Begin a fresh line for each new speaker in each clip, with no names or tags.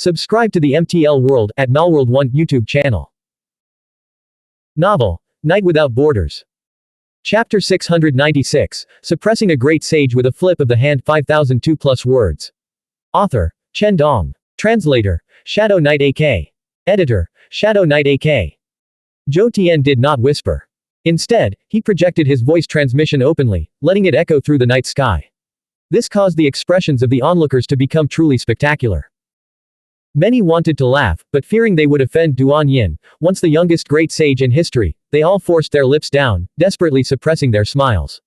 Subscribe to the MTL World at Malworld 1 YouTube channel. Novel, Night Without Borders. Chapter 696, Suppressing a Great Sage with a Flip of the Hand 5002 plus words. Author, Chen Dong. Translator, Shadow Knight AK. Editor, Shadow Knight AK. Zhou Tiān did not whisper. Instead, he projected his voice transmission openly, letting it echo through the night sky. This caused the expressions of the onlookers to become truly spectacular. Many wanted to laugh, but fearing they would offend Duan Yin, once the youngest great sage in history, they all forced their lips down, desperately suppressing their smiles.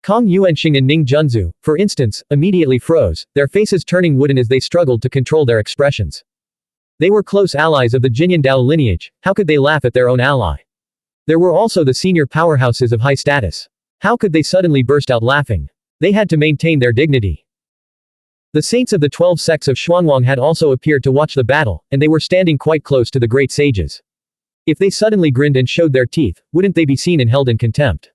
Kong Yuanxing and Ning Junzu, for instance, immediately froze, their faces turning wooden as they struggled to control their expressions. They were close allies of the Jinyan Dao lineage, how could they laugh at their own ally? There were also the senior powerhouses of high status. How could they suddenly burst out laughing? They had to maintain their dignity. The saints of the 12 sects of Xuanhuan had also appeared to watch the battle, and they were standing quite close to the great sages. If they suddenly grinned and showed their teeth, wouldn't they be seen and held in contempt?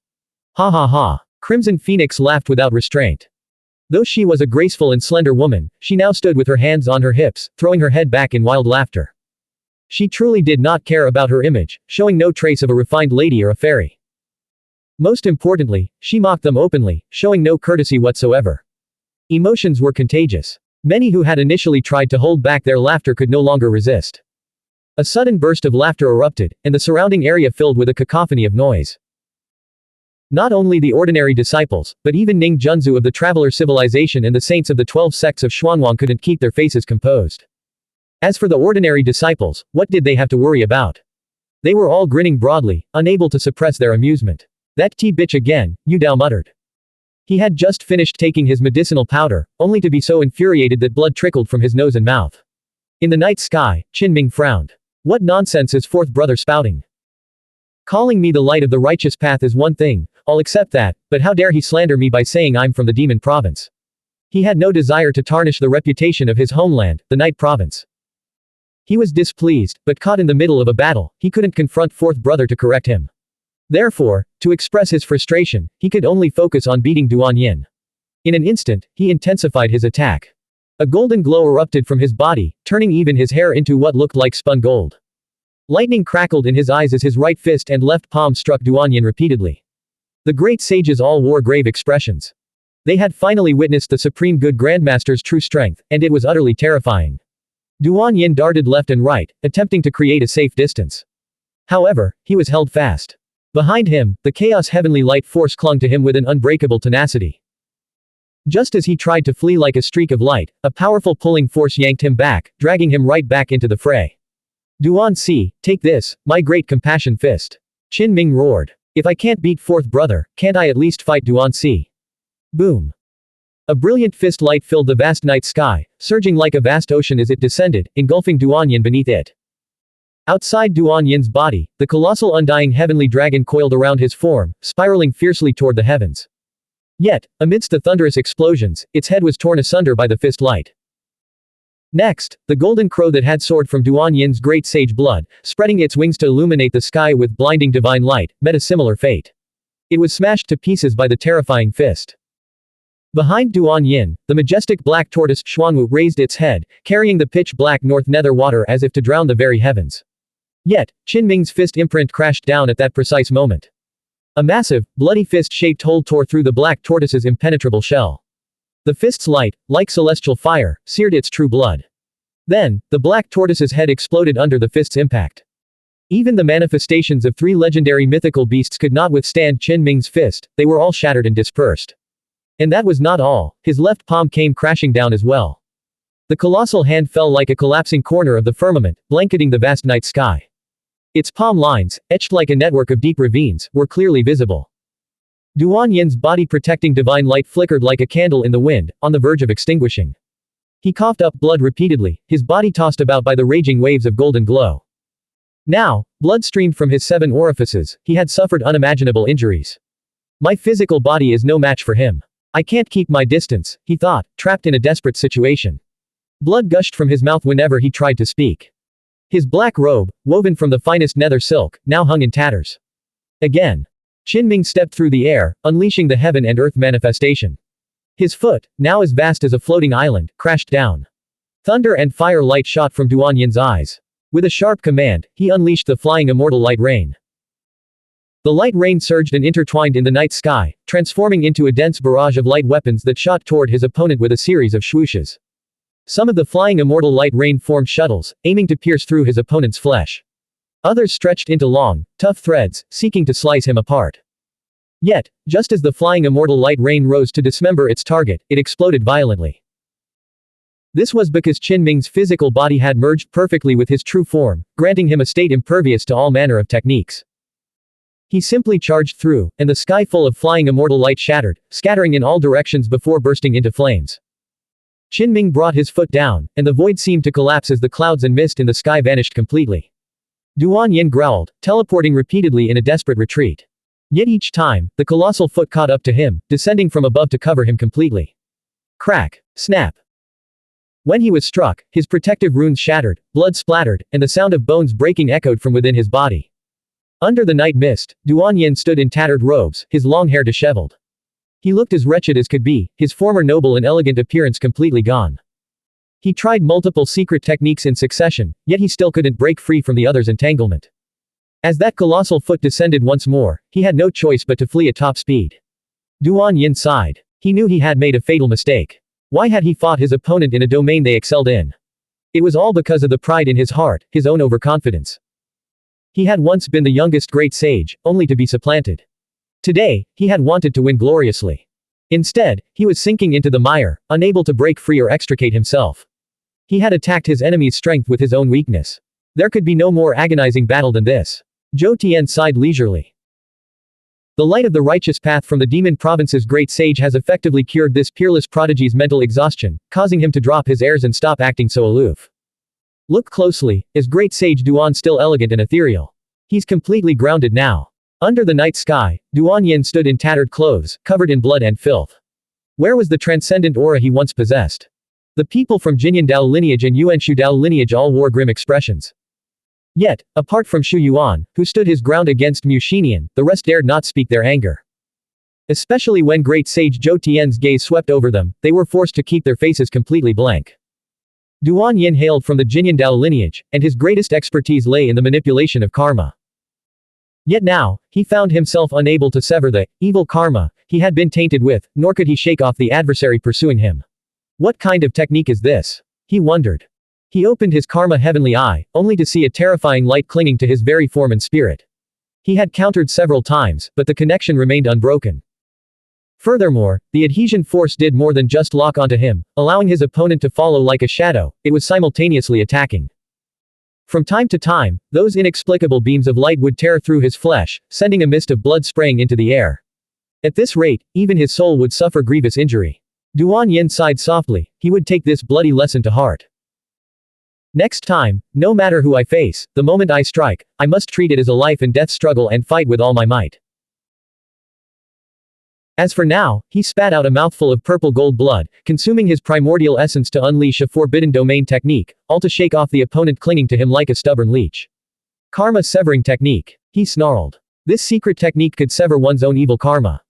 Ha ha ha. Crimson Phoenix laughed without restraint. Though she was a graceful and slender woman, she now stood with her hands on her hips, throwing her head back in wild laughter. She truly did not care about her image, showing no trace of a refined lady or a fairy. Most importantly, she mocked them openly, showing no courtesy whatsoever. Emotions were contagious. Many who had initially tried to hold back their laughter could no longer resist. A sudden burst of laughter erupted, and the surrounding area filled with a cacophony of noise. Not only the ordinary disciples, but even Ning Junzu of the Traveler Civilization and the saints of the 12 sects of Xuanhuan couldn't keep their faces composed. As for the ordinary disciples, what did they have to worry about? They were all grinning broadly, unable to suppress their amusement. That bitch again, Yu Dao muttered. He had just finished taking his medicinal powder, only to be so infuriated that blood trickled from his nose and mouth. In the night sky, Qin Ming frowned. What nonsense is fourth brother spouting? Calling me the light of the righteous path is one thing, I'll accept that, but how dare he slander me by saying I'm from the demon province? He had no desire to tarnish the reputation of his homeland, the night province. He was displeased, but caught in the middle of a battle, he couldn't confront fourth brother to correct him. Therefore, to express his frustration, he could only focus on beating Duan Yin. In an instant, he intensified his attack. A golden glow erupted from his body, turning even his hair into what looked like spun gold. Lightning crackled in his eyes as his right fist and left palm struck Duan Yin repeatedly. The great sages all wore grave expressions. They had finally witnessed the supreme good grandmaster's true strength, and it was utterly terrifying. Duan Yin darted left and right, attempting to create a safe distance. However, he was held fast. Behind him, the chaos heavenly light force clung to him with an unbreakable tenacity. Just as he tried to flee like a streak of light, a powerful pulling force yanked him back, dragging him right back into the fray. Duan Si, take this, my great compassion fist. Qin Ming roared. If I can't beat fourth brother, can't I at least fight Duan Si? Boom. A brilliant fist light filled the vast night sky, surging like a vast ocean as it descended, engulfing Duan Yin beneath it. Outside Duan Yin's body, the colossal undying heavenly dragon coiled around his form, spiraling fiercely toward the heavens. Yet, amidst the thunderous explosions, its head was torn asunder by the fist light. Next, the golden crow that had soared from Duan Yin's great sage blood, spreading its wings to illuminate the sky with blinding divine light, met a similar fate. It was smashed to pieces by the terrifying fist. Behind Duan Yin, the majestic black tortoise Xuanhuan raised its head, carrying the pitch-black north nether water as if to drown the very heavens. Yet, Qin Ming's fist imprint crashed down at that precise moment. A massive, bloody fist-shaped hole tore through the black tortoise's impenetrable shell. The fist's light, like celestial fire, seared its true blood. Then, the black tortoise's head exploded under the fist's impact. Even the manifestations of 3 legendary mythical beasts could not withstand Qin Ming's fist, they were all shattered and dispersed. And that was not all, his left palm came crashing down as well. The colossal hand fell like a collapsing corner of the firmament, blanketing the vast night sky. Its palm lines, etched like a network of deep ravines, were clearly visible. Duan Yin's body-protecting divine light flickered like a candle in the wind, on the verge of extinguishing. He coughed up blood repeatedly, his body tossed about by the raging waves of golden glow. Now, blood streamed from his 7 orifices, he had suffered unimaginable injuries. My physical body is no match for him. I can't keep my distance, he thought, trapped in a desperate situation. Blood gushed from his mouth whenever he tried to speak. His black robe, woven from the finest nether silk, now hung in tatters. Again. Qin Ming stepped through the air, unleashing the heaven and earth manifestation. His foot, now as vast as a floating island, crashed down. Thunder and fire light shot from Duan Yin's eyes. With a sharp command, he unleashed the flying immortal light rain. The light rain surged and intertwined in the night sky, transforming into a dense barrage of light weapons that shot toward his opponent with a series of swooshes. Some of the flying immortal light rain formed shuttles, aiming to pierce through his opponent's flesh. Others stretched into long, tough threads, seeking to slice him apart. Yet, just as the flying immortal light rain rose to dismember its target, it exploded violently. This was because Qin Ming's physical body had merged perfectly with his true form, granting him a state impervious to all manner of techniques. He simply charged through, and the sky full of flying immortal light shattered, scattering in all directions before bursting into flames. Qin Ming brought his foot down, and the void seemed to collapse as the clouds and mist in the sky vanished completely. Duan Yin growled, teleporting repeatedly in a desperate retreat. Yet each time, the colossal foot caught up to him, descending from above to cover him completely. Crack! Snap! When he was struck, his protective runes shattered, blood splattered, and the sound of bones breaking echoed from within his body. Under the night mist, Duan Yin stood in tattered robes, his long hair disheveled. He looked as wretched as could be, his former noble and elegant appearance completely gone. He tried multiple secret techniques in succession, yet he still couldn't break free from the other's entanglement. As that colossal foot descended once more, he had no choice but to flee at top speed. Duan Yin sighed. He knew he had made a fatal mistake. Why had he fought his opponent in a domain they excelled in? It was all because of the pride in his heart, his own overconfidence. He had once been the youngest great sage, only to be supplanted. Today, he had wanted to win gloriously. Instead, he was sinking into the mire, unable to break free or extricate himself. He had attacked his enemy's strength with his own weakness. There could be no more agonizing battle than this. Zhou Tian sighed leisurely. The light of the righteous path from the demon province's great sage has effectively cured this peerless prodigy's mental exhaustion, causing him to drop his airs and stop acting so aloof. Look closely, is great sage Duan still elegant and ethereal? He's completely grounded now. Under the night sky, Duan Yin stood in tattered clothes, covered in blood and filth. Where was the transcendent aura he once possessed? The people from Jinyan Dao lineage and Yuanshu Dao lineage all wore grim expressions. Yet, apart from Xu Yuan, who stood his ground against Mu Xinian, the rest dared not speak their anger. Especially when great sage Zhou Tian's gaze swept over them, they were forced to keep their faces completely blank. Duan Yin hailed from the Jinyan Dao lineage, and his greatest expertise lay in the manipulation of karma. Yet now, he found himself unable to sever the evil karma he had been tainted with, nor could he shake off the adversary pursuing him. What kind of technique is this? He wondered. He opened his karma heavenly eye, only to see a terrifying light clinging to his very form and spirit. He had countered several times, but the connection remained unbroken. Furthermore, the adhesion force did more than just lock onto him, allowing his opponent to follow like a shadow, it was simultaneously attacking. From time to time, those inexplicable beams of light would tear through his flesh, sending a mist of blood spraying into the air. At this rate, even his soul would suffer grievous injury. Duan Yin sighed softly, he would take this bloody lesson to heart. Next time, no matter who I face, the moment I strike, I must treat it as a life and death struggle and fight with all my might. As for now, he spat out a mouthful of purple gold blood, consuming his primordial essence to unleash a forbidden domain technique, all to shake off the opponent clinging to him like a stubborn leech. Karma severing technique. He snarled. This secret technique could sever one's own evil karma.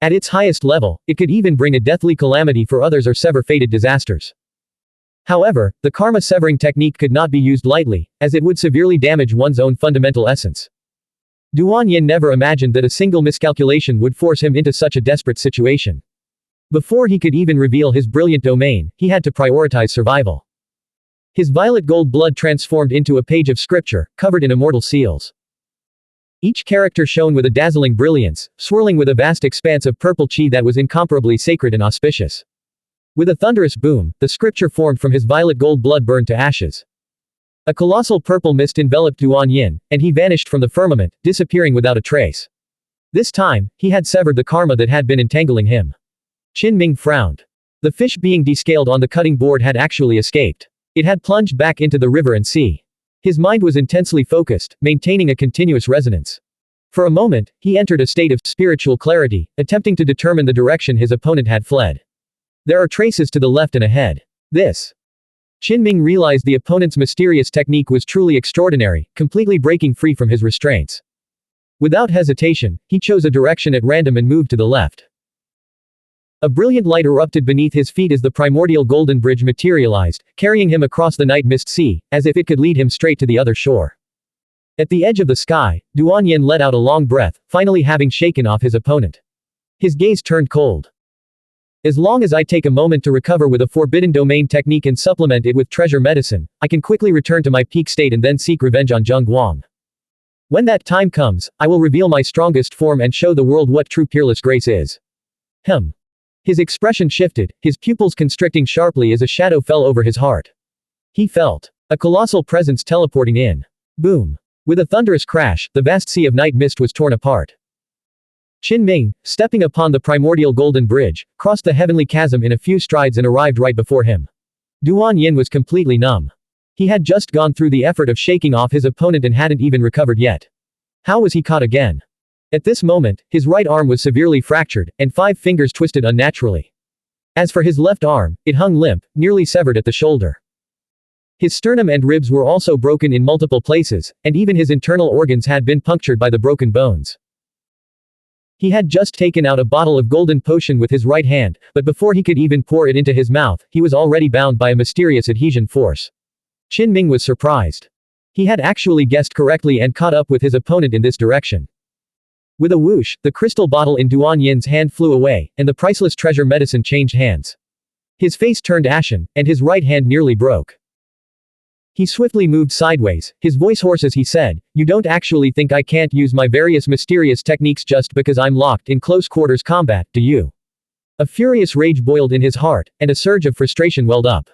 At its highest level, it could even bring a deathly calamity for others or sever fated disasters. However, the karma severing technique could not be used lightly, as it would severely damage one's own fundamental essence. Duan Yin never imagined that a single miscalculation would force him into such a desperate situation. Before he could even reveal his brilliant domain, he had to prioritize survival. His violet gold blood transformed into a page of scripture, covered in immortal seals. Each character shone with a dazzling brilliance, swirling with a vast expanse of purple chi that was incomparably sacred and auspicious. With a thunderous boom, the scripture formed from his violet gold blood burned to ashes. A colossal purple mist enveloped Duan Yin, and he vanished from the firmament, disappearing without a trace. This time, he had severed the karma that had been entangling him. Qin Ming frowned. The fish being descaled on the cutting board had actually escaped. It had plunged back into the river and sea. His mind was intensely focused, maintaining a continuous resonance. For a moment, he entered a state of spiritual clarity, attempting to determine the direction his opponent had fled. There are traces to the left and ahead. This. Qin Ming realized the opponent's mysterious technique was truly extraordinary, completely breaking free from his restraints. Without hesitation, he chose a direction at random and moved to the left. A brilliant light erupted beneath his feet as the primordial golden bridge materialized, carrying him across the night mist sea, as if it could lead him straight to the other shore. At the edge of the sky, Xuanhuan let out a long breath, finally having shaken off his opponent. His gaze turned cold. As long as I take a moment to recover with a forbidden domain technique and supplement it with treasure medicine, I can quickly return to my peak state and then seek revenge on Zheng Guang. When that time comes, I will reveal my strongest form and show the world what true peerless grace is. His expression shifted, his pupils constricting sharply as a shadow fell over his heart. He felt a colossal presence teleporting in. Boom. With a thunderous crash, the vast sea of night mist was torn apart. Qin Ming, stepping upon the primordial golden bridge, crossed the heavenly chasm in a few strides and arrived right before him. Xuanhuan was completely numb. He had just gone through the effort of shaking off his opponent and hadn't even recovered yet. How was he caught again? At this moment, his right arm was severely fractured, and 5 fingers twisted unnaturally. As for his left arm, it hung limp, nearly severed at the shoulder. His sternum and ribs were also broken in multiple places, and even his internal organs had been punctured by the broken bones. He had just taken out a bottle of golden potion with his right hand, but before he could even pour it into his mouth, he was already bound by a mysterious adhesion force. Qin Ming was surprised. He had actually guessed correctly and caught up with his opponent in this direction. With a whoosh, the crystal bottle in Xuanhuan's hand flew away, and the priceless treasure medicine changed hands. His face turned ashen, and his right hand nearly broke. He swiftly moved sideways, his voice hoarse as he said, "You don't actually think I can't use my various mysterious techniques just because I'm locked in close quarters combat, do you?" A furious rage boiled in his heart, and a surge of frustration welled up.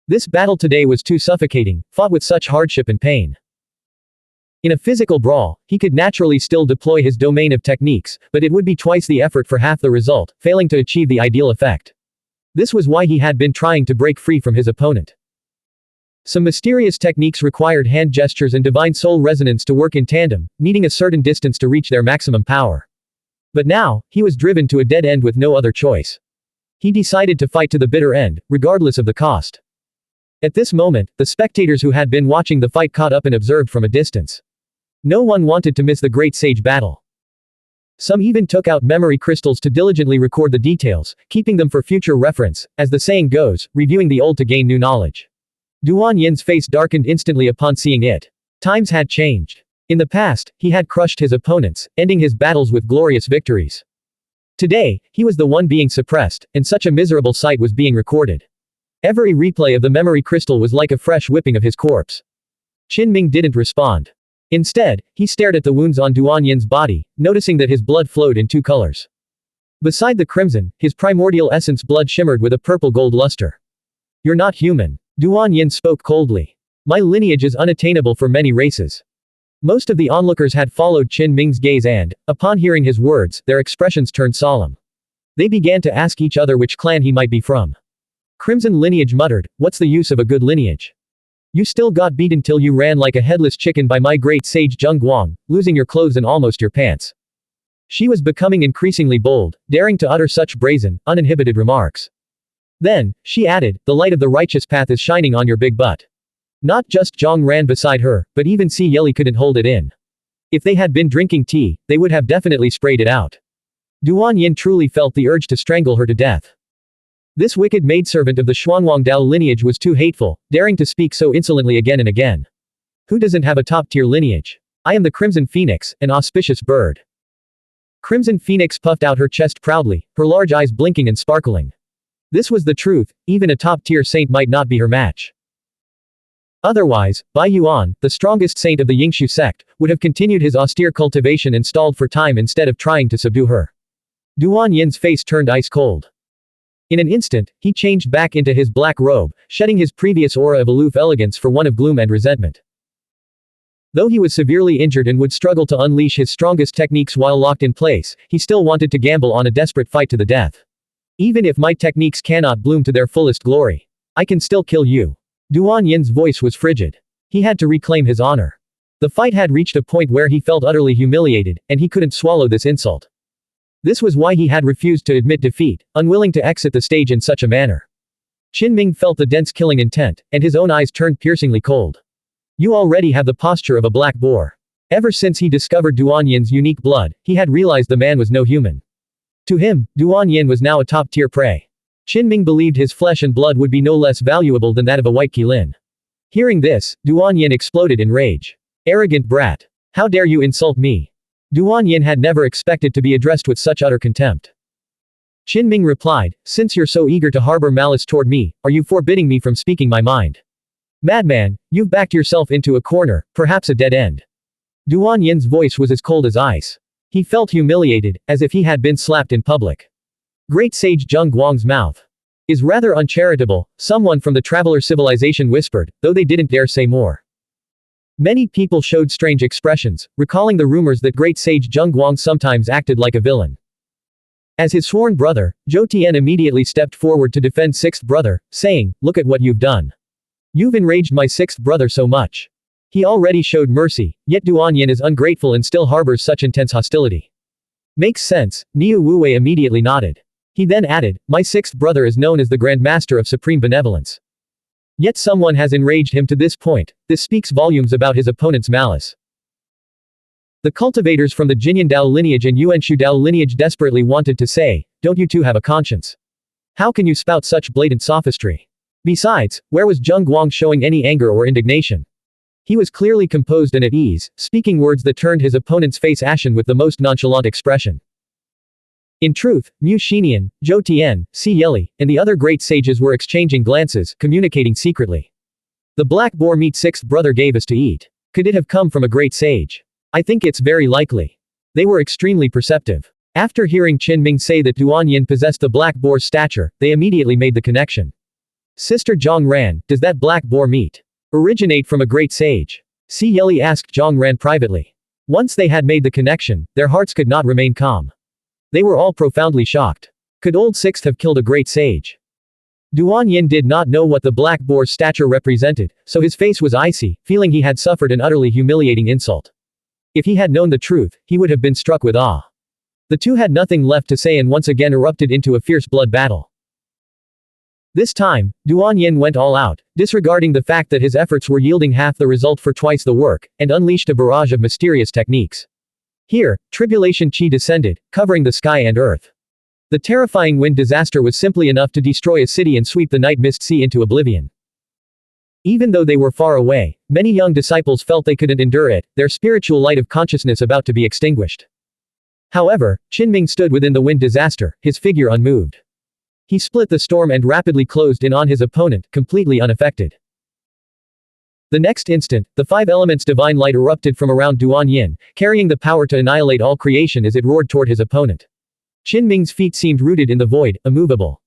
This battle today was too suffocating, fought with such hardship and pain. In a physical brawl, he could naturally still deploy his domain of techniques, but it would be twice the effort for half the result, failing to achieve the ideal effect. This was why he had been trying to break free from his opponent. Some mysterious techniques required hand gestures and divine soul resonance to work in tandem, needing a certain distance to reach their maximum power. But now, he was driven to a dead end with no other choice. He decided to fight to the bitter end, regardless of the cost. At this moment, the spectators who had been watching the fight caught up and observed from a distance. No one wanted to miss the great sage battle. Some even took out memory crystals to diligently record the details, keeping them for future reference, as the saying goes, reviewing the old to gain new knowledge. Xuanhuan's face darkened instantly upon seeing it. Times had changed. In the past, he had crushed his opponents, ending his battles with glorious victories. Today, he was the one being suppressed, and such a miserable sight was being recorded. Every replay of the memory crystal was like a fresh whipping of his corpse. Qin Ming didn't respond. Instead, he stared at the wounds on Xuanhuan's body, noticing that his blood flowed in 2 colors. Beside the crimson, his primordial essence blood shimmered with a purple-gold luster. "You're not human." Xuanhuan spoke coldly. "My lineage is unattainable for many races." Most of the onlookers had followed Qin Ming's gaze and, upon hearing his words, their expressions turned solemn. They began to ask each other which clan he might be from. Crimson lineage muttered, "What's the use of a good lineage? You still got beaten till you ran like a headless chicken by my great sage Zheng Guang, losing your clothes and almost your pants." She was becoming increasingly bold, daring to utter such brazen, uninhibited remarks. Then, she added, "The light of the righteous path is shining on your big butt." Not just Zhang ran beside her, but even Si Yeli couldn't hold it in. If they had been drinking tea, they would have definitely sprayed it out. Xuanhuan truly felt the urge to strangle her to death. This wicked maidservant of the Xuanhuan Dao lineage was too hateful, daring to speak so insolently again and again. Who doesn't have a top-tier lineage? I am the Crimson Phoenix, an auspicious bird. Crimson Phoenix puffed out her chest proudly, her large eyes blinking and sparkling. This was the truth, even a top-tier saint might not be her match. Otherwise, Bai Yuan, the strongest saint of the Yingshu sect, would have continued his austere cultivation and stalled for time instead of trying to subdue her. Xuanhuan's face turned ice-cold. In an instant, he changed back into his black robe, shedding his previous aura of aloof elegance for one of gloom and resentment. Though he was severely injured and would struggle to unleash his strongest techniques while locked in place, he still wanted to gamble on a desperate fight to the death. "Even if my techniques cannot bloom to their fullest glory, I can still kill you." Xuanhuan's voice was frigid. He had to reclaim his honor. The fight had reached a point where he felt utterly humiliated, and he couldn't swallow this insult. This was why he had refused to admit defeat, unwilling to exit the stage in such a manner. Qin Ming felt the dense killing intent, and his own eyes turned piercingly cold. "You already have the posture of a black boar." Ever since he discovered Xuanhuan's unique blood, he had realized the man was no human. To him, Duan Yin was now a top-tier prey. Qinming believed his flesh and blood would be no less valuable than that of a white qilin. Hearing this, Duan Yin exploded in rage. Arrogant brat. How dare you insult me? Duan Yin had never expected to be addressed with such utter contempt. Qinming replied, since you're so eager to harbor malice toward me, are you forbidding me from speaking my mind? Madman, you've backed yourself into a corner, perhaps a dead end. Duan Yin's voice was as cold as ice. He felt humiliated, as if he had been slapped in public. Great sage Zheng Guang's mouth is rather uncharitable, someone from the traveler civilization whispered, though they didn't dare say more. Many people showed strange expressions, recalling the rumors that great sage Zheng Guang sometimes acted like a villain. As his sworn brother, Zhou Tian immediately stepped forward to defend sixth brother, saying, look at what you've done. You've enraged my sixth brother so much. He already showed mercy, yet Duan Yin is ungrateful and still harbors such intense hostility. Makes sense, Niu Wuwei immediately nodded. He then added, my sixth brother is known as the Grand Master of Supreme Benevolence. Yet someone has enraged him to this point, this speaks volumes about his opponent's malice. The cultivators from the Jinyan Dao lineage and Yuanshu Dao lineage desperately wanted to say, don't you two have a conscience? How can you spout such blatant sophistry? Besides, where was Zheng Guang showing any anger or indignation? He was clearly composed and at ease, speaking words that turned his opponent's face ashen with the most nonchalant expression. In truth, Mu Xinian, Zhou Tian, Si Yeli, and the other great sages were exchanging glances, communicating secretly. The black boar meat sixth brother gave us to eat. Could it have come from a great sage? I think it's very likely. They were extremely perceptive. After hearing Qinming say that Duan Yin possessed the black boar's stature, they immediately made the connection. Sister Zhang Ran, does that black boar meat originate from a great sage? Si Yeli asked Zhang Ran privately. Once they had made the connection, their hearts could not remain calm. They were all profoundly shocked. Could old sixth have killed a great sage? Duan Yin did not know what the black boar's stature represented, so his face was icy, feeling he had suffered an utterly humiliating insult. If he had known the truth, he would have been struck with awe. The two had nothing left to say and once again erupted into a fierce blood battle. This time, Duan Yin went all out, disregarding the fact that his efforts were yielding half the result for twice the work, and unleashed a barrage of mysterious techniques. Here, tribulation chi descended, covering the sky and earth. The terrifying wind disaster was simply enough to destroy a city and sweep the night mist sea into oblivion. Even though they were far away, many young disciples felt they couldn't endure it, their spiritual light of consciousness about to be extinguished. However, Qinming stood within the wind disaster, his figure unmoved. He split the storm and rapidly closed in on his opponent, completely unaffected. The next instant, the five elements divine light erupted from around Duan Yin, carrying the power to annihilate all creation as it roared toward his opponent. Qinming's feet seemed rooted in the void, immovable.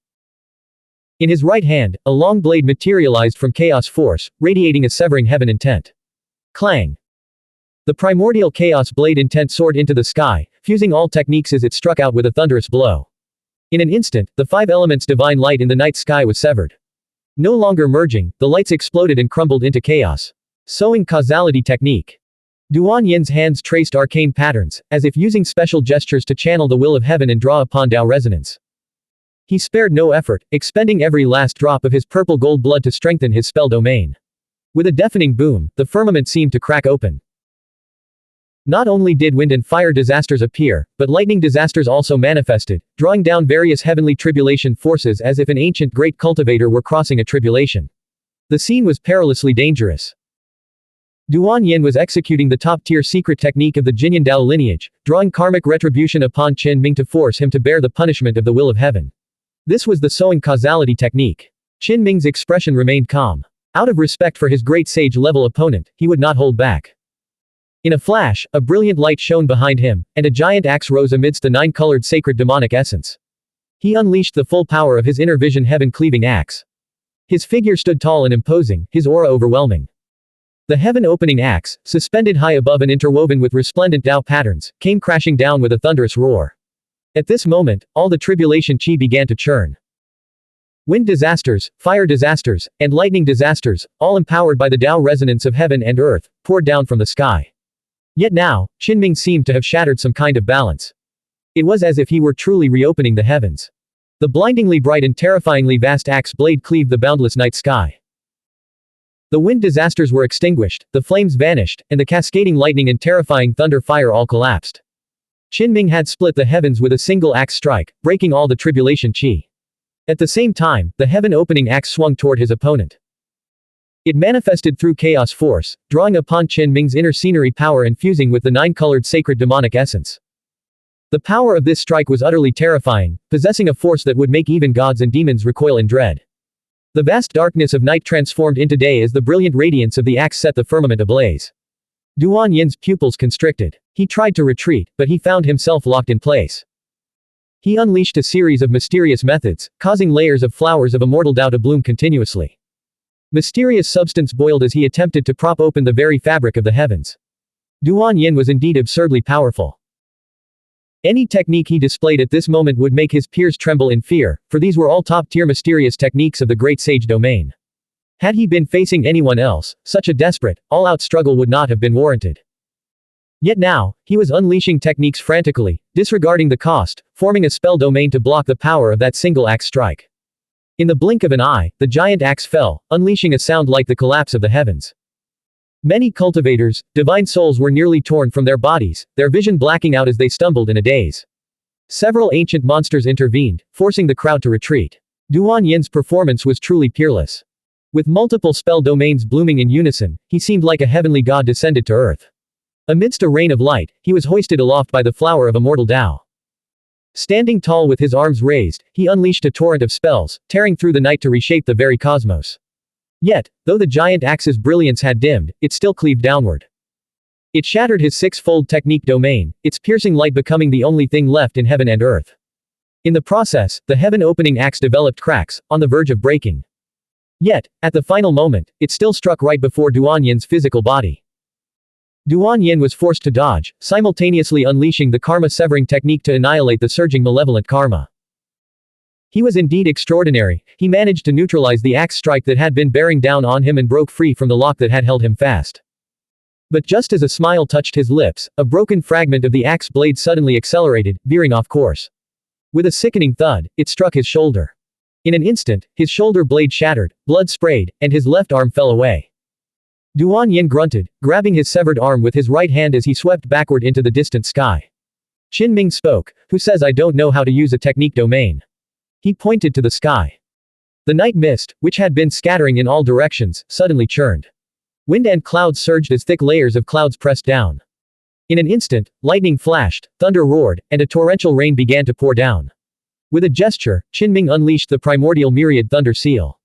In his right hand, a long blade materialized from chaos force, radiating a severing heaven intent. Clang! The primordial chaos blade intent soared into the sky, fusing all techniques as it struck out with a thunderous blow. In an instant, the five elements divine light in the night sky was severed. No longer merging, the lights exploded and crumbled into chaos. Sowing causality technique. Duan Yin's hands traced arcane patterns, as if using special gestures to channel the will of heaven and draw upon Tao resonance. He spared no effort, expending every last drop of his purple gold blood to strengthen his spell domain. With a deafening boom, the firmament seemed to crack open. Not only did wind and fire disasters appear, but lightning disasters also manifested, drawing down various heavenly tribulation forces as if an ancient great cultivator were crossing a tribulation. The scene was perilously dangerous. Duan Yin was executing the top-tier secret technique of the Jinyan Dao lineage, drawing karmic retribution upon Qinming to force him to bear the punishment of the will of heaven. This was the sowing causality technique. Qinming's expression remained calm. Out of respect for his great sage-level opponent, he would not hold back. In a flash, a brilliant light shone behind him, and a giant axe rose amidst the nine-colored sacred demonic essence. He unleashed the full power of his inner vision heaven-cleaving axe. His figure stood tall and imposing, his aura overwhelming. The heaven-opening axe, suspended high above and interwoven with resplendent Tao patterns, came crashing down with a thunderous roar. At this moment, all the tribulation chi began to churn. Wind disasters, fire disasters, and lightning disasters, all empowered by the Tao resonance of heaven and earth, poured down from the sky. Yet now, Qinming seemed to have shattered some kind of balance. It was as if he were truly reopening the heavens. The blindingly bright and terrifyingly vast axe blade cleaved the boundless night sky. The wind disasters were extinguished, the flames vanished, and the cascading lightning and terrifying thunder fire all collapsed. Qin had split the heavens with a single axe strike, breaking all the tribulation chi. At the same time, the heaven-opening axe swung toward his opponent. It manifested through chaos force, drawing upon Qin inner scenery power and fusing with the nine-colored sacred demonic essence. The power of this strike was utterly terrifying, possessing a force that would make even gods and demons recoil in dread. The vast darkness of night transformed into day as the brilliant radiance of the axe set the firmament ablaze. Duan Yin's pupils constricted. He tried to retreat, but he found himself locked in place. He unleashed a series of mysterious methods, causing layers of flowers of immortal Tao to bloom continuously. Mysterious substance boiled as he attempted to prop open the very fabric of the heavens. Duan Yin was indeed absurdly powerful. Any technique he displayed at this moment would make his peers tremble in fear, for these were all top-tier mysterious techniques of the Great Sage domain. Had he been facing anyone else, such a desperate, all-out struggle would not have been warranted. Yet now, he was unleashing techniques frantically, disregarding the cost, forming a spell domain to block the power of that single axe strike. In the blink of an eye, the giant axe fell, unleashing a sound like the collapse of the heavens. Many cultivators, divine souls were nearly torn from their bodies, their vision blacking out as they stumbled in a daze. Several ancient monsters intervened, forcing the crowd to retreat. Duan Yin's performance was truly peerless. With multiple spell domains blooming in unison, he seemed like a heavenly god descended to earth. Amidst a rain of light, he was hoisted aloft by the flower of immortal Tao. Standing tall with his arms raised, he unleashed a torrent of spells, tearing through the night to reshape the very cosmos. Yet, though the giant axe's brilliance had dimmed, it still cleaved downward. It shattered his six-fold technique domain, its piercing light becoming the only thing left in heaven and earth. In the process, the heaven-opening axe developed cracks, on the verge of breaking. Yet, at the final moment, it still struck right before Duan Yin's physical body. Duan Yin was forced to dodge, simultaneously unleashing the karma-severing technique to annihilate the surging malevolent karma. He was indeed extraordinary. He managed to neutralize the axe strike that had been bearing down on him and broke free from the lock that had held him fast. But just as a smile touched his lips, a broken fragment of the axe blade suddenly accelerated, veering off course. With a sickening thud, it struck his shoulder. In an instant, his shoulder blade shattered, blood sprayed, and his left arm fell away. Duan Yin grunted, grabbing his severed arm with his right hand as he swept backward into the distant sky. Qin spoke, "Who says I don't know how to use a technique domain?" He pointed to the sky. The night mist, which had been scattering in all directions, suddenly churned. Wind and clouds surged as thick layers of clouds pressed down. In an instant, lightning flashed, thunder roared, and a torrential rain began to pour down. With a gesture, Qin unleashed the primordial myriad thunder seal.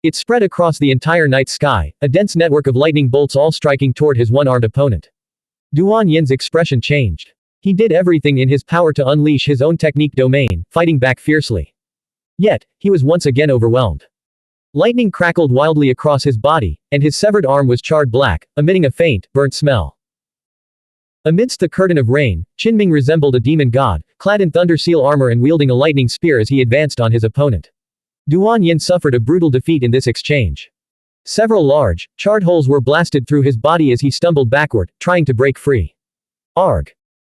It spread across the entire night sky, a dense network of lightning bolts all striking toward his one-armed opponent. Duan Yin's expression changed. He did everything in his power to unleash his own technique domain, fighting back fiercely. Yet, he was once again overwhelmed. Lightning crackled wildly across his body, and his severed arm was charred black, emitting a faint, burnt smell. Amidst the curtain of rain, Qin resembled a demon god, clad in thunder seal armor and wielding a lightning spear as he advanced on his opponent. Duan Yin suffered a brutal defeat in this exchange. Several large, charred holes were blasted through his body as he stumbled backward, trying to break free. Arg!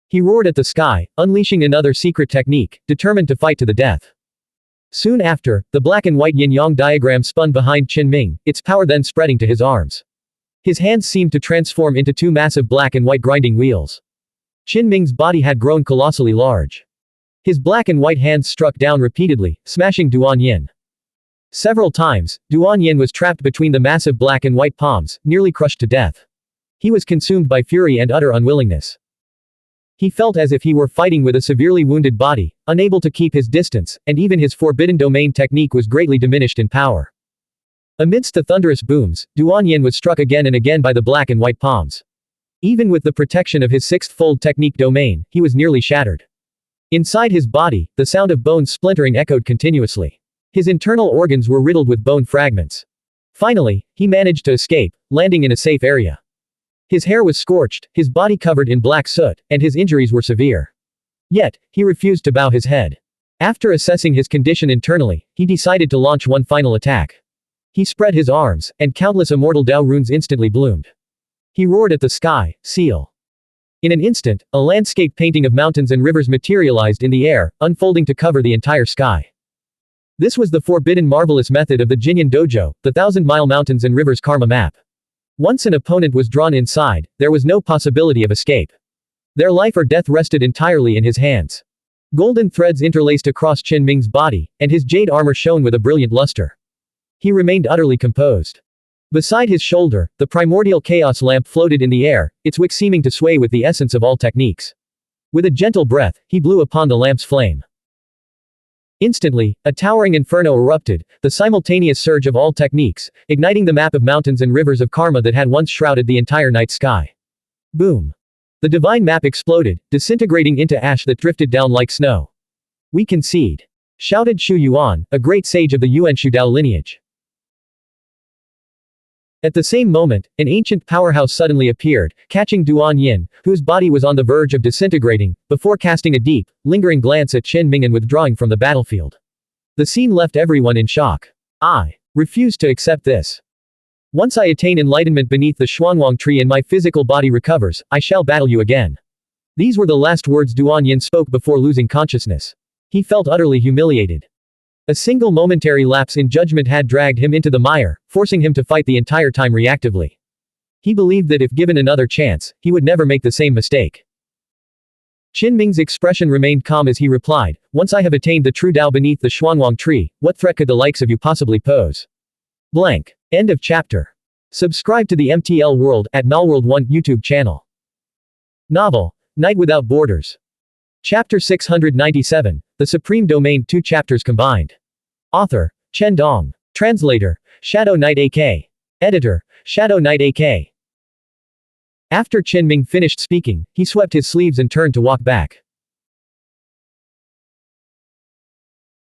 He roared at the sky, unleashing another secret technique, determined to fight to the death. Soon after, the black and white yin-yang diagram spun behind Qin, its power then spreading to his arms. His hands seemed to transform into two massive black and white grinding wheels. Qin body had grown colossally large. His black and white hands struck down repeatedly, smashing Duan Yin. Several times, Duan Yin was trapped between the massive black and white palms, nearly crushed to death. He was consumed by fury and utter unwillingness. He felt as if he were fighting with a severely wounded body, unable to keep his distance, and even his forbidden domain technique was greatly diminished in power. Amidst the thunderous booms, Duan Yin was struck again and again by the black and white palms. Even with the protection of his sixth-fold technique domain, he was nearly shattered. Inside his body, the sound of bones splintering echoed continuously. His internal organs were riddled with bone fragments. Finally, he managed to escape, landing in a safe area. His hair was scorched, his body covered in black soot, and his injuries were severe. Yet, he refused to bow his head. After assessing his condition internally, he decided to launch one final attack. He spread his arms, and countless immortal Dao runes instantly bloomed. He roared at the sky, "Seal!" In an instant, a landscape painting of mountains and rivers materialized in the air, unfolding to cover the entire sky. This was the forbidden marvelous method of the Jinyan Dojo, the thousand-mile mountains and rivers karma map. Once an opponent was drawn inside, there was no possibility of escape. Their life or death rested entirely in his hands. Golden threads interlaced across Qin Ming's body, and his jade armor shone with a brilliant luster. He remained utterly composed. Beside his shoulder, the primordial chaos lamp floated in the air, its wick seeming to sway with the essence of all techniques. With a gentle breath, he blew upon the lamp's flame. Instantly, a towering inferno erupted, the simultaneous surge of all techniques, igniting the map of mountains and rivers of karma that had once shrouded the entire night sky. Boom! The divine map exploded, disintegrating into ash that drifted down like snow. "We concede," shouted Xuanhuan, a great sage of the Yuan Shudao lineage. At the same moment, an ancient powerhouse suddenly appeared, catching Duan Yin, whose body was on the verge of disintegrating, before casting a deep, lingering glance at Qin Ming and withdrawing from the battlefield. The scene left everyone in shock. "I refuse to accept this. Once I attain enlightenment beneath the Xuanhuan tree and my physical body recovers, I shall battle you again." These were the last words Duan Yin spoke before losing consciousness. He felt utterly humiliated. A single momentary lapse in judgment had dragged him into the mire, forcing him to fight the entire time reactively. He believed that if given another chance, he would never make the same mistake. Qin Ming's expression remained calm as he replied, "Once I have attained the true Tao beneath the Xuanhuan tree, what threat could the likes of you possibly pose?" Blank. End of chapter. Subscribe to the MTL World at Malworld 1 YouTube channel. Novel, Night Without Borders. Chapter 697, The Supreme Domain, 2 chapters combined. Author, Chen Dong. Translator, Shadow Knight AK. Editor, Shadow Knight AK. After Qin Ming finished speaking, he swept his sleeves and turned to walk back.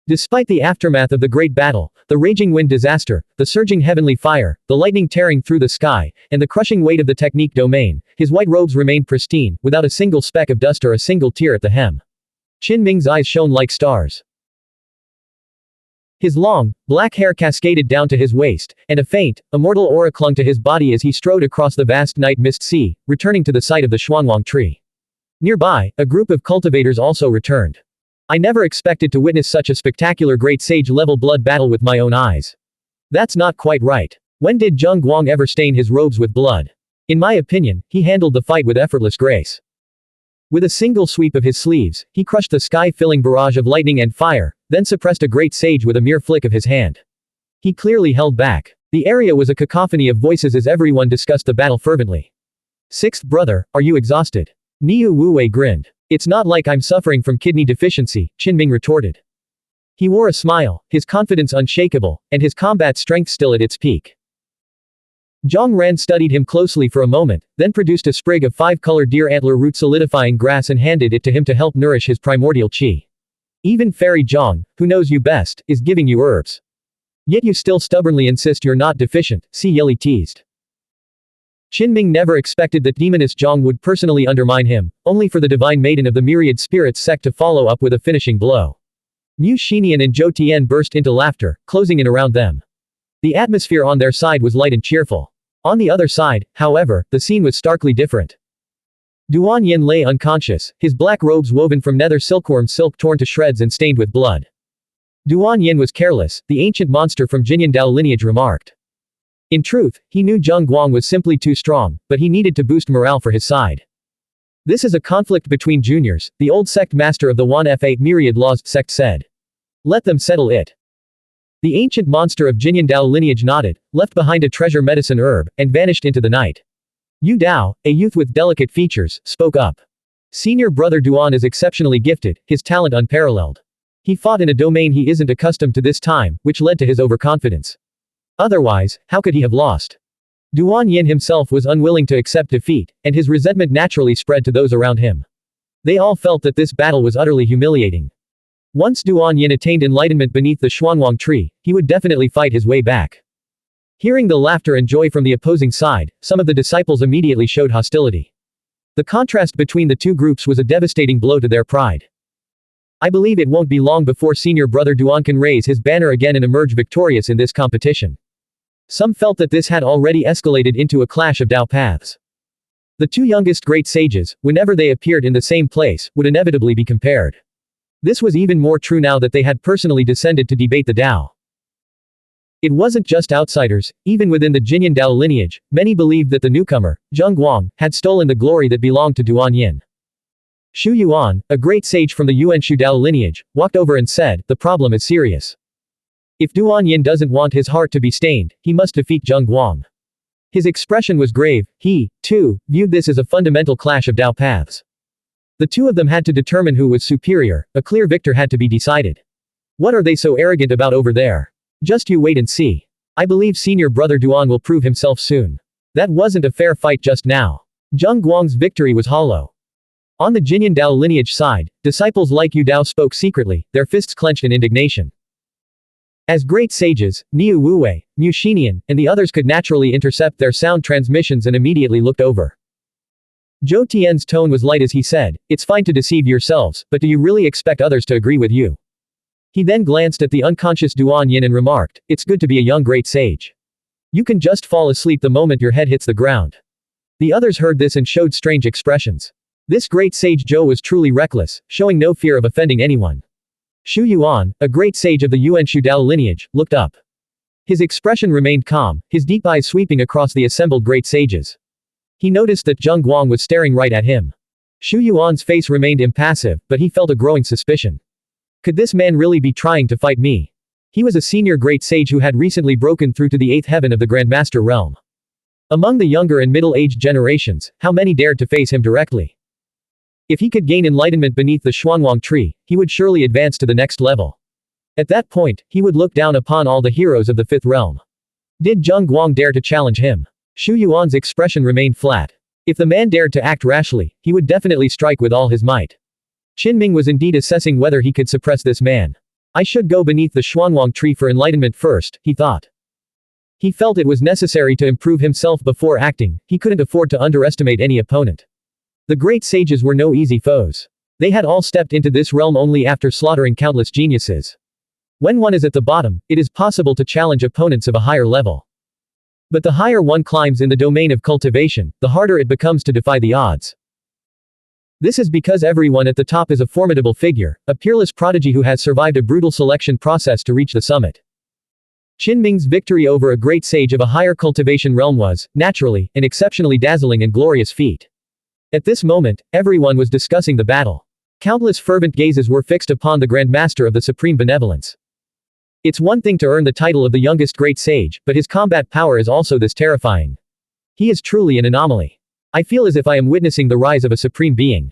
Despite the aftermath of the great battle, the raging wind disaster, the surging heavenly fire, the lightning tearing through the sky, and the crushing weight of the technique domain, his white robes remained pristine, without a single speck of dust or a single tear at the hem. Qin Ming's eyes shone like stars. His long, black hair cascaded down to his waist, and a faint, immortal aura clung to his body as he strode across the vast night mist sea, returning to the site of the Xuanhuan tree. Nearby, a group of cultivators also returned. "I never expected to witness such a spectacular great sage-level blood battle with my own eyes. That's not quite right. When did Zheng Guang ever stain his robes with blood? In my opinion, he handled the fight with effortless grace." With a single sweep of his sleeves, he crushed the sky-filling barrage of lightning and fire, then suppressed a great sage with a mere flick of his hand. He clearly held back. The area was a cacophony of voices as everyone discussed the battle fervently. "Sixth brother, are you exhausted?" Niu Wuwei grinned. "It's not like I'm suffering from kidney deficiency," Qin Ming retorted. He wore a smile, his confidence unshakable, and his combat strength still at its peak. Zhang Ran studied him closely for a moment, then produced a sprig of 5-color deer antler root solidifying grass and handed it to him to help nourish his primordial qi. "Even Fairy Zhang, who knows you best, is giving you herbs. Yet you still stubbornly insist you're not deficient," Si Yeli teased. Qin Ming never expected that demoness Zhang would personally undermine him, only for the divine maiden of the myriad spirits sect to follow up with a finishing blow. Mu Xinian and Zhou Tian burst into laughter, closing in around them. The atmosphere on their side was light and cheerful. On the other side, however, the scene was starkly different. Duan Yin lay unconscious, his black robes woven from nether silkworm silk torn to shreds and stained with blood. Duan Yin was careless, the ancient monster from Jinyan Dao lineage remarked. In truth, he knew Zheng Guang was simply too strong, but he needed to boost morale for his side. "This is a conflict between juniors," the old sect master of the 1Fa myriad laws sect said. "Let them settle it." The ancient monster of Jinyan Dao lineage nodded, left behind a treasure medicine herb, and vanished into the night. Yu Dao, a youth with delicate features, spoke up. "Senior brother Duan is exceptionally gifted, his talent unparalleled. He fought in a domain he isn't accustomed to this time, which led to his overconfidence. Otherwise, how could he have lost?" Duan Yin himself was unwilling to accept defeat, and his resentment naturally spread to those around him. They all felt that this battle was utterly humiliating. Once Duan Yin attained enlightenment beneath the Xuanhuan tree, he would definitely fight his way back. Hearing the laughter and joy from the opposing side, some of the disciples immediately showed hostility. The contrast between the two groups was a devastating blow to their pride. "I believe it won't be long before senior brother Duan can raise his banner again and emerge victorious in this competition." Some felt that this had already escalated into a clash of Dao paths. The two youngest great sages, whenever they appeared in the same place, would inevitably be compared. This was even more true now that they had personally descended to debate the Dao. It wasn't just outsiders, even within the Jinyan Dao lineage, many believed that the newcomer, Zheng Guang, had stolen the glory that belonged to Duan Yin. Xu Yuan, a great sage from the Yuan Dao lineage, walked over and said, the problem is serious. If Duan Yin doesn't want his heart to be stained, he must defeat Zheng Guang. His expression was grave. He, too, viewed this as a fundamental clash of Dao paths. The two of them had to determine who was superior, a clear victor had to be decided. What are they so arrogant about over there? Just you wait and see. I believe senior brother Duan will prove himself soon. That wasn't a fair fight just now. Zheng Guang's victory was hollow. On the Jinyan Dao lineage side, disciples like Yu Dao spoke secretly, their fists clenched in indignation. As great sages, Niu Wuwei, Mu Xinian, and the others could naturally intercept their sound transmissions and immediately looked over. Zhou Tian's tone was light as he said, it's fine to deceive yourselves, but do you really expect others to agree with you? He then glanced at the unconscious Duan Yin and remarked, it's good to be a young great sage. You can just fall asleep the moment your head hits the ground. The others heard this and showed strange expressions. This great sage Zhou was truly reckless, showing no fear of offending anyone. Xu Yuan, a great sage of the Yuan Dao lineage, looked up. His expression remained calm, his deep eyes sweeping across the assembled great sages. He noticed that Zheng Guang was staring right at him. Xu Yuan's face remained impassive, but he felt a growing suspicion. Could this man really be trying to fight me? He was a senior great sage who had recently broken through to the 8th heaven of the Grandmaster realm. Among the younger and middle-aged generations, how many dared to face him directly? If he could gain enlightenment beneath the Xuanhuan tree, he would surely advance to the next level. At that point, he would look down upon all the heroes of the 5th realm. Did Zheng Guang dare to challenge him? Xu Yuan's expression remained flat. If the man dared to act rashly, he would definitely strike with all his might. Qinming was indeed assessing whether he could suppress this man. I should go beneath the Xuanhuan tree for enlightenment first, he thought. He felt it was necessary to improve himself before acting, he couldn't afford to underestimate any opponent. The great sages were no easy foes. They had all stepped into this realm only after slaughtering countless geniuses. When one is at the bottom, it is possible to challenge opponents of a higher level. But the higher one climbs in the domain of cultivation, the harder it becomes to defy the odds. This is because everyone at the top is a formidable figure, a peerless prodigy who has survived a brutal selection process to reach the summit. Qinming's victory over a great sage of a higher cultivation realm was, naturally, an exceptionally dazzling and glorious feat. At this moment, everyone was discussing the battle. Countless fervent gazes were fixed upon the Grandmaster of the Supreme Benevolence. It's one thing to earn the title of the youngest great sage, but his combat power is also this terrifying. He is truly an anomaly. I feel as if I am witnessing the rise of a supreme being.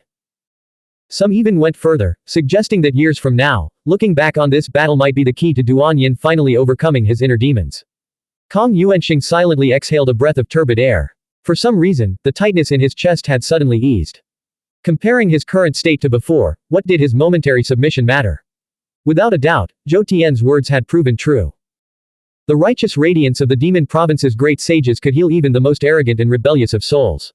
Some even went further, suggesting that years from now, looking back on this battle might be the key to Duan Yin finally overcoming his inner demons. Kong Yuanxing silently exhaled a breath of turbid air. For some reason, the tightness in his chest had suddenly eased. Comparing his current state to before, what did his momentary submission matter? Without a doubt, Zhou Tian's words had proven true. The righteous radiance of the demon province's great sages could heal even the most arrogant and rebellious of souls.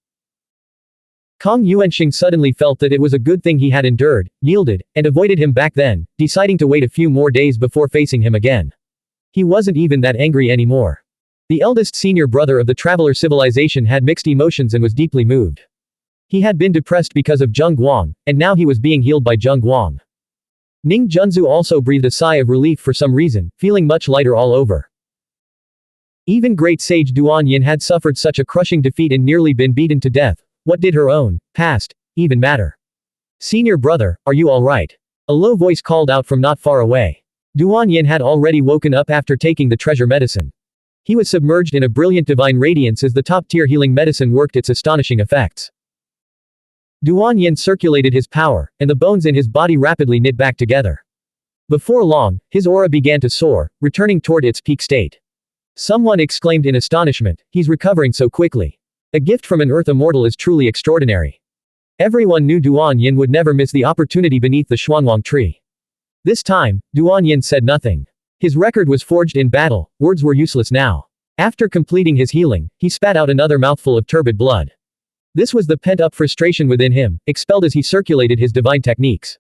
Kong Yuanxing suddenly felt that it was a good thing he had endured, yielded, and avoided him back then, deciding to wait a few more days before facing him again. He wasn't even that angry anymore. The eldest senior brother of the traveler civilization had mixed emotions and was deeply moved. He had been depressed because of Zheng Guang, and now he was being healed by Zheng Guang. Ning Junzu also breathed a sigh of relief for some reason, feeling much lighter all over. Even great sage Duan Yin had suffered such a crushing defeat and nearly been beaten to death. What did her own past even matter? Senior brother, are you all right? A low voice called out from not far away. Duan Yin had already woken up after taking the treasure medicine. He was submerged in a brilliant divine radiance as the top-tier healing medicine worked its astonishing effects. Duan Yin circulated his power, and the bones in his body rapidly knit back together. Before long, his aura began to soar, returning toward its peak state. Someone exclaimed in astonishment, he's recovering so quickly. A gift from an earth immortal is truly extraordinary. Everyone knew Duan Yin would never miss the opportunity beneath the Xuanhuan tree. This time, Duan Yin said nothing. His record was forged in battle, words were useless now. After completing his healing, he spat out another mouthful of turbid blood. This was the pent-up frustration within him, expelled as he circulated his divine techniques.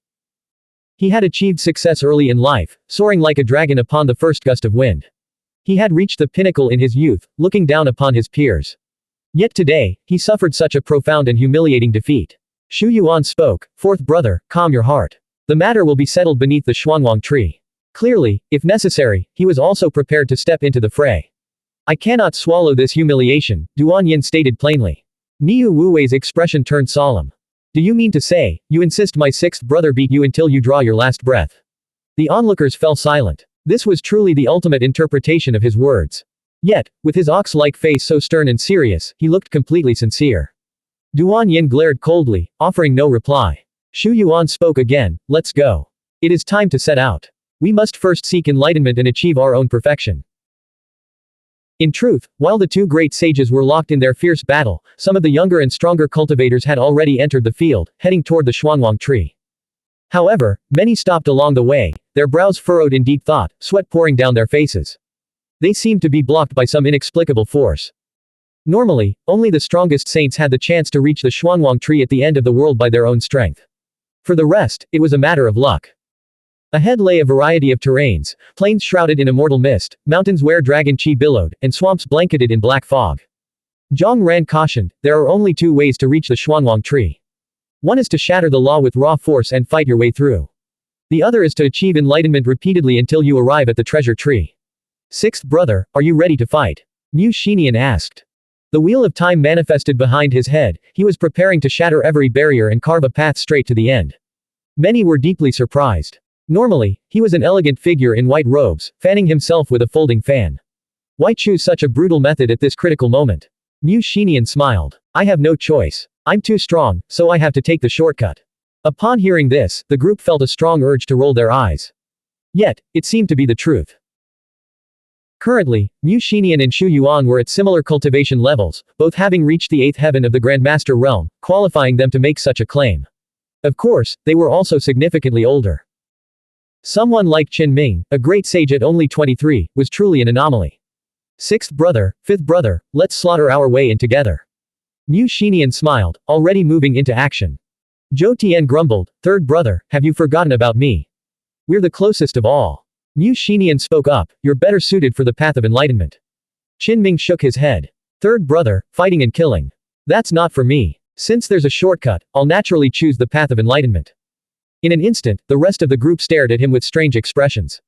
He had achieved success early in life, soaring like a dragon upon the first gust of wind. He had reached the pinnacle in his youth, looking down upon his peers. Yet today, he suffered such a profound and humiliating defeat. Xu Yuan spoke, "Fourth brother, calm your heart. The matter will be settled beneath the Xuanhuan tree." Clearly, if necessary, he was also prepared to step into the fray. I cannot swallow this humiliation, Duan Yin stated plainly. Niu Wuwei's expression turned solemn. Do you mean to say, you insist my sixth brother beat you until you draw your last breath? The onlookers fell silent. This was truly the ultimate interpretation of his words. Yet, with his ox-like face so stern and serious, he looked completely sincere. Duan Yin glared coldly, offering no reply. Xu Yuan spoke again, let's go. It is time to set out. We must first seek enlightenment and achieve our own perfection. In truth, while the two great sages were locked in their fierce battle, some of the younger and stronger cultivators had already entered the field, heading toward the Xuanhuan tree. However, many stopped along the way, their brows furrowed in deep thought, sweat pouring down their faces. They seemed to be blocked by some inexplicable force. Normally, only the strongest saints had the chance to reach the Xuanhuan tree at the end of the world by their own strength. For the rest, it was a matter of luck. Ahead lay a variety of terrains, plains shrouded in immortal mist, mountains where dragon chi billowed, and swamps blanketed in black fog. Zhang Ran cautioned, there are only two ways to reach the Xuanhuan tree. One is to shatter the law with raw force and fight your way through. The other is to achieve enlightenment repeatedly until you arrive at the treasure tree. Sixth brother, are you ready to fight? Mu Xinian asked. The wheel of time manifested behind his head, he was preparing to shatter every barrier and carve a path straight to the end. Many were deeply surprised. Normally, he was an elegant figure in white robes, fanning himself with a folding fan. Why choose such a brutal method at this critical moment? Mu Xinian smiled. I have no choice. I'm too strong, so I have to take the shortcut. Upon hearing this, the group felt a strong urge to roll their eyes. Yet, it seemed to be the truth. Currently, Mu Xinian and Xu Yuan were at similar cultivation levels, both having reached the 8th heaven of the Grandmaster realm, qualifying them to make such a claim. Of course, they were also significantly older. Someone like Qin Ming, a great sage at only 23, was truly an anomaly. Sixth brother, fifth brother, let's slaughter our way in together. Mu Xinian smiled, already moving into action. Zhou Tian grumbled, third brother, have you forgotten about me? We're the closest of all. Mu Xinian spoke up, you're better suited for the path of enlightenment. Qin Ming shook his head. Third brother, fighting and killing. That's not for me. Since there's a shortcut, I'll naturally choose the path of enlightenment. In an instant, the rest of the group stared at him with strange expressions.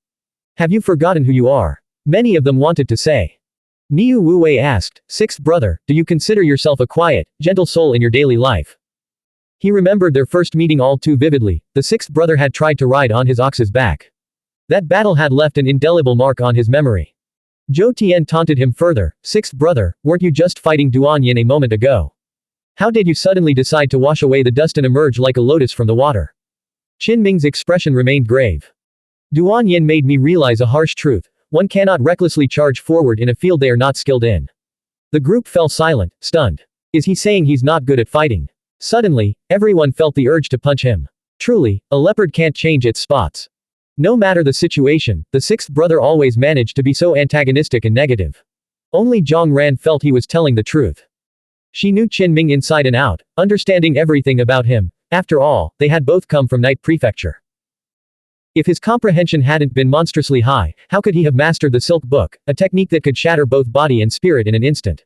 Have you forgotten who you are? Many of them wanted to say. Niu Wuwei asked, sixth brother, do you consider yourself a quiet, gentle soul in your daily life? He remembered their first meeting all too vividly. The sixth brother had tried to ride on his ox's back. That battle had left an indelible mark on his memory. Zhou Tian taunted him further, sixth brother, weren't you just fighting Duan Yin a moment ago? How did you suddenly decide to wash away the dust and emerge like a lotus from the water? Qin Ming's expression remained grave. Duan Yin made me realize a harsh truth. One cannot recklessly charge forward in a field they are not skilled in. The group fell silent, stunned. Is he saying he's not good at fighting? Suddenly, everyone felt the urge to punch him. Truly, a leopard can't change its spots. No matter the situation, the sixth brother always managed to be so antagonistic and negative. Only Zhang Ran felt he was telling the truth. She knew Qin Ming inside and out, understanding everything about him. After all, they had both come from Night Prefecture. If his comprehension hadn't been monstrously high, how could he have mastered the Silk Book, a technique that could shatter both body and spirit in an instant?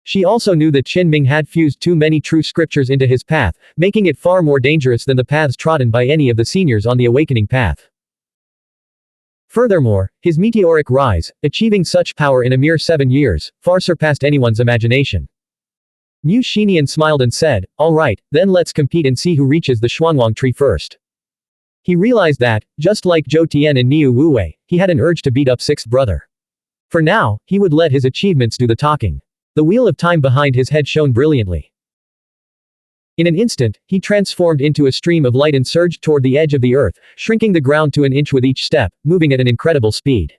She also knew that Qin Ming had fused too many true scriptures into his path, making it far more dangerous than the paths trodden by any of the seniors on the awakening path. Furthermore, his meteoric rise, achieving such power in a mere 7 years, far surpassed anyone's imagination. Mu Xinian smiled and said, all right, then let's compete and see who reaches the Xuanhuan tree first. He realized that, just like Zhou Tian and Niu Wuwei, he had an urge to beat up sixth brother. For now, he would let his achievements do the talking. The wheel of time behind his head shone brilliantly. In an instant, he transformed into a stream of light and surged toward the edge of the earth, shrinking the ground to an inch with each step, moving at an incredible speed.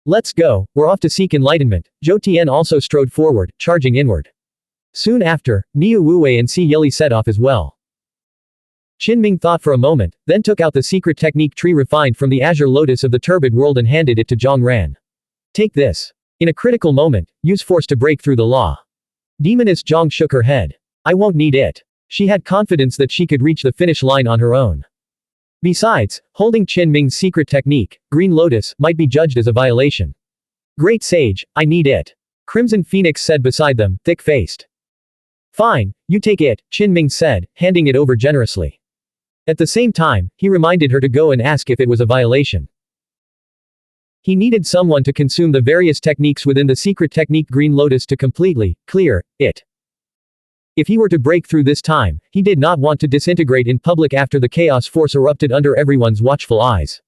Let's go, we're off to seek enlightenment. Zhou Tian also strode forward, charging inward. Soon after, Niu Wuwei and Si Yili set off as well. Qin Ming thought for a moment, then took out the secret technique tree refined from the azure lotus of the turbid world and handed it to Zhang Ran. Take this. In a critical moment, use force to break through the law. Demoness Zhang shook her head. I won't need it. She had confidence that she could reach the finish line on her own. Besides, holding Qin Ming's secret technique, Green Lotus, might be judged as a violation. Great sage, I need it. Crimson Phoenix said beside them, thick-faced. Fine, you take it, Qin Ming said, handing it over generously. At the same time, he reminded her to go and ask if it was a violation. He needed someone to consume the various techniques within the secret technique Green Lotus to completely clear it. If he were to break through this time, he did not want to disintegrate in public after the chaos force erupted under everyone's watchful eyes.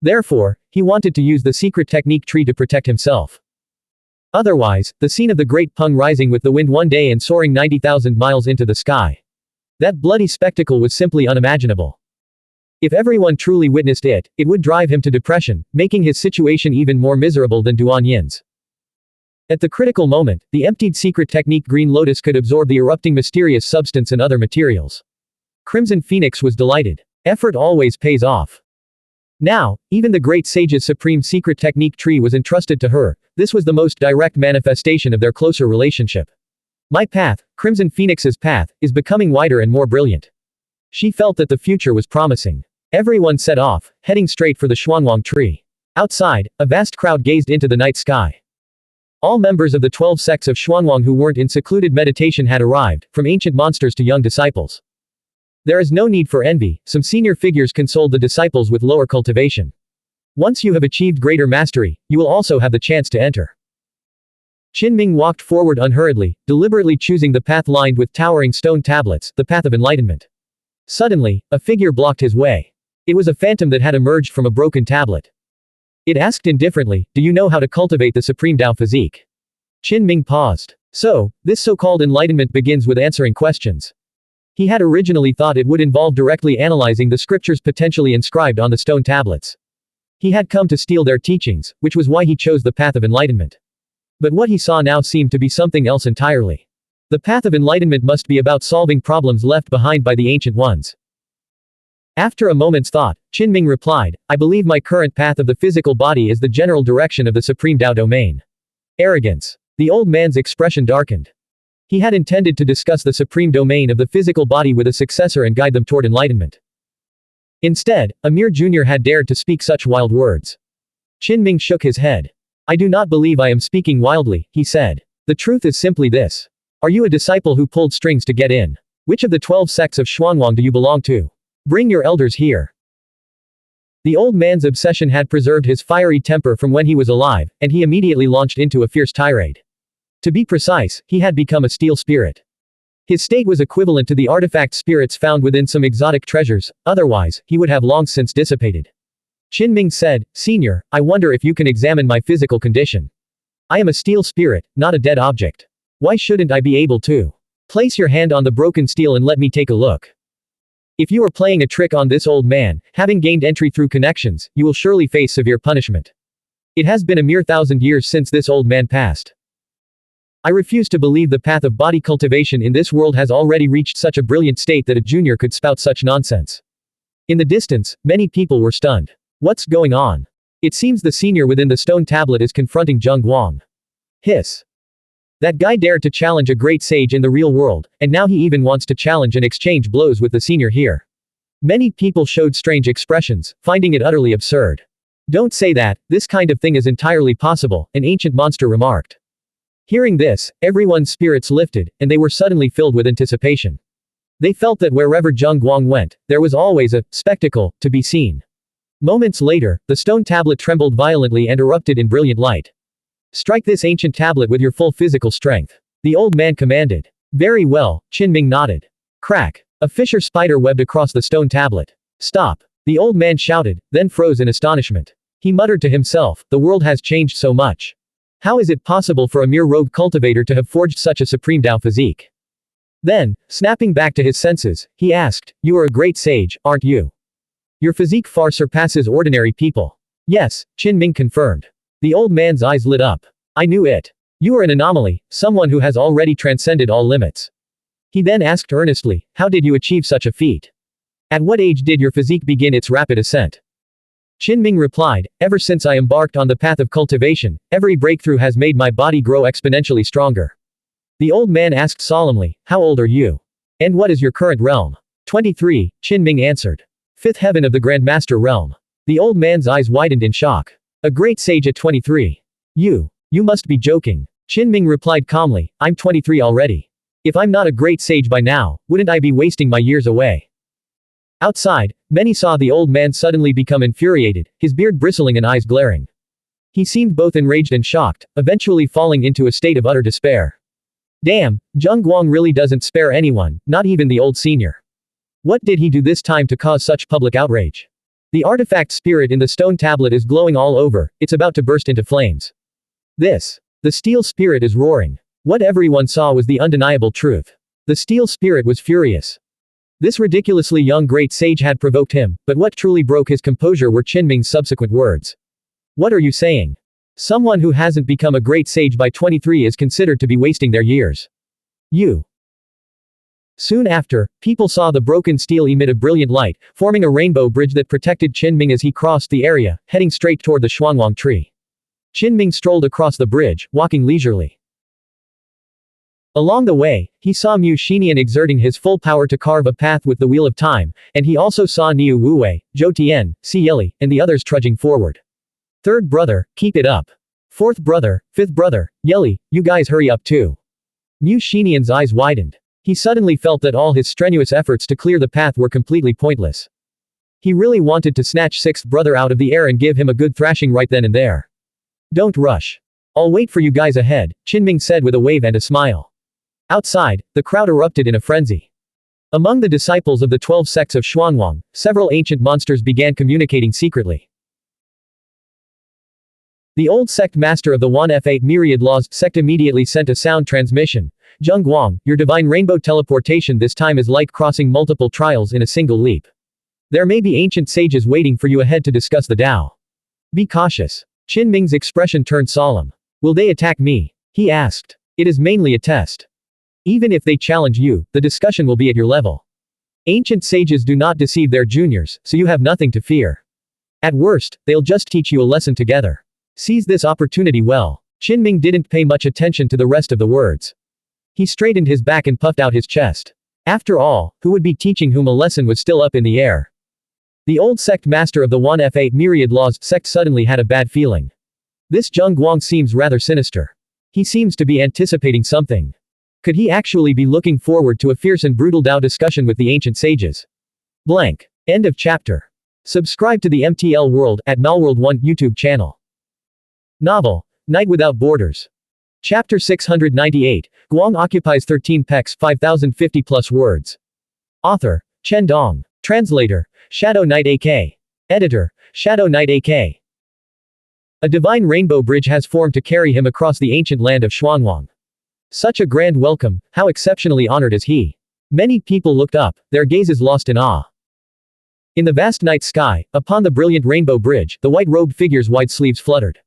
Therefore, he wanted to use the secret technique tree to protect himself. Otherwise, the scene of the Great Peng rising with the wind one day and soaring 90,000 miles into the sky. That bloody spectacle was simply unimaginable. If everyone truly witnessed it, it would drive him to depression, making his situation even more miserable than Duan Yin's. At the critical moment, the emptied secret technique Green Lotus could absorb the erupting mysterious substance and other materials. Crimson Phoenix was delighted. Effort always pays off. Now, even the great sage's supreme secret technique tree was entrusted to her. This was the most direct manifestation of their closer relationship. My path, Crimson Phoenix's path, is becoming wider and more brilliant. She felt that the future was promising. Everyone set off, heading straight for the Xuanhuan tree. Outside, a vast crowd gazed into the night sky. All members of the 12 sects of Xuanhuan who weren't in secluded meditation had arrived, from ancient monsters to young disciples. There is no need for envy, some senior figures consoled the disciples with lower cultivation. Once you have achieved greater mastery, you will also have the chance to enter. Qinming walked forward unhurriedly, deliberately choosing the path lined with towering stone tablets, the path of enlightenment. Suddenly, a figure blocked his way. It was a phantom that had emerged from a broken tablet. It asked indifferently, "Do you know how to cultivate the supreme Tao physique?" Qinming paused. So, this so-called enlightenment begins with answering questions. He had originally thought it would involve directly analyzing the scriptures potentially inscribed on the stone tablets. He had come to steal their teachings, which was why he chose the path of enlightenment. But what he saw now seemed to be something else entirely. The path of enlightenment must be about solving problems left behind by the ancient ones. After a moment's thought, Qinming replied, "I believe my current path of the physical body is the general direction of the supreme Tao domain." Arrogance. The old man's expression darkened. He had intended to discuss the supreme domain of the physical body with a successor and guide them toward enlightenment. Instead, a mere junior had dared to speak such wild words. Qinming shook his head. "I do not believe I am speaking wildly," he said. "The truth is simply this. Are you a disciple who pulled strings to get in? Which of the 12 sects of Xuanhuan do you belong to? Bring your elders here." The old man's obsession had preserved his fiery temper from when he was alive, and he immediately launched into a fierce tirade. To be precise, he had become a steel spirit. His state was equivalent to the artifact spirits found within some exotic treasures, otherwise, he would have long since dissipated. Qinming said, "Senior, I wonder if you can examine my physical condition. I am a steel spirit, not a dead object. Why shouldn't I be able to? Place your hand on the broken steel and let me take a look. If you are playing a trick on this old man, having gained entry through connections, you will surely face severe punishment. It has been a mere 1,000 years since this old man passed. I refuse to believe the path of body cultivation in this world has already reached such a brilliant state that a junior could spout such nonsense." In the distance, many people were stunned. What's going on? It seems the senior within the stone tablet is confronting Zheng Guang. Hiss. That guy dared to challenge a great sage in the real world, and now he even wants to challenge and exchange blows with the senior here. Many people showed strange expressions, finding it utterly absurd. "Don't say that, this kind of thing is entirely possible," an ancient monster remarked. Hearing this, everyone's spirits lifted, and they were suddenly filled with anticipation. They felt that wherever Zheng Guang went, there was always a spectacle to be seen. Moments later, the stone tablet trembled violently and erupted in brilliant light. "Strike this ancient tablet with your full physical strength," the old man commanded. "Very well," Qinming nodded. Crack. A fissure spider webbed across the stone tablet. "Stop," the old man shouted, then froze in astonishment. He muttered to himself, "The world has changed so much. How is it possible for a mere rogue cultivator to have forged such a supreme Tao physique?" Then, snapping back to his senses, he asked, "You are a great sage, aren't you? Your physique far surpasses ordinary people." "Yes," Qinming confirmed. The old man's eyes lit up. "I knew it. You are an anomaly, someone who has already transcended all limits." He then asked earnestly, "How did you achieve such a feat? At what age did your physique begin its rapid ascent?" Qinming replied, "Ever since I embarked on the path of cultivation, every breakthrough has made my body grow exponentially stronger." The old man asked solemnly, "How old are you? And what is your current realm?" 23, Qinming answered. "Fifth heaven of the Grandmaster realm." The old man's eyes widened in shock. "A great sage at 23. You must be joking." Qinming replied calmly, "I'm 23 already. If I'm not a great sage by now, wouldn't I be wasting my years away?" Outside, many saw the old man suddenly become infuriated, his beard bristling and eyes glaring. He seemed both enraged and shocked, eventually falling into a state of utter despair. Damn, Zheng Guang really doesn't spare anyone, not even the old senior. What did he do this time to cause such public outrage? The artifact spirit in the stone tablet is glowing all over, it's about to burst into flames. The steel spirit is roaring. What everyone saw was the undeniable truth. The steel spirit was furious. This ridiculously young great sage had provoked him, but what truly broke his composure were Qinming's subsequent words. What are you saying? Someone who hasn't become a great sage by 23 is considered to be wasting their years. Soon after, people saw the broken steel emit a brilliant light, forming a rainbow bridge that protected Qinming as he crossed the area, heading straight toward the Xuanhuan tree. Qinming strolled across the bridge, walking leisurely. Along the way, he saw Mu Xinian exerting his full power to carve a path with the wheel of time, and he also saw Niu Wuwei, Zhou Tian, Si Yili, and the others trudging forward. Third brother, keep it up. Fourth brother, fifth brother, Yili, you guys hurry up too. Mu Xinian's eyes widened. He suddenly felt that all his strenuous efforts to clear the path were completely pointless. He really wanted to snatch sixth brother out of the air and give him a good thrashing right then and there. Don't rush. I'll wait for you guys ahead, Qinming said with a wave and a smile. Outside, the crowd erupted in a frenzy. Among the disciples of the 12 sects of Xuanhuan, several ancient monsters began communicating secretly. The old sect master of the Wanfa Myriad Laws sect immediately sent a sound transmission. Zheng Guang, your divine rainbow teleportation this time is like crossing multiple trials in a single leap. There may be ancient sages waiting for you ahead to discuss the Tao. Be cautious. Qinming's expression turned solemn. Will they attack me? He asked. It is mainly a test. Even if they challenge you, the discussion will be at your level. Ancient sages do not deceive their juniors, so you have nothing to fear. At worst, they'll just teach you a lesson together. Seize this opportunity well. Qinming didn't pay much attention to the rest of the words. He straightened his back and puffed out his chest. After all, who would be teaching whom a lesson was still up in the air? The old sect master of the Wanfa Myriad Laws sect suddenly had a bad feeling. This Zheng Guang seems rather sinister. He seems to be anticipating something. Could he actually be looking forward to a fierce and brutal Tao discussion with the ancient sages? Blank. End of chapter. Subscribe to the MTL World at Malworld 1 YouTube channel. Novel, Night Without Borders. Chapter 698, Guang occupies 13 pecs 5050 plus words. Author, Chen Dong. Translator, Shadow Knight AK. Editor, Shadow Knight AK. A divine rainbow bridge has formed to carry him across the ancient land of Xuanhuan. Such a grand welcome, how exceptionally honored is he. Many people looked up, their gazes lost in awe. In the vast night sky, upon the brilliant rainbow bridge, the white-robed figure's wide sleeves fluttered.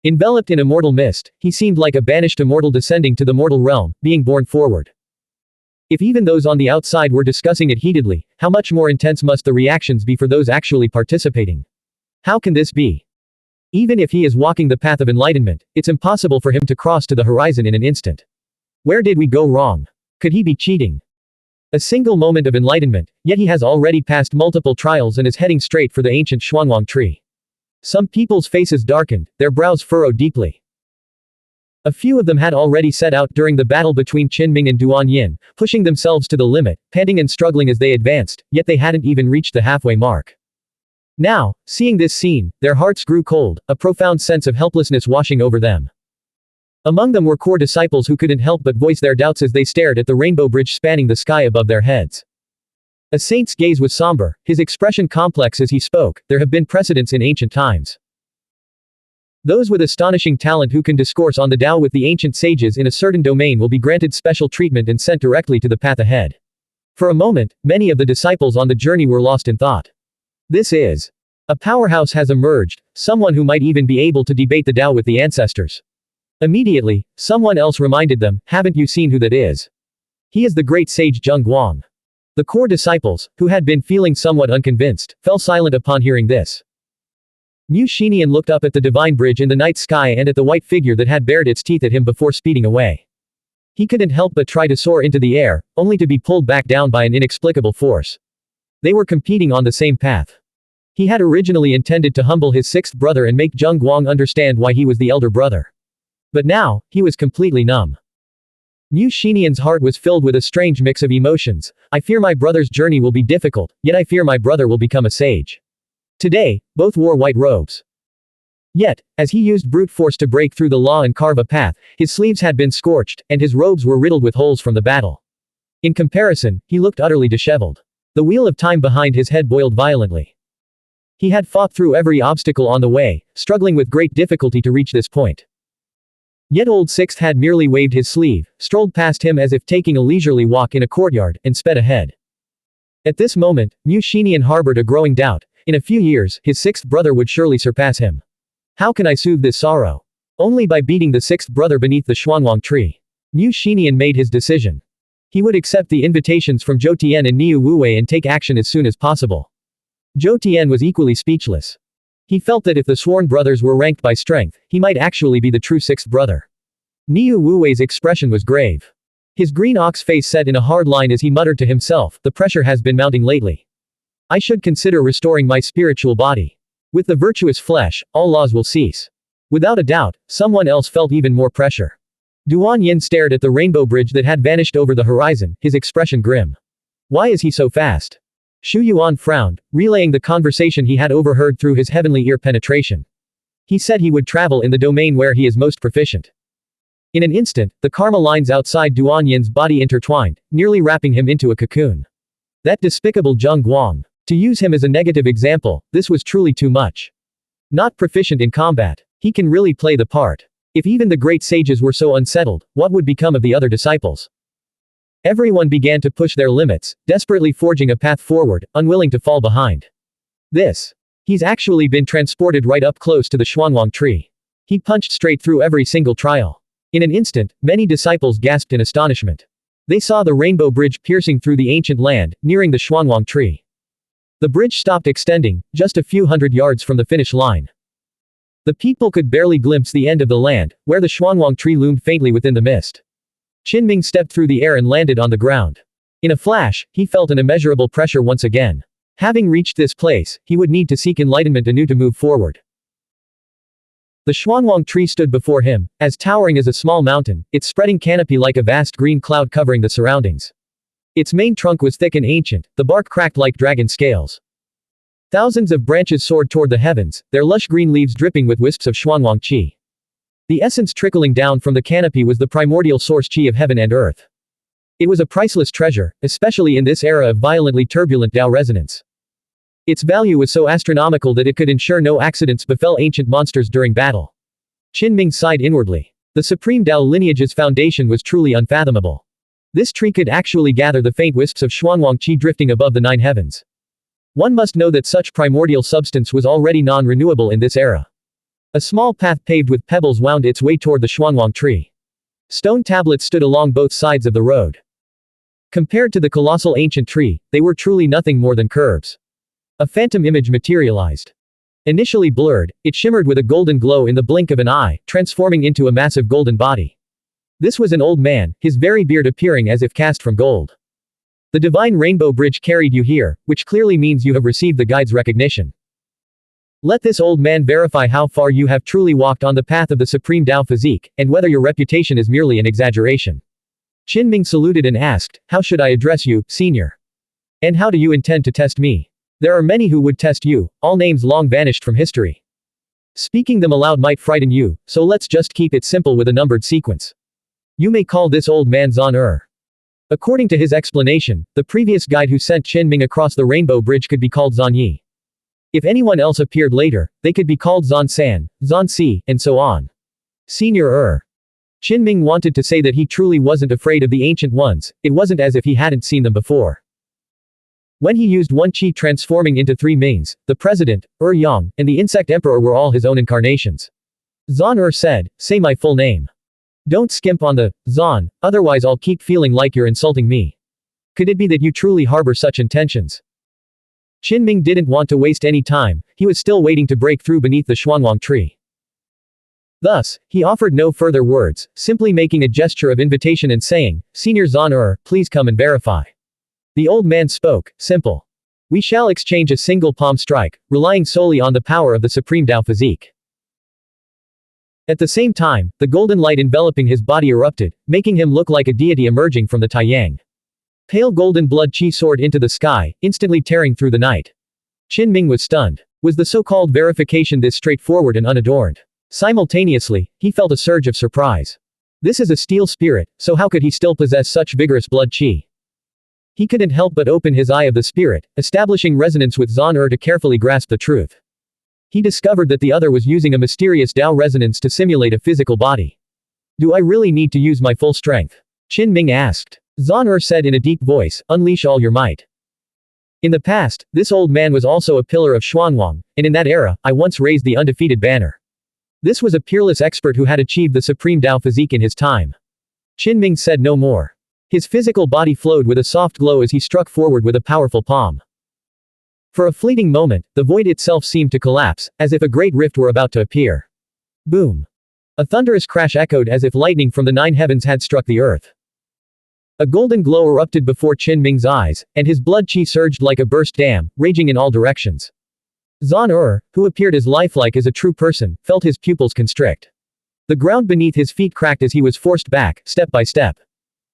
Enveloped in immortal mist, he seemed like a banished immortal descending to the mortal realm, being borne forward. If even those on the outside were discussing it heatedly, how much more intense must the reactions be for those actually participating? How can this be? Even if he is walking the path of enlightenment, it's impossible for him to cross to the horizon in an instant. Where did we go wrong? Could he be cheating? A single moment of enlightenment, yet he has already passed multiple trials and is heading straight for the ancient Xuanhuan tree. Some people's faces darkened, their brows furrowed deeply. A few of them had already set out during the battle between Qinming and Duan Yin, pushing themselves to the limit, panting and struggling as they advanced, yet they hadn't even reached the halfway mark. Now, seeing this scene, their hearts grew cold, a profound sense of helplessness washing over them. Among them were core disciples who couldn't help but voice their doubts as they stared at the rainbow bridge spanning the sky above their heads. A saint's gaze was somber, his expression complex as he spoke. There have been precedents in ancient times. Those with astonishing talent who can discourse on the Tao with the ancient sages in a certain domain will be granted special treatment and sent directly to the path ahead. For a moment, many of the disciples on the journey were lost in thought. This is a powerhouse has emerged, someone who might even be able to debate the Tao with the ancestors. Immediately, someone else reminded them, haven't you seen who that is? He is the great sage Zheng Guang. The core disciples, who had been feeling somewhat unconvinced, fell silent upon hearing this. Mu Xinian looked up at the divine bridge in the night sky and at the white figure that had bared its teeth at him before speeding away. He couldn't help but try to soar into the air, only to be pulled back down by an inexplicable force. They were competing on the same path. He had originally intended to humble his sixth brother and make Zheng Guang understand why he was the elder brother. But now, he was completely numb. Mu Xinian's heart was filled with a strange mix of emotions. I fear my brother's journey will be difficult, yet I fear my brother will become a sage. Today, both wore white robes. Yet, as he used brute force to break through the law and carve a path, his sleeves had been scorched, and his robes were riddled with holes from the battle. In comparison, he looked utterly disheveled. The wheel of time behind his head boiled violently. He had fought through every obstacle on the way, struggling with great difficulty to reach this point. Yet old Sixth had merely waved his sleeve, strolled past him as if taking a leisurely walk in a courtyard, and sped ahead. At this moment, Mu Xinian harbored a growing doubt. In a few years, his sixth brother would surely surpass him. How can I soothe this sorrow? Only by beating the sixth brother beneath the Xuanhuan tree. Mu Xinian made his decision. He would accept the invitations from Zhou Tian and Niu Wuwei and take action as soon as possible. Zhou Tian was equally speechless. He felt that if the sworn brothers were ranked by strength, he might actually be the true sixth brother. Niu Wuwei's expression was grave. His green ox face set in a hard line as he muttered to himself, the pressure has been mounting lately. I should consider restoring my spiritual body. With the virtuous flesh, all laws will cease. Without a doubt, someone else felt even more pressure. Duan Yin stared at the rainbow bridge that had vanished over the horizon, his expression grim. Why is he so fast? Xu Yuan frowned, relaying the conversation he had overheard through his heavenly ear penetration. He said he would travel in the domain where he is most proficient. In an instant, the karma lines outside Duan Yin's body intertwined, nearly wrapping him into a cocoon. That despicable Zheng Guang. To use him as a negative example, this was truly too much. Not proficient in combat. He can really play the part. If even the great sages were so unsettled, what would become of the other disciples? Everyone began to push their limits, desperately forging a path forward, unwilling to fall behind. He's actually been transported right up close to the Xuanhuan tree. He punched straight through every single trial. In an instant, many disciples gasped in astonishment. They saw the rainbow bridge piercing through the ancient land, nearing the Xuanhuan tree. The bridge stopped extending, just a few hundred yards from the finish line. The people could barely glimpse the end of the land, where the Xuanhuan tree loomed faintly within the mist. Qinming stepped through the air and landed on the ground. In a flash, he felt an immeasurable pressure once again. Having reached this place, he would need to seek enlightenment anew to move forward. The Xuanhuan tree stood before him, as towering as a small mountain, its spreading canopy like a vast green cloud covering the surroundings. Its main trunk was thick and ancient, the bark cracked like dragon scales. Thousands of branches soared toward the heavens, their lush green leaves dripping with wisps of Xuanhuan qi. The essence trickling down from the canopy was the primordial source qi of heaven and earth. It was a priceless treasure, especially in this era of violently turbulent Tao resonance. Its value was so astronomical that it could ensure no accidents befell ancient monsters during battle. Qinming sighed inwardly. The supreme Tao lineage's foundation was truly unfathomable. This tree could actually gather the faint wisps of Xuanhuan qi drifting above the nine heavens. One must know that such primordial substance was already non-renewable in this era. A small path paved with pebbles wound its way toward the Xuanhuan tree. Stone tablets stood along both sides of the road. Compared to the colossal ancient tree, they were truly nothing more than curbs. A phantom image materialized. Initially blurred, it shimmered with a golden glow in the blink of an eye, transforming into a massive golden body. This was an old man, his very beard appearing as if cast from gold. The divine rainbow bridge carried you here, which clearly means you have received the guide's recognition. Let this old man verify how far you have truly walked on the path of the supreme Tao physique, and whether your reputation is merely an exaggeration. Qinming saluted and asked, how should I address you, senior? And how do you intend to test me? There are many who would test you, all names long vanished from history. Speaking them aloud might frighten you, so let's just keep it simple with a numbered sequence. You may call this old man Zan. According to his explanation, the previous guide who sent Qinming across the rainbow bridge could be called Zan Yi. If anyone else appeared later, they could be called Zan San, Zan Si, and so on. Senior Qinming wanted to say that he truly wasn't afraid of the ancient ones, it wasn't as if he hadn't seen them before. When he used one qi transforming into three Mings, the president, Yang, and the insect emperor were all his own incarnations. Zan said, say my full name. Don't skimp on the Zan, otherwise I'll keep feeling like you're insulting me. Could it be that you truly harbor such intentions? Qinming didn't want to waste any time, he was still waiting to break through beneath the Xuanhuan tree. Thus, he offered no further words, simply making a gesture of invitation and saying, Senior Zan please come and verify. The old man spoke, simple. We shall exchange a single palm strike, relying solely on the power of the supreme Tao physique. At the same time, the golden light enveloping his body erupted, making him look like a deity emerging from the Tiān. Pale golden blood qi soared into the sky, instantly tearing through the night. Qinming was stunned. Was the so-called verification this straightforward and unadorned? Simultaneously, he felt a surge of surprise. This is a steel spirit, so how could he still possess such vigorous blood qi? He couldn't help but open his eye of the spirit, establishing resonance with Xuanhuan to carefully grasp the truth. He discovered that the other was using a mysterious Dao resonance to simulate a physical body. Do I really need to use my full strength? Qin Ming asked. Xuanhuan said in a deep voice, unleash all your might. In the past, this old man was also a pillar of Xuanhuan, and in that era, I once raised the undefeated banner. This was a peerless expert who had achieved the supreme Dao physique in his time. Qin Ming said no more. His physical body flowed with a soft glow as he struck forward with a powerful palm. For a fleeting moment, the void itself seemed to collapse, as if a great rift were about to appear. Boom! A thunderous crash echoed as if lightning from the 9 heavens had struck the earth. A golden glow erupted before Qin Ming's eyes, and his blood qi surged like a burst dam, raging in all directions. Xuanhuan, who appeared as lifelike as a true person, felt his pupils constrict. The ground beneath his feet cracked as he was forced back, step by step.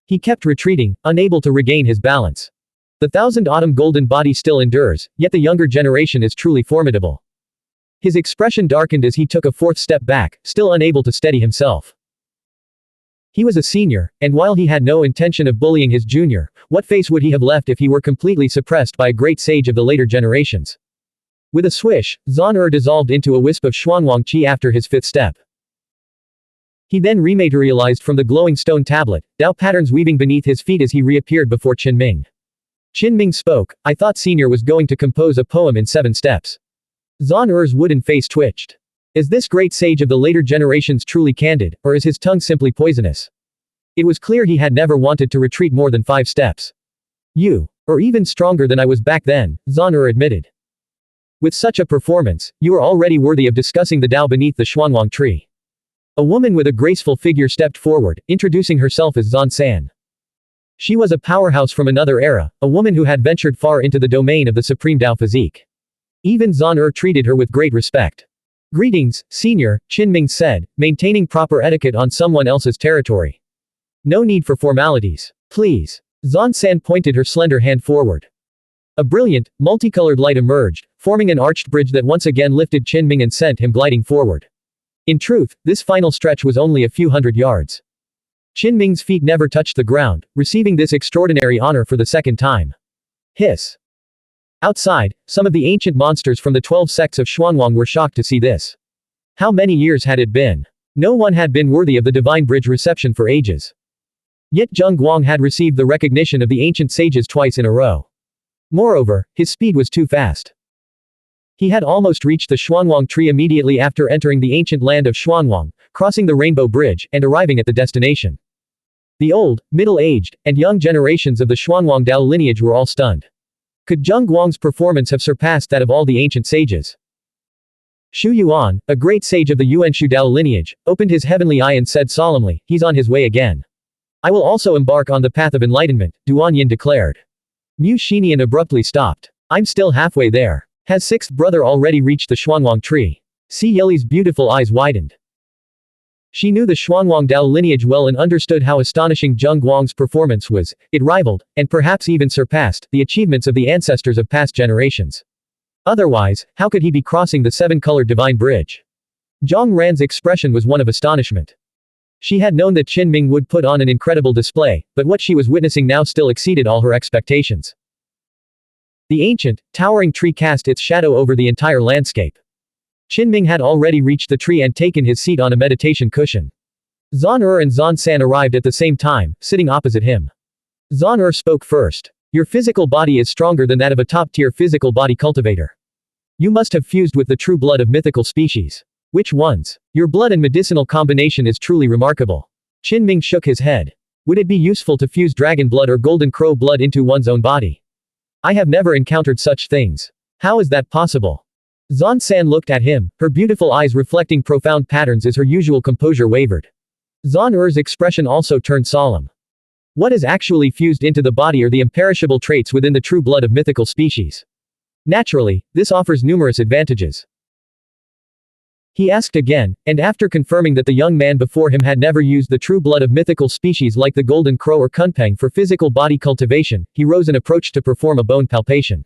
He kept retreating, unable to regain his balance. The Thousand Autumn golden body still endures, yet the younger generation is truly formidable. His expression darkened as he took a 4th step back, still unable to steady himself. He was a senior, and while he had no intention of bullying his junior, what face would he have left if he were completely suppressed by a great sage of the later generations? With a swish, Xuanhuan dissolved into a wisp of Xuanhuan qi after his 5th step. He then rematerialized from the glowing stone tablet, Dao patterns weaving beneath his feet as he reappeared before Qin Ming. Qin Ming spoke, I thought Senior was going to compose a poem in 7 steps. Xuanhuan's wooden face twitched. Is this great sage of the later generations truly candid, or is his tongue simply poisonous? It was clear he had never wanted to retreat more than 5 steps. You, or even stronger than I was back then, Xuanhuan admitted. With such a performance, you are already worthy of discussing the Dao beneath the Xuanhuan tree. A woman with a graceful figure stepped forward, introducing herself as Zan San. She was a powerhouse from another era, a woman who had ventured far into the domain of the supreme Dao physique. Even Xuanhuan treated her with great respect. Greetings, Senior, Qin Ming said, maintaining proper etiquette on someone else's territory. No need for formalities. Please. Zan San pointed her slender hand forward. A brilliant, multicolored light emerged, forming an arched bridge that once again lifted Qin Ming and sent him gliding forward. In truth, this final stretch was only a few hundred yards. Qin Ming's feet never touched the ground, receiving this extraordinary honor for the 2nd time. Hiss. Outside, some of the ancient monsters from the 12 sects of Xuanhuan were shocked to see this. How many years had it been? No one had been worthy of the divine bridge reception for ages. Yet Zheng Guang had received the recognition of the ancient sages twice in a row. Moreover, his speed was too fast. He had almost reached the Xuanhuan tree immediately after entering the ancient land of Xuanhuan, crossing the Rainbow Bridge, and arriving at the destination. The old, middle-aged, and young generations of the Xuanhuan Dao lineage were all stunned. Could Zheng Guang's performance have surpassed that of all the ancient sages? Xu Yuan, a great sage of the Yuanshu Dao lineage, opened his heavenly eye and said solemnly, he's on his way again. I will also embark on the path of enlightenment, Duan Yin declared. Mu Xinian abruptly stopped. I'm still halfway there. Has 6th brother already reached the Xuanhuan tree? Si Yeli's beautiful eyes widened. She knew the Xuanhuan Dao lineage well and understood how astonishing Zheng Guang's performance was. It rivaled, and perhaps even surpassed, the achievements of the ancestors of past generations. Otherwise, how could he be crossing the 7-colored divine bridge? Zhang Ran's expression was one of astonishment. She had known that Qin Ming would put on an incredible display, but what she was witnessing now still exceeded all her expectations. The ancient, towering tree cast its shadow over the entire landscape. Qin Ming had already reached the tree and taken his seat on a meditation cushion. Xuanhuan and Zan San arrived at the same time, sitting opposite him. Xuanhuan spoke first. Your physical body is stronger than that of a top-tier physical body cultivator. You must have fused with the true blood of mythical species. Which ones? Your blood and medicinal combination is truly remarkable. Qin Ming shook his head. Would it be useful to fuse dragon blood or golden crow blood into one's own body? I have never encountered such things. How is that possible? Zan San looked at him, her beautiful eyes reflecting profound patterns as her usual composure wavered. Xuanhuan's expression also turned solemn. What is actually fused into the body are the imperishable traits within the true blood of mythical species. Naturally, this offers numerous advantages. He asked again, and after confirming that the young man before him had never used the true blood of mythical species like the golden crow or kunpeng for physical body cultivation, he rose and approached to perform a bone palpation.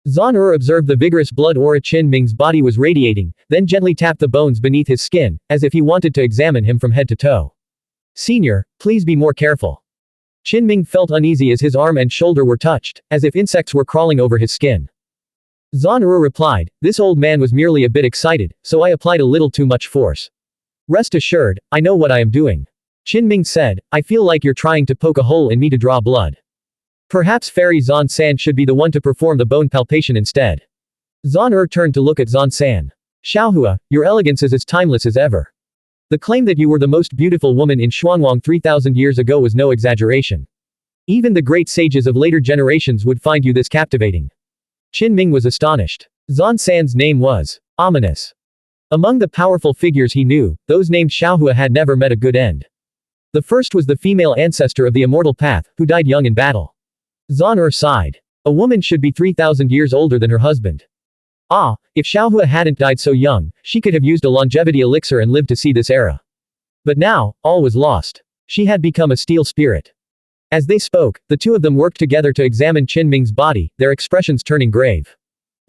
Zhan observed the vigorous blood aura Qin Ming's body was radiating, then gently tapped the bones beneath his skin, as if he wanted to examine him from head to toe. Senior, please be more careful. Qin Ming felt uneasy as his arm and shoulder were touched, as if insects were crawling over his skin. Zhan replied, this old man was merely a bit excited, so I applied a little too much force. Rest assured, I know what I am doing. Qin Ming said, I feel like you're trying to poke a hole in me to draw blood. Perhaps Fairy Zhan San should be the one to perform the bone palpation instead. Zhan turned to look at Zhan San. Xiaohua, your elegance is as timeless as ever. The claim that you were the most beautiful woman in Xuanhuan 3,000 years ago was no exaggeration. Even the great sages of later generations would find you this captivating. Qin Ming was astonished. Zhan San's name was ominous. Among the powerful figures he knew, those named Xiaohua had never met a good end. The first was the female ancestor of the immortal path, who died young in battle. Zhan sighed. A woman should be 3,000 years older than her husband. Ah, if Xiaohua hadn't died so young, she could have used a longevity elixir and lived to see this era. But now, all was lost. She had become a steel spirit. As they spoke, the two of them worked together to examine Qin Ming's body, their expressions turning grave.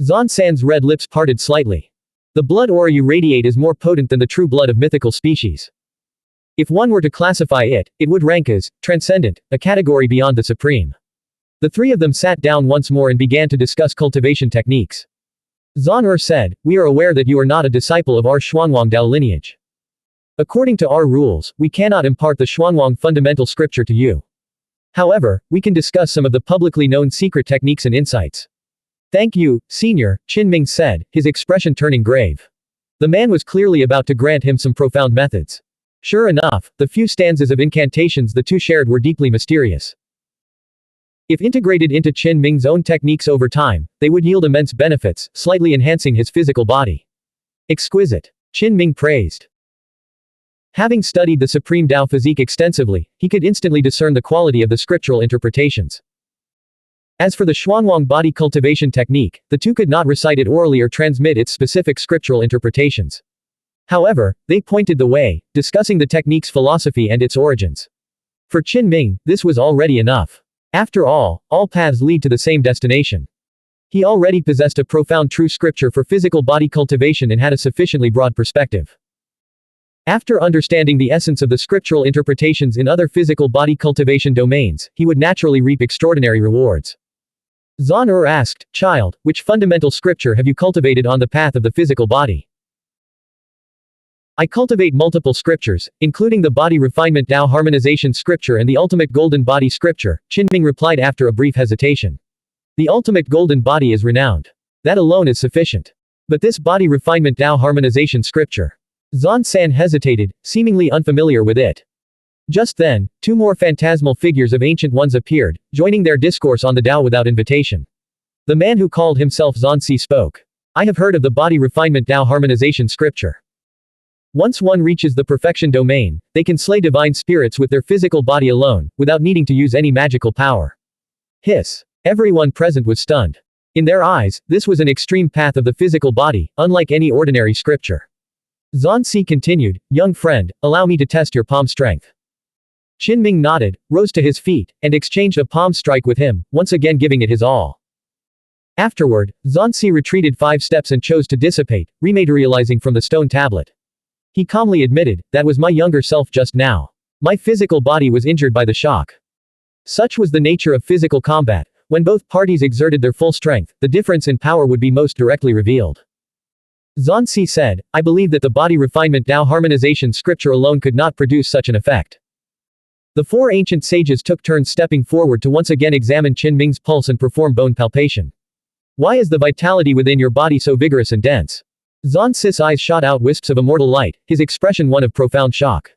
Zhan San's red lips parted slightly. The blood aura you radiate is more potent than the true blood of mythical species. If one were to classify it, it would rank as transcendent, a category beyond the supreme. The three of them sat down once more and began to discuss cultivation techniques. Zhan said, we are aware that you are not a disciple of our Xuanhuang Dao lineage. According to our rules, we cannot impart the Xuanhuang fundamental scripture to you. However, we can discuss some of the publicly known secret techniques and insights. Thank you, Senior, Qin Ming said, his expression turning grave. The man was clearly about to grant him some profound methods. Sure enough, the few stanzas of incantations the two shared were deeply mysterious. If integrated into Qin Ming's own techniques over time, they would yield immense benefits, slightly enhancing his physical body. Exquisite. Qin Ming praised. Having studied the Supreme Tao physique extensively, he could instantly discern the quality of the scriptural interpretations. As for the Xuanhuang body cultivation technique, the two could not recite it orally or transmit its specific scriptural interpretations. However, they pointed the way, discussing the technique's philosophy and its origins. For Qin Ming, this was already enough. After all paths lead to the same destination. He already possessed a profound true scripture for physical body cultivation and had a sufficiently broad perspective. After understanding the essence of the scriptural interpretations in other physical body cultivation domains, he would naturally reap extraordinary rewards. Zhan asked, child, which fundamental scripture have you cultivated on the path of the physical body? I cultivate multiple scriptures, including the body refinement Tao harmonization scripture and the ultimate golden body scripture, Qin Ming replied after a brief hesitation. The ultimate golden body is renowned. That alone is sufficient. But this body refinement Tao harmonization scripture. Zhan San hesitated, seemingly unfamiliar with it. Just then, two more phantasmal figures of ancient ones appeared, joining their discourse on the Tao without invitation. The man who called himself Zhan Si spoke. I have heard of the body refinement Tao harmonization scripture. Once one reaches the perfection domain, they can slay divine spirits with their physical body alone, without needing to use any magical power. Hiss. Everyone present was stunned. In their eyes, this was an extreme path of the physical body, unlike any ordinary scripture. Zhan Si continued, young friend, allow me to test your palm strength. Qin Ming nodded, rose to his feet, and exchanged a palm strike with him, once again giving it his all. Afterward, Zhan Si retreated 5 steps and chose to dissipate, rematerializing from the stone tablet. He calmly admitted, that was my younger self just now. My physical body was injured by the shock. Such was the nature of physical combat. When both parties exerted their full strength, the difference in power would be most directly revealed. Zhan Si said, I believe that the body refinement Tao harmonization scripture alone could not produce such an effect. The 4 ancient sages took turns stepping forward to once again examine Qin Ming's pulse and perform bone palpation. Why is the vitality within your body so vigorous and dense? Zhan Si's eyes shot out wisps of immortal light, his expression one of profound shock.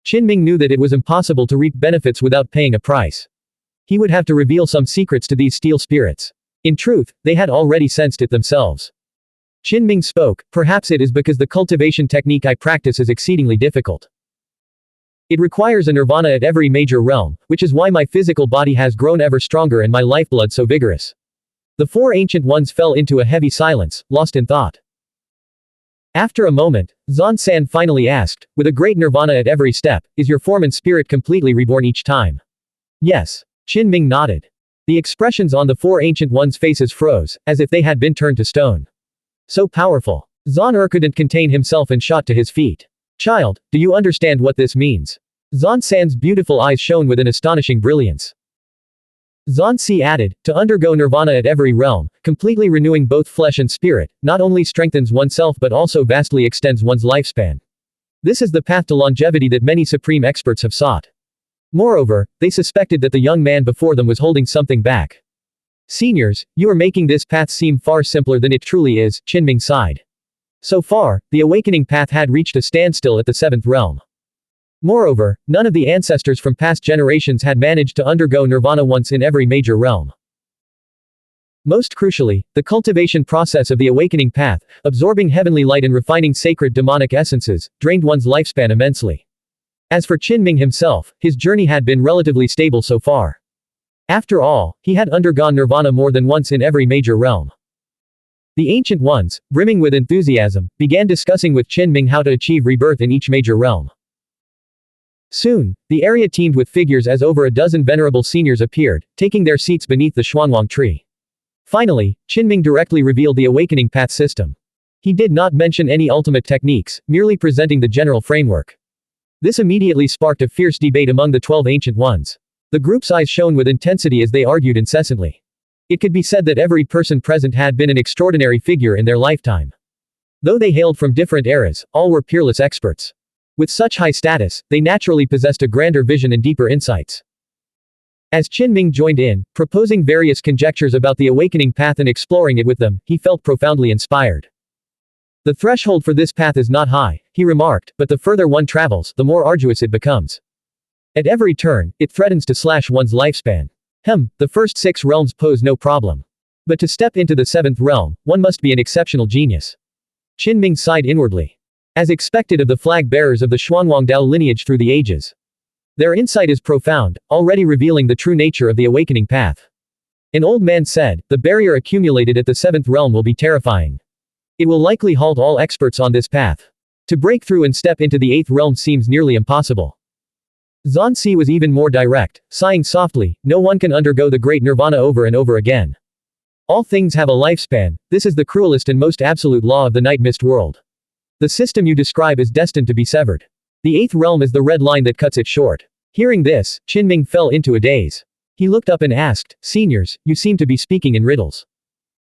Qin Ming knew that it was impossible to reap benefits without paying a price. He would have to reveal some secrets to these steel spirits. In truth, they had already sensed it themselves. Qin Ming spoke, perhaps it is because the cultivation technique I practice is exceedingly difficult. It requires a nirvana at every major realm, which is why my physical body has grown ever stronger and my lifeblood so vigorous. The 4 ancient ones fell into a heavy silence, lost in thought. After a moment, Zhan San finally asked, with a great nirvana at every step, is your form and spirit completely reborn each time? Yes. Qin Ming nodded. The expressions on the four ancient ones' faces froze, as if they had been turned to stone. So powerful. Zhan couldn't contain himself and shot to his feet. Child, do you understand what this means? Zhan San's beautiful eyes shone with an astonishing brilliance. Zhan Si added, to undergo nirvana at every realm, completely renewing both flesh and spirit, not only strengthens oneself but also vastly extends one's lifespan. This is the path to longevity that many supreme experts have sought. Moreover, they suspected that the young man before them was holding something back. Seniors, you are making this path seem far simpler than it truly is, Qinming sighed. So far, the awakening path had reached a standstill at the seventh realm. Moreover, none of the ancestors from past generations had managed to undergo nirvana once in every major realm. Most crucially, the cultivation process of the awakening path, absorbing heavenly light and refining sacred demonic essences, drained one's lifespan immensely. As for Qinming himself, his journey had been relatively stable so far. After all, he had undergone nirvana more than once in every major realm. The Ancient Ones, brimming with enthusiasm, began discussing with Qinming how to achieve rebirth in each major realm. Soon, the area teemed with figures as over a dozen venerable seniors appeared, taking their seats beneath the Xuanhuan tree. Finally, Qinming directly revealed the awakening path system. He did not mention any ultimate techniques, merely presenting the general framework. This immediately sparked a fierce debate among the 12 Ancient Ones. The group's eyes shone with intensity as they argued incessantly. It could be said that every person present had been an extraordinary figure in their lifetime. Though they hailed from different eras, all were peerless experts. With such high status, they naturally possessed a grander vision and deeper insights. As Qinming joined in, proposing various conjectures about the awakening path and exploring it with them, he felt profoundly inspired. The threshold for this path is not high, he remarked, but the further one travels, the more arduous it becomes. At every turn, it threatens to slash one's lifespan. The first 6 realms pose no problem. But to step into the 7th realm, one must be an exceptional genius. Qinming sighed inwardly. As expected of the flag bearers of the Xuanhuan Dao lineage through the ages. Their insight is profound, already revealing the true nature of the awakening path. An old man said, the barrier accumulated at the 7th realm will be terrifying. It will likely halt all experts on this path. To break through and step into the 8th realm seems nearly impossible. Zhan Si was even more direct, sighing softly, no one can undergo the great nirvana over and over again. All things have a lifespan, this is the cruelest and most absolute law of the night mist world. The system you describe is destined to be severed. The 8th realm is the red line that cuts it short. Hearing this, Qinming fell into a daze. He looked up and asked, Seniors, you seem to be speaking in riddles.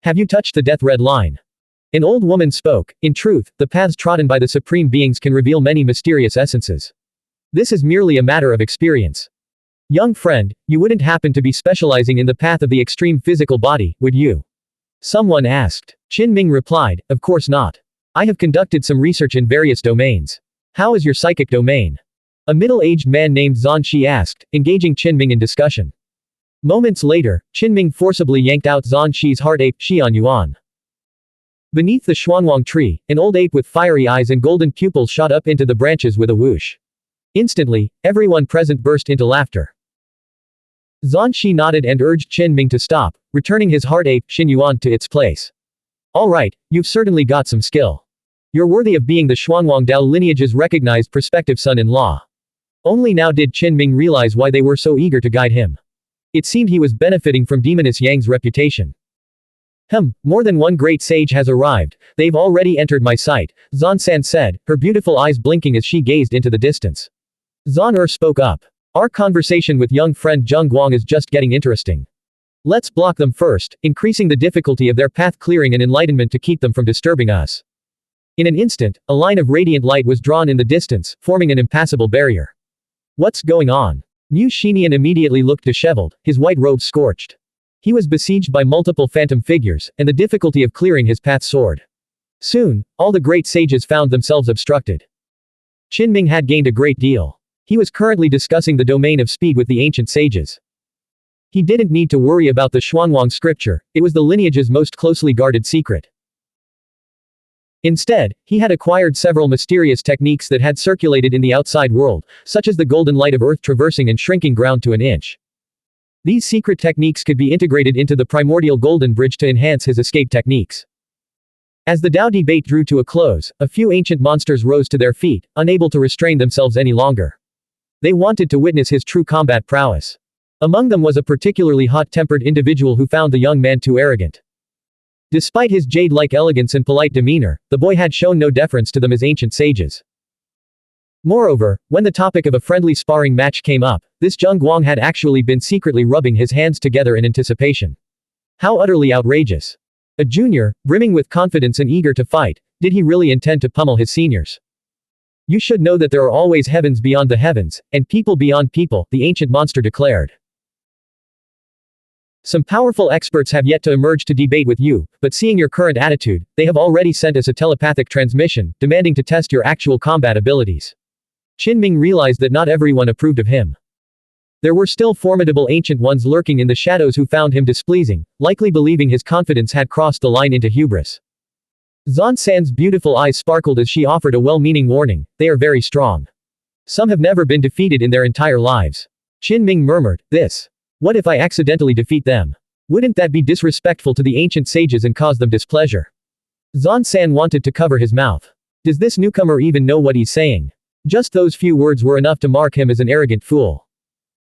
Have you touched the death red line? An old woman spoke, in truth, the paths trodden by the supreme beings can reveal many mysterious essences. This is merely a matter of experience. Young friend, you wouldn't happen to be specializing in the path of the extreme physical body, would you? Someone asked. Qinming replied, of course not. I have conducted some research in various domains. How is your psychic domain? A middle-aged man named Zhan Shi asked, engaging Qinming in discussion. Moments later, Qinming forcibly yanked out Zhan Shi's heart ape, Xuanhuan. Beneath the Xuanhuan tree, an old ape with fiery eyes and golden pupils shot up into the branches with a whoosh. Instantly, everyone present burst into laughter. Zhan Shi nodded and urged Qinming to stop, returning his heart ape, Xuanhuan, to its place. All right, you've certainly got some skill. You're worthy of being the Xuanhuan Dao lineage's recognized prospective son-in-law. Only now did Qinming realize why they were so eager to guide him. It seemed he was benefiting from Demoness Yang's reputation. More than one great sage has arrived, they've already entered my sight, Zhan San said, her beautiful eyes blinking as she gazed into the distance. Zhan spoke up. Our conversation with young friend Zheng Guang is just getting interesting. Let's block them first, increasing the difficulty of their path clearing and enlightenment to keep them from disturbing us. In an instant, a line of radiant light was drawn in the distance, forming an impassable barrier. What's going on? Mu Xinian immediately looked disheveled, his white robe scorched. He was besieged by multiple phantom figures, and the difficulty of clearing his path soared. Soon, all the great sages found themselves obstructed. Qinming had gained a great deal. He was currently discussing the domain of speed with the ancient sages. He didn't need to worry about the Xuanhuan scripture, it was the lineage's most closely guarded secret. Instead, he had acquired several mysterious techniques that had circulated in the outside world, such as the golden light of earth traversing and shrinking ground to an inch. These secret techniques could be integrated into the primordial golden bridge to enhance his escape techniques. As the Dao debate drew to a close, a few ancient monsters rose to their feet, unable to restrain themselves any longer. They wanted to witness his true combat prowess. Among them was a particularly hot-tempered individual who found the young man too arrogant. Despite his jade-like elegance and polite demeanor, the boy had shown no deference to them as ancient sages. Moreover, when the topic of a friendly sparring match came up, this Zheng Guang had actually been secretly rubbing his hands together in anticipation. How utterly outrageous. A junior, brimming with confidence and eager to fight, did he really intend to pummel his seniors? You should know that there are always heavens beyond the heavens, and people beyond people, the ancient monster declared. Some powerful experts have yet to emerge to debate with you, but seeing your current attitude, they have already sent us a telepathic transmission, demanding to test your actual combat abilities. Qinming realized that not everyone approved of him. There were still formidable ancient ones lurking in the shadows who found him displeasing, likely believing his confidence had crossed the line into hubris. Zan San's beautiful eyes sparkled as she offered a well-meaning warning, they are very strong. Some have never been defeated in their entire lives. Qinming murmured, this. What if I accidentally defeat them? Wouldn't that be disrespectful to the ancient sages and cause them displeasure? Zan San wanted to cover his mouth. Does this newcomer even know what he's saying? Just those few words were enough to mark him as an arrogant fool.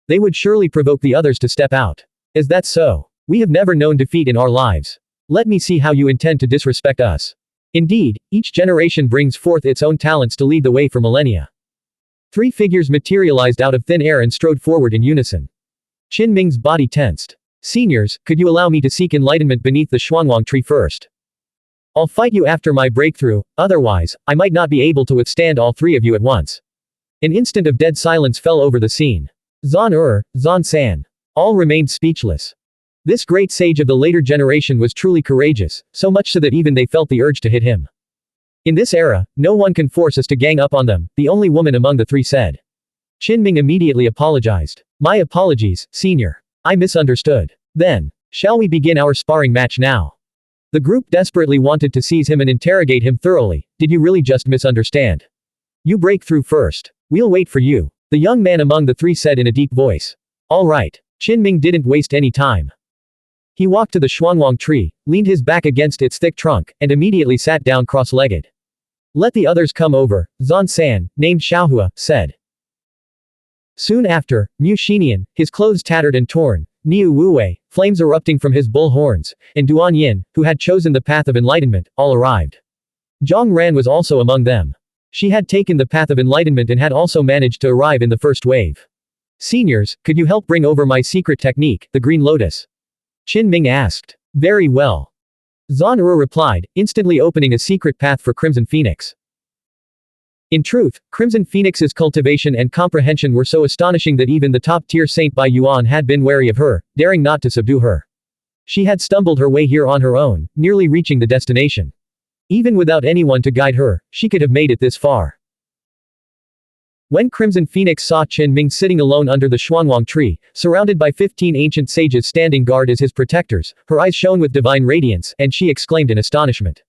They would surely provoke the others to step out. Is that so? We have never known defeat in our lives. Let me see how you intend to disrespect us. Indeed, each generation brings forth its own talents to lead the way for millennia. 3 figures materialized out of thin air and strode forward in unison. Qinming's body tensed. Seniors, could you allow me to seek enlightenment beneath the Xuanhuan tree first? I'll fight you after my breakthrough, otherwise, I might not be able to withstand all 3 of you at once. An instant of dead silence fell over the scene. Zan San. All remained speechless. This great sage of the later generation was truly courageous, so much so that even they felt the urge to hit him. In this era, no one can force us to gang up on them, the only woman among the 3 said. Qinming immediately apologized. My apologies, senior. I misunderstood. Then, shall we begin our sparring match now? The group desperately wanted to seize him and interrogate him thoroughly. Did you really just misunderstand? You break through first. We'll wait for you. The young man among the 3 said in a deep voice. All right. Qinming didn't waste any time. He walked to the Xuanhuan tree, leaned his back against its thick trunk, and immediately sat down cross-legged. Let the others come over, Zan San, named Xiaohua, said. Soon after, Mu Xinian, his clothes tattered and torn, Niu Wuwei, flames erupting from his bull horns, and Duan Yin, who had chosen the path of enlightenment, all arrived. Zhang Ran was also among them. She had taken the path of enlightenment and had also managed to arrive in the first wave. Seniors, could you help bring over my secret technique, the Green Lotus? Qinming asked. Very well. Zan replied, instantly opening a secret path for Crimson Phoenix. In truth, Crimson Phoenix's cultivation and comprehension were so astonishing that even the top-tier Saint Bai Yuan had been wary of her, daring not to subdue her. She had stumbled her way here on her own, nearly reaching the destination. Even without anyone to guide her, she could have made it this far. When Crimson Phoenix saw Qinming sitting alone under the Xuanhuan tree, surrounded by 15 ancient sages standing guard as his protectors, her eyes shone with divine radiance, and she exclaimed in astonishment.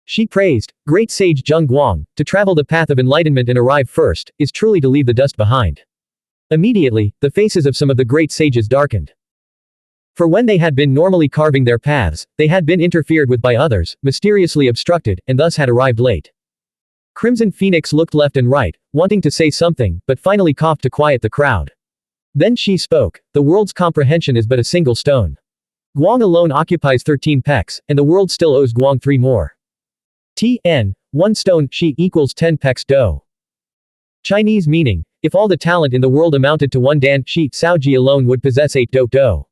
She praised, Great Sage Zheng Guang, to travel the path of enlightenment and arrive first, is truly to leave the dust behind. Immediately, the faces of some of the great sages darkened. For when they had been normally carving their paths, they had been interfered with by others, mysteriously obstructed, and thus had arrived late. Crimson Phoenix looked left and right, wanting to say something, but finally coughed to quiet the crowd. Then she spoke, the world's comprehension is but a single stone. Guang alone occupies 13 pecks, and the world still owes Guang 3 more. Tiān, 1 stone, she equals 10 pecks do. Chinese meaning, if all the talent in the world amounted to 1 dan, she, Saoji alone would possess 8 do.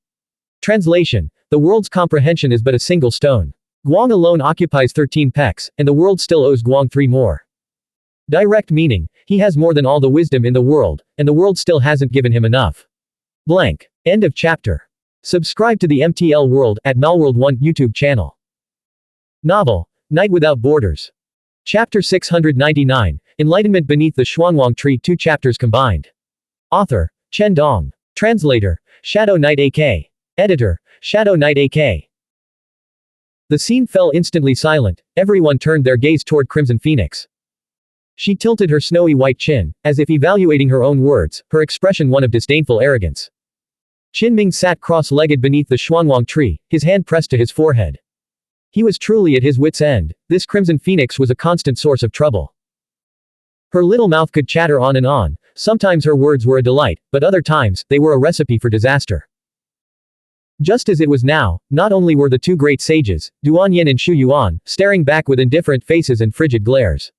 Translation, the world's comprehension is but a single stone. Guang alone occupies 13 pecks, and the world still owes Guang 3 more. Direct meaning, he has more than all the wisdom in the world, and the world still hasn't given him enough. Blank. End of chapter. Subscribe to the MTL World at Malworld 1 YouTube channel. Novel, Night Without Borders. Chapter 699, Enlightenment Beneath the Xuanhuan Tree, 2 chapters combined. Author, Chen Dong. Translator, Shadow Knight AK. Editor, Shadow Knight AK. The scene fell instantly silent, everyone turned their gaze toward Crimson Phoenix. She tilted her snowy white chin, as if evaluating her own words, her expression one of disdainful arrogance. Qinming sat cross-legged beneath the Xuanhuan tree, his hand pressed to his forehead. He was truly at his wit's end, this Crimson Phoenix was a constant source of trouble. Her little mouth could chatter on and on. Sometimes her words were a delight, but other times, they were a recipe for disaster. Just as it was now, not only were the two great sages, Duanyin and Xuanhuan, staring back with indifferent faces and frigid glares.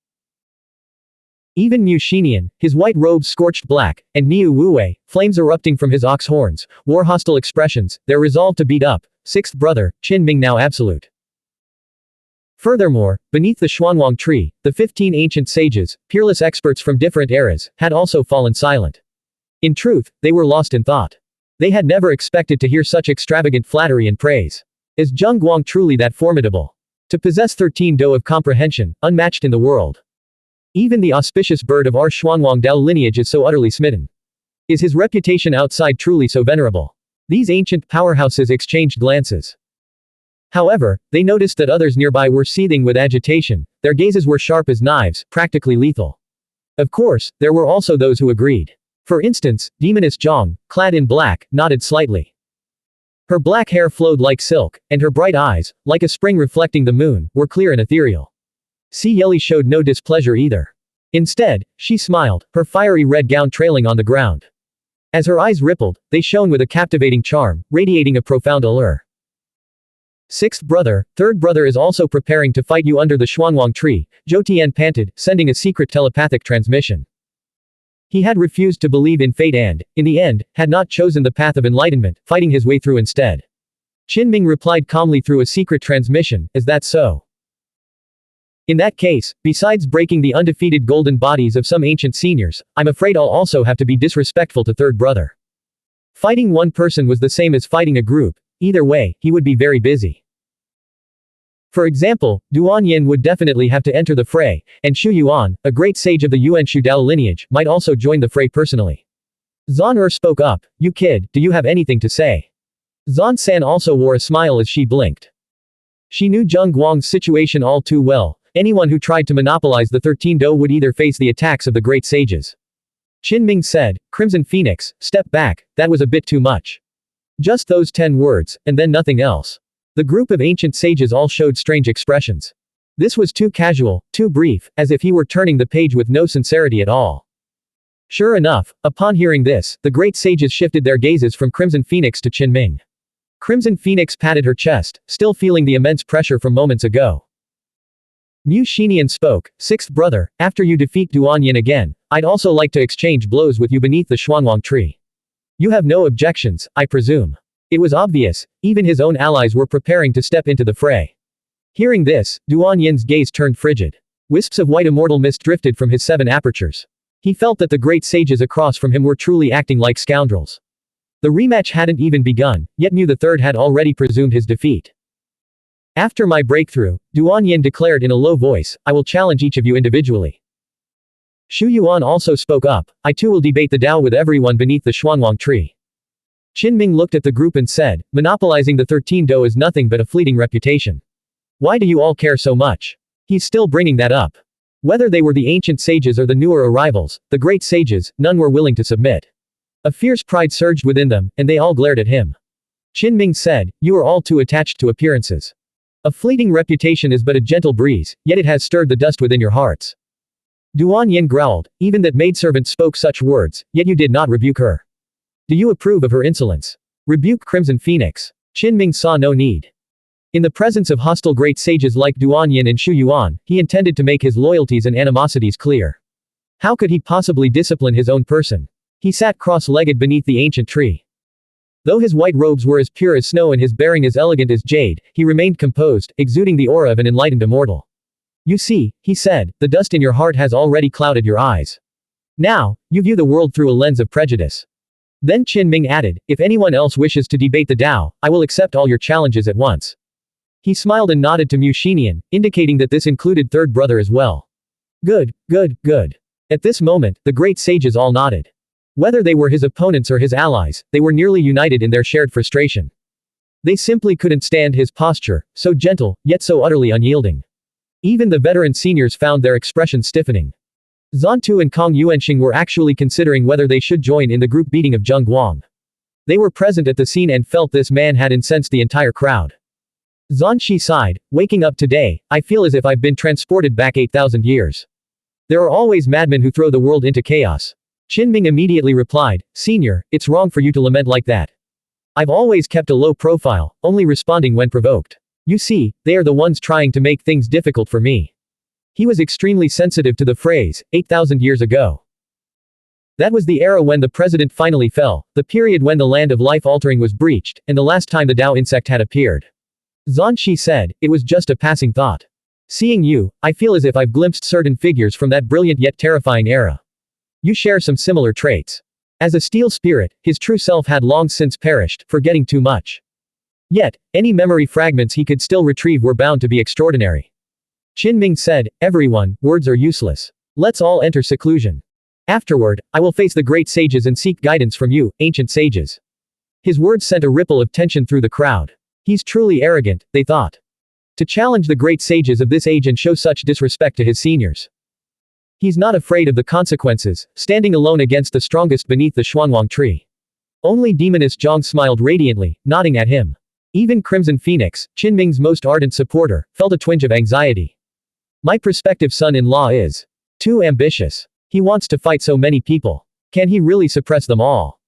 Even Mu Xinian, his white robes scorched black, and Niu Wuwei, flames erupting from his ox horns, wore hostile expressions, their resolve to beat up, sixth brother, Qin Ming now absolute. Furthermore, beneath the Xuanhuan tree, the 15 ancient sages, peerless experts from different eras, had also fallen silent. In truth, they were lost in thought. They had never expected to hear such extravagant flattery and praise. Is Zheng Guang truly that formidable? To possess 13 Do of comprehension, unmatched in the world. Even the auspicious bird of our Xuanhuang Dao lineage is so utterly smitten. Is his reputation outside truly so venerable? These ancient powerhouses exchanged glances. However, they noticed that others nearby were seething with agitation, their gazes were sharp as knives, practically lethal. Of course, there were also those who agreed. For instance, Demoness Zhang, clad in black, nodded slightly. Her black hair flowed like silk, and her bright eyes, like a spring reflecting the moon, were clear and ethereal. Si Yeli showed no displeasure either. Instead, she smiled, her fiery red gown trailing on the ground. As her eyes rippled, they shone with a captivating charm, radiating a profound allure. Sixth brother, third brother is also preparing to fight you under the Xuanhuang tree, Zhou Tiān panted, sending a secret telepathic transmission. He had refused to believe in fate and, in the end, had not chosen the path of enlightenment, fighting his way through instead. Qin Ming replied calmly through a secret transmission, is that so? In that case, besides breaking the undefeated golden bodies of some ancient seniors, I'm afraid I'll also have to be disrespectful to third brother. Fighting one person was the same as fighting a group, either way, he would be very busy. For example, Duanyin would definitely have to enter the fray, and Xuanhuan, a great sage of the Yuanshu Dao lineage, might also join the fray personally. Zhan spoke up, you kid, do you have anything to say? Zhan San also wore a smile as she blinked. She knew Zheng Guang's situation all too well, anyone who tried to monopolize the 13 Do would either face the attacks of the great sages. Qin Ming said, Crimson Phoenix, step back, that was a bit too much. Just those 10 words, and then nothing else. The group of ancient sages all showed strange expressions. This was too casual, too brief, as if he were turning the page with no sincerity at all. Sure enough, upon hearing this, the great sages shifted their gazes from Crimson Phoenix to Qin Ming. Crimson Phoenix patted her chest, still feeling the immense pressure from moments ago. Mu Xinian spoke, sixth brother, after you defeat Duanyin again, I'd also like to exchange blows with you beneath the Xuanhuang tree. You have no objections, I presume. It was obvious, even his own allies were preparing to step into the fray. Hearing this, Duanyin's gaze turned frigid. Wisps of white immortal mist drifted from his 7 apertures. He felt that the great sages across from him were truly acting like scoundrels. The rematch hadn't even begun, yet Mu III had already presumed his defeat. After my breakthrough, Duanyin declared in a low voice, I will challenge each of you individually. Xuanhuan also spoke up, I too will debate the Dao with everyone beneath the Xuanhuang tree. Qin Ming looked at the group and said, monopolizing the 13 Do is nothing but a fleeting reputation. Why do you all care so much? He's still bringing that up. Whether they were the ancient sages or the newer arrivals, the great sages, none were willing to submit. A fierce pride surged within them, and they all glared at him. Qin Ming said, you are all too attached to appearances. A fleeting reputation is but a gentle breeze, yet it has stirred the dust within your hearts. Duanyin growled, even that maidservant spoke such words, yet you did not rebuke her. Do you approve of her insolence? Rebuke Crimson Phoenix. Qin Ming saw no need. In the presence of hostile great sages like Duanyin and Xuanhuan, he intended to make his loyalties and animosities clear. How could he possibly discipline his own person? He sat cross-legged beneath the ancient tree. Though his white robes were as pure as snow and his bearing as elegant as jade, he remained composed, exuding the aura of an enlightened immortal. You see, he said, the dust in your heart has already clouded your eyes. Now, you view the world through a lens of prejudice. Then Qin Ming added, if anyone else wishes to debate the Dao, I will accept all your challenges at once. He smiled and nodded to Mu Xinian, indicating that this included third brother as well. Good, good, good. At this moment, the great sages all nodded. Whether they were his opponents or his allies, they were nearly united in their shared frustration. They simply couldn't stand his posture, so gentle, yet so utterly unyielding. Even the veteran seniors found their expressions stiffening. Zantu and Kong Yuanxing were actually considering whether they should join in the group beating of Zheng Guang. They were present at the scene and felt this man had incensed the entire crowd. Zanshi sighed, waking up today, I feel as if I've been transported back 8,000 years. There are always madmen who throw the world into chaos. Qinming immediately replied, Senior, it's wrong for you to lament like that. I've always kept a low profile, only responding when provoked. You see, they are the ones trying to make things difficult for me. He was extremely sensitive to the phrase, 8,000 years ago. That was the era when the president finally fell, the period when the land of life-altering was breached, and the last time the Dao insect had appeared. Zhanshi said, it was just a passing thought. Seeing you, I feel as if I've glimpsed certain figures from that brilliant yet terrifying era. You share some similar traits. As a steel spirit, his true self had long since perished, forgetting too much. Yet, any memory fragments he could still retrieve were bound to be extraordinary. Qinming said, Everyone, words are useless. Let's all enter seclusion. Afterward, I will face the great sages and seek guidance from you, ancient sages. His words sent a ripple of tension through the crowd. He's truly arrogant, they thought. To challenge the great sages of this age and show such disrespect to his seniors. He's not afraid of the consequences, standing alone against the strongest beneath the Xuanhuan tree. Only Demoness Zhang smiled radiantly, nodding at him. Even Crimson Phoenix, Qinming's most ardent supporter, felt a twinge of anxiety. My prospective son-in-law is too ambitious. He wants to fight so many people. Can he really suppress them all?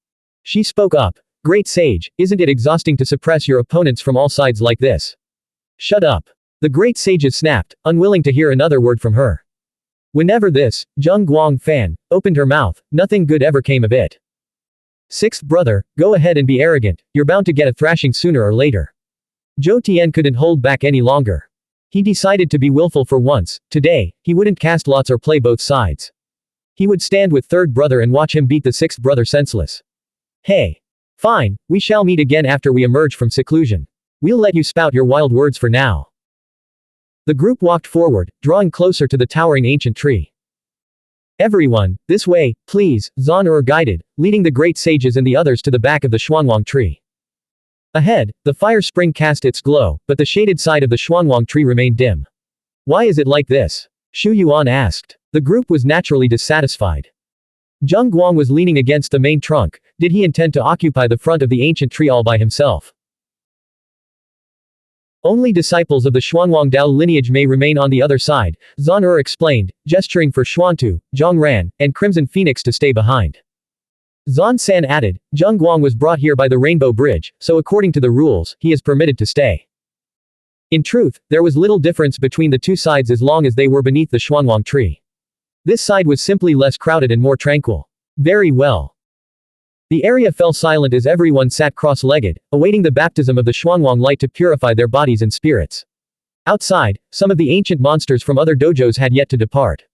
She spoke up. Great sage, isn't it exhausting to suppress your opponents from all sides like this? Shut up. The great sages snapped, unwilling to hear another word from her. Whenever this, Zheng Guangfan, opened her mouth, nothing good ever came of it. Sixth brother, go ahead and be arrogant, you're bound to get a thrashing sooner or later. Zhou Tian couldn't hold back any longer. He decided to be willful for once. Today, he wouldn't cast lots or play both sides. He would stand with third brother and watch him beat the sixth brother senseless. Hey. Fine, we shall meet again after we emerge from seclusion. We'll let you spout your wild words for now. The group walked forward, drawing closer to the towering ancient tree. Everyone, this way, please, Zhan guided, leading the great sages and the others to the back of the Xuanhuan tree. Ahead, the fire spring cast its glow, but the shaded side of the Xuanhuan tree remained dim. Why is it like this? Xu Yuan asked. The group was naturally dissatisfied. Zheng Guang was leaning against the main trunk. Did he intend to occupy the front of the ancient tree all by himself? Only disciples of the Xuanhuang Dao lineage may remain on the other side, Zhan explained, gesturing for Xuantu, Zhongran, and Crimson Phoenix to stay behind. Zhan San added, Zheng Guang was brought here by the Rainbow Bridge, so according to the rules, he is permitted to stay. In truth, there was little difference between the two sides as long as they were beneath the Xuanhuang tree. This side was simply less crowded and more tranquil. Very well. The area fell silent as everyone sat cross-legged, awaiting the baptism of the Xuanhuang light to purify their bodies and spirits. Outside, some of the ancient monsters from other dojos had yet to depart.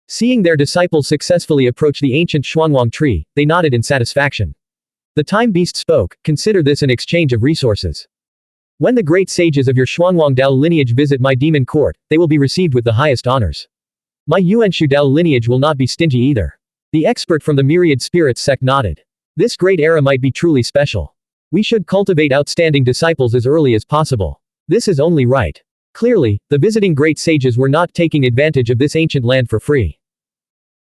Seeing their disciples successfully approach the ancient Xuanhuang tree, they nodded in satisfaction. The time beast spoke, consider this an exchange of resources. When the great sages of your Xuanhuang Dao lineage visit my demon court, they will be received with the highest honors. My Yuanshu Dao lineage will not be stingy either. The expert from the myriad spirits sect nodded. This great era might be truly special. We should cultivate outstanding disciples as early as possible. This is only right. Clearly, the visiting great sages were not taking advantage of this ancient land for free.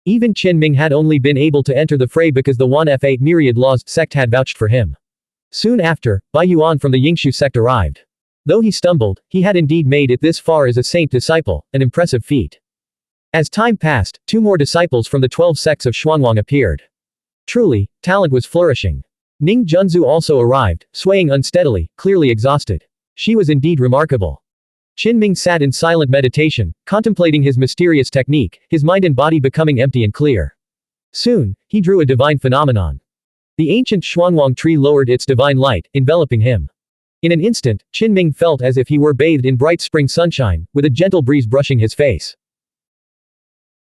Even Qinming had only been able to enter the fray because the 1Fa myriad laws sect had vouched for him. Soon after, Bai Yuan from the Yingshu sect arrived. Though he stumbled, he had indeed made it this far as a saint disciple, an impressive feat. As time passed, 2 more disciples from the 12 sects of Xuanhuang appeared. Truly, talent was flourishing. Ning Junzu also arrived, swaying unsteadily, clearly exhausted. She was indeed remarkable. Qinming sat in silent meditation, contemplating his mysterious technique, his mind and body becoming empty and clear. Soon, he drew a divine phenomenon. The ancient Xuanhuang tree lowered its divine light, enveloping him. In an instant, Qinming felt as if he were bathed in bright spring sunshine, with a gentle breeze brushing his face.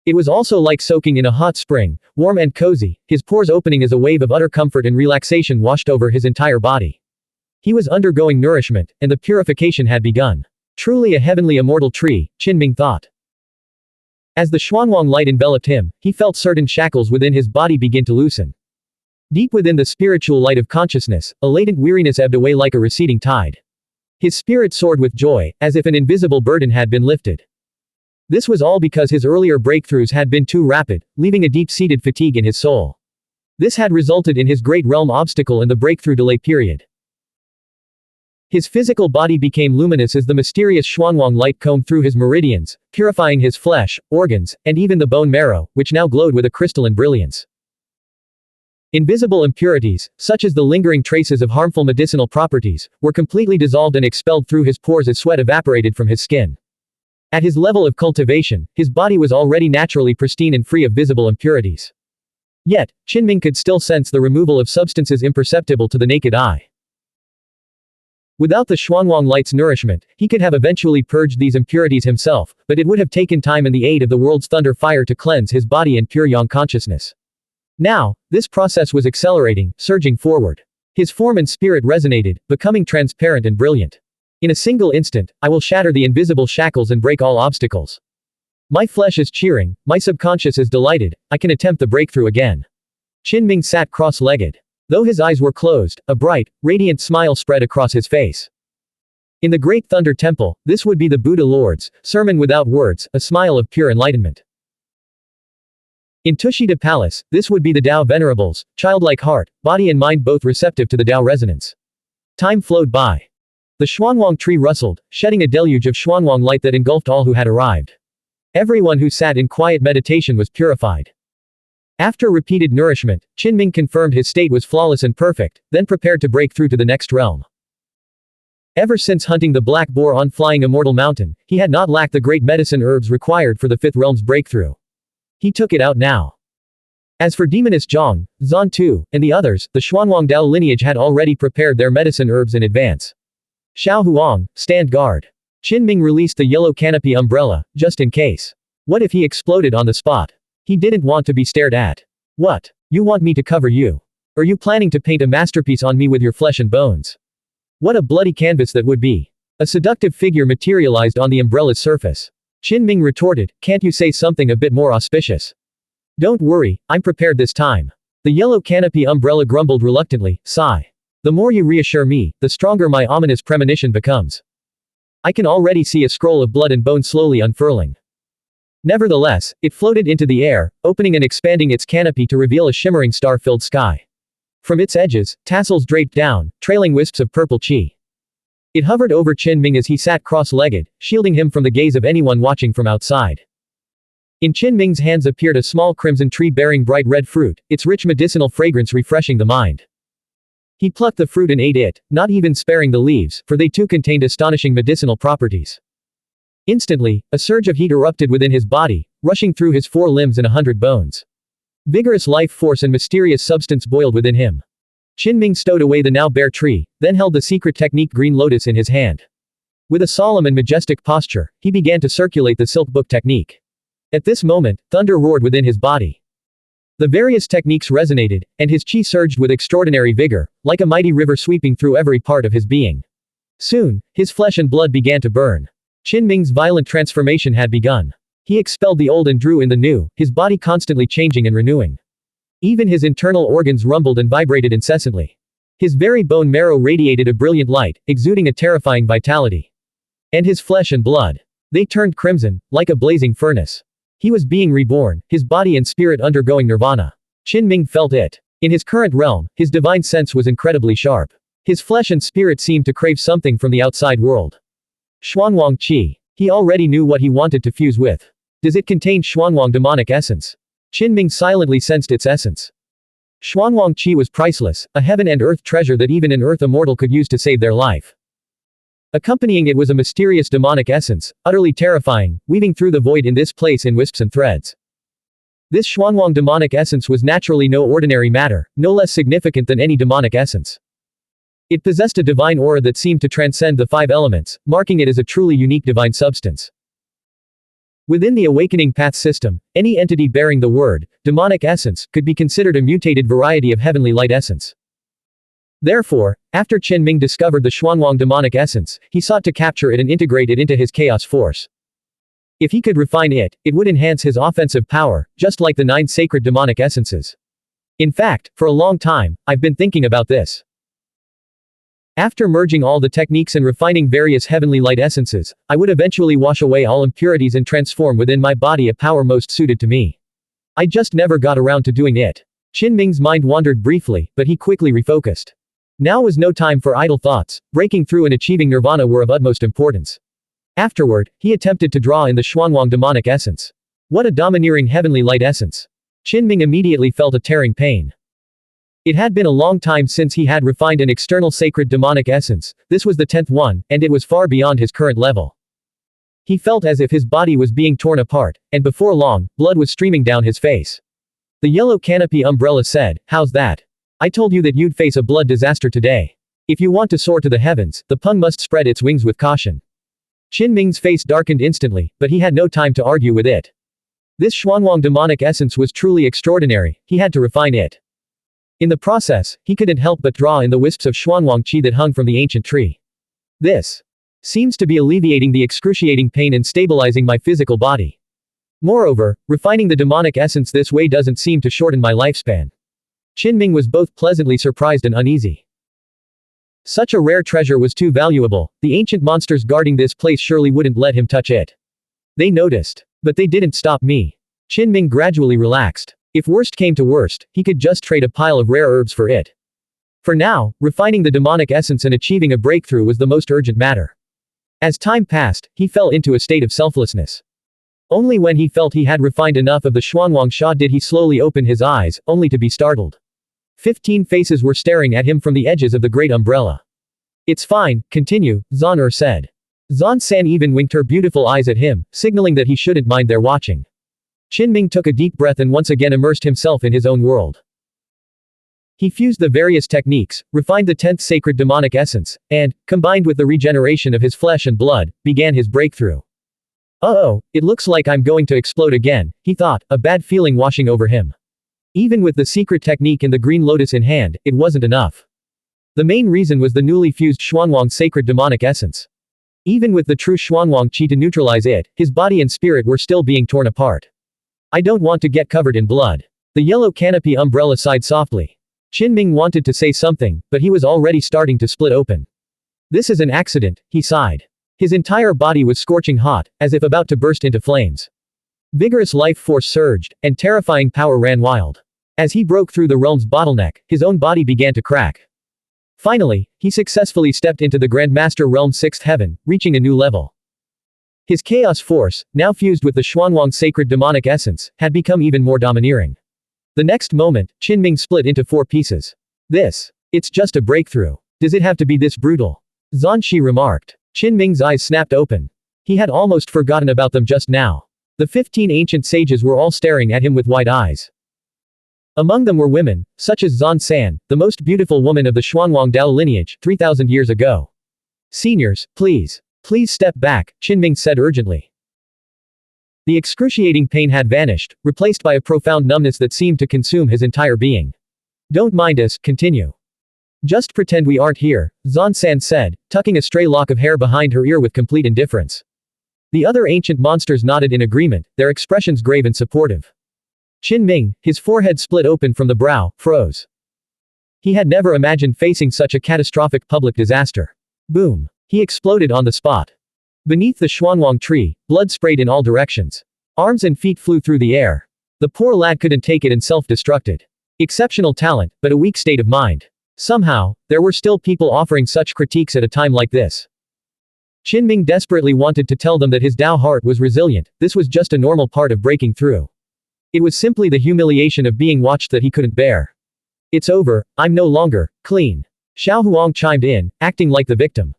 It was also like soaking in a hot spring, warm and cozy, his pores opening as a wave of utter comfort and relaxation washed over his entire body. He was undergoing nourishment, and the purification had begun. Truly a heavenly immortal tree, Qinming thought. As the Xuanhuang light enveloped him, he felt certain shackles within his body begin to loosen. Deep within the spiritual light of consciousness, a latent weariness ebbed away like a receding tide. His spirit soared with joy, as if an invisible burden had been lifted. This was all because his earlier breakthroughs had been too rapid, leaving a deep-seated fatigue in his soul. This had resulted in his great realm obstacle and the breakthrough delay period. His physical body became luminous as the mysterious Xuanhuan light combed through his meridians, purifying his flesh, organs, and even the bone marrow, which now glowed with a crystalline brilliance. Invisible impurities, such as the lingering traces of harmful medicinal properties, were completely dissolved and expelled through his pores as sweat evaporated from his skin. At his level of cultivation, his body was already naturally pristine and free of visible impurities. Yet, Qinming could still sense the removal of substances imperceptible to the naked eye. Without the Xuanhuan light's nourishment, he could have eventually purged these impurities himself, but it would have taken time and the aid of the world's thunder fire to cleanse his body and pure yang consciousness. Now, this process was accelerating, surging forward. His form and spirit resonated, becoming transparent and brilliant. In a single instant, I will shatter the invisible shackles and break all obstacles. My flesh is cheering, my subconscious is delighted, I can attempt the breakthrough again. Qinming sat cross-legged. Though his eyes were closed, a bright, radiant smile spread across his face. In the Great Thunder Temple, this would be the Buddha Lord's sermon without words, a smile of pure enlightenment. In Tushita Palace, this would be the Tao Venerables, childlike heart, body and mind both receptive to the Tao resonance. Time flowed by. The Xuanhuan tree rustled, shedding a deluge of Xuanhuan light that engulfed all who had arrived. Everyone who sat in quiet meditation was purified. After repeated nourishment, Qinming confirmed his state was flawless and perfect, then prepared to break through to the next realm. Ever since hunting the black boar on Flying Immortal Mountain, he had not lacked the great medicine herbs required for the fifth realm's breakthrough. He took it out now. As for Demoness Zhang, Zan Tu, and the others, the Xuanhuang Dao lineage had already prepared their medicine herbs in advance. Xiao Huang, stand guard. Qinming released the yellow canopy umbrella, just in case. What if he exploded on the spot? He didn't want to be stared at. What? You want me to cover you? Are you planning to paint a masterpiece on me with your flesh and bones? What a bloody canvas that would be. A seductive figure materialized on the umbrella's surface. Qinming retorted, can't you say something a bit more auspicious? Don't worry, I'm prepared this time. The yellow canopy umbrella grumbled reluctantly, sigh. The more you reassure me, the stronger my ominous premonition becomes. I can already see a scroll of blood and bone slowly unfurling. Nevertheless, it floated into the air, opening and expanding its canopy to reveal a shimmering star-filled sky. From its edges, tassels draped down, trailing wisps of purple chi. It hovered over Qinming as he sat cross-legged, shielding him from the gaze of anyone watching from outside. In Qinming's hands appeared a small crimson tree bearing bright red fruit, its rich medicinal fragrance refreshing the mind. He plucked the fruit and ate it, not even sparing the leaves, for they too contained astonishing medicinal properties. Instantly, a surge of heat erupted within his body, rushing through his 4 limbs and 100 bones. Vigorous life force and mysterious substance boiled within him. Qinming stowed away the now bare tree, then held the secret technique Green Lotus in his hand. With a solemn and majestic posture, he began to circulate the Silk Book technique. At this moment, thunder roared within his body. The various techniques resonated, and his chi surged with extraordinary vigor, like a mighty river sweeping through every part of his being. Soon, his flesh and blood began to burn. Qinming's violent transformation had begun. He expelled the old and drew in the new, his body constantly changing and renewing. Even his internal organs rumbled and vibrated incessantly. His very bone marrow radiated a brilliant light, exuding a terrifying vitality. And his flesh and blood. They turned crimson, like a blazing furnace. He was being reborn, his body and spirit undergoing nirvana. Qinming felt it. In his current realm, his divine sense was incredibly sharp. His flesh and spirit seemed to crave something from the outside world. Xuanhuang Qi. He already knew what he wanted to fuse with. Does it contain Xuanhuang demonic essence? Qinming silently sensed its essence. Xuanhuang Qi was priceless, a heaven and earth treasure that even an earth immortal could use to save their life. Accompanying it was a mysterious demonic essence, utterly terrifying, weaving through the void in this place in wisps and threads. This Xuanhuang demonic essence was naturally no ordinary matter, no less significant than any demonic essence. It possessed a divine aura that seemed to transcend the 5 elements, marking it as a truly unique divine substance. Within the awakening path system, any entity bearing the word, demonic essence, could be considered a mutated variety of heavenly light essence. Therefore, after Qinming discovered the Xuanhuang demonic essence, he sought to capture it and integrate it into his chaos force. If he could refine it, it would enhance his offensive power, just like the 9 sacred demonic essences. In fact, for a long time, I've been thinking about this. After merging all the techniques and refining various heavenly light essences, I would eventually wash away all impurities and transform within my body a power most suited to me. I just never got around to doing it. Qinming's mind wandered briefly, but he quickly refocused. Now was no time for idle thoughts, breaking through and achieving nirvana were of utmost importance. Afterward, he attempted to draw in the Xuanhuan demonic essence. What a domineering heavenly light essence! Qinming immediately felt a tearing pain. It had been a long time since he had refined an external sacred demonic essence, this was the 10th one, and it was far beyond his current level. He felt as if his body was being torn apart, and before long, blood was streaming down his face. The yellow canopy umbrella said, "How's that? I told you that you'd face a blood disaster today. If you want to soar to the heavens, the pung must spread its wings with caution." Qinming's face darkened instantly, but he had no time to argue with it. This Xuanhuan demonic essence was truly extraordinary, he had to refine it. In the process, he couldn't help but draw in the wisps of Xuanhuan qi that hung from the ancient tree. This seems to be alleviating the excruciating pain and stabilizing my physical body. Moreover, refining the demonic essence this way doesn't seem to shorten my lifespan. Qinming was both pleasantly surprised and uneasy. Such a rare treasure was too valuable, the ancient monsters guarding this place surely wouldn't let him touch it. They noticed. But they didn't stop me. Qinming gradually relaxed. If worst came to worst, he could just trade a pile of rare herbs for it. For now, refining the demonic essence and achieving a breakthrough was the most urgent matter. As time passed, he fell into a state of selflessness. Only when he felt he had refined enough of the Xuanhuang Sha did he slowly open his eyes, only to be startled. 15 faces were staring at him from the edges of the great umbrella. "It's fine, continue," Zhan said. Zhan San even winked her beautiful eyes at him, signaling that he shouldn't mind their watching. Qinming took a deep breath and once again immersed himself in his own world. He fused the various techniques, refined the 10th sacred demonic essence, and, combined with the regeneration of his flesh and blood, began his breakthrough. "Uh-oh, it looks like I'm going to explode again," he thought, a bad feeling washing over him. Even with the secret technique and the green lotus in hand, it wasn't enough. The main reason was the newly fused Xuanhuang sacred demonic essence. Even with the true Xuanhuang qi to neutralize it, his body and spirit were still being torn apart. "I don't want to get covered in blood." The yellow canopy umbrella sighed softly. Qinming wanted to say something, but he was already starting to split open. "This is an accident," he sighed. His entire body was scorching hot, as if about to burst into flames. Vigorous life force surged, and terrifying power ran wild. As he broke through the realm's bottleneck, his own body began to crack. Finally, he successfully stepped into the Grandmaster Realm's 6th heaven, reaching a new level. His chaos force, now fused with the Xuanhuang sacred demonic essence, had become even more domineering. The next moment, Qinming split into 4 pieces. It's just a breakthrough. Does it have to be this brutal?" Zhan Shi remarked. Qinming's eyes snapped open. He had almost forgotten about them just now. The 15 ancient sages were all staring at him with wide eyes. Among them were women, such as Zhan San, the most beautiful woman of the Xuanhuang Dao lineage, 3,000 years ago. "Seniors, please step back," Qinming said urgently. The excruciating pain had vanished, replaced by a profound numbness that seemed to consume his entire being. "Don't mind us, continue. Just pretend we aren't here," Zhan San said, tucking a stray lock of hair behind her ear with complete indifference. The other ancient monsters nodded in agreement, their expressions grave and supportive. Qinming, his forehead split open from the brow, froze. He had never imagined facing such a catastrophic public disaster. Boom. He exploded on the spot. Beneath the Xuanhuang tree, blood sprayed in all directions. Arms and feet flew through the air. The poor lad couldn't take it and self-destructed. Exceptional talent, but a weak state of mind. Somehow, there were still people offering such critiques at a time like this. Qinming desperately wanted to tell them that his Dao heart was resilient, this was just a normal part of breaking through. It was simply the humiliation of being watched that he couldn't bear. "It's over, I'm no longer clean." Xuanhuan chimed in, acting like the victim.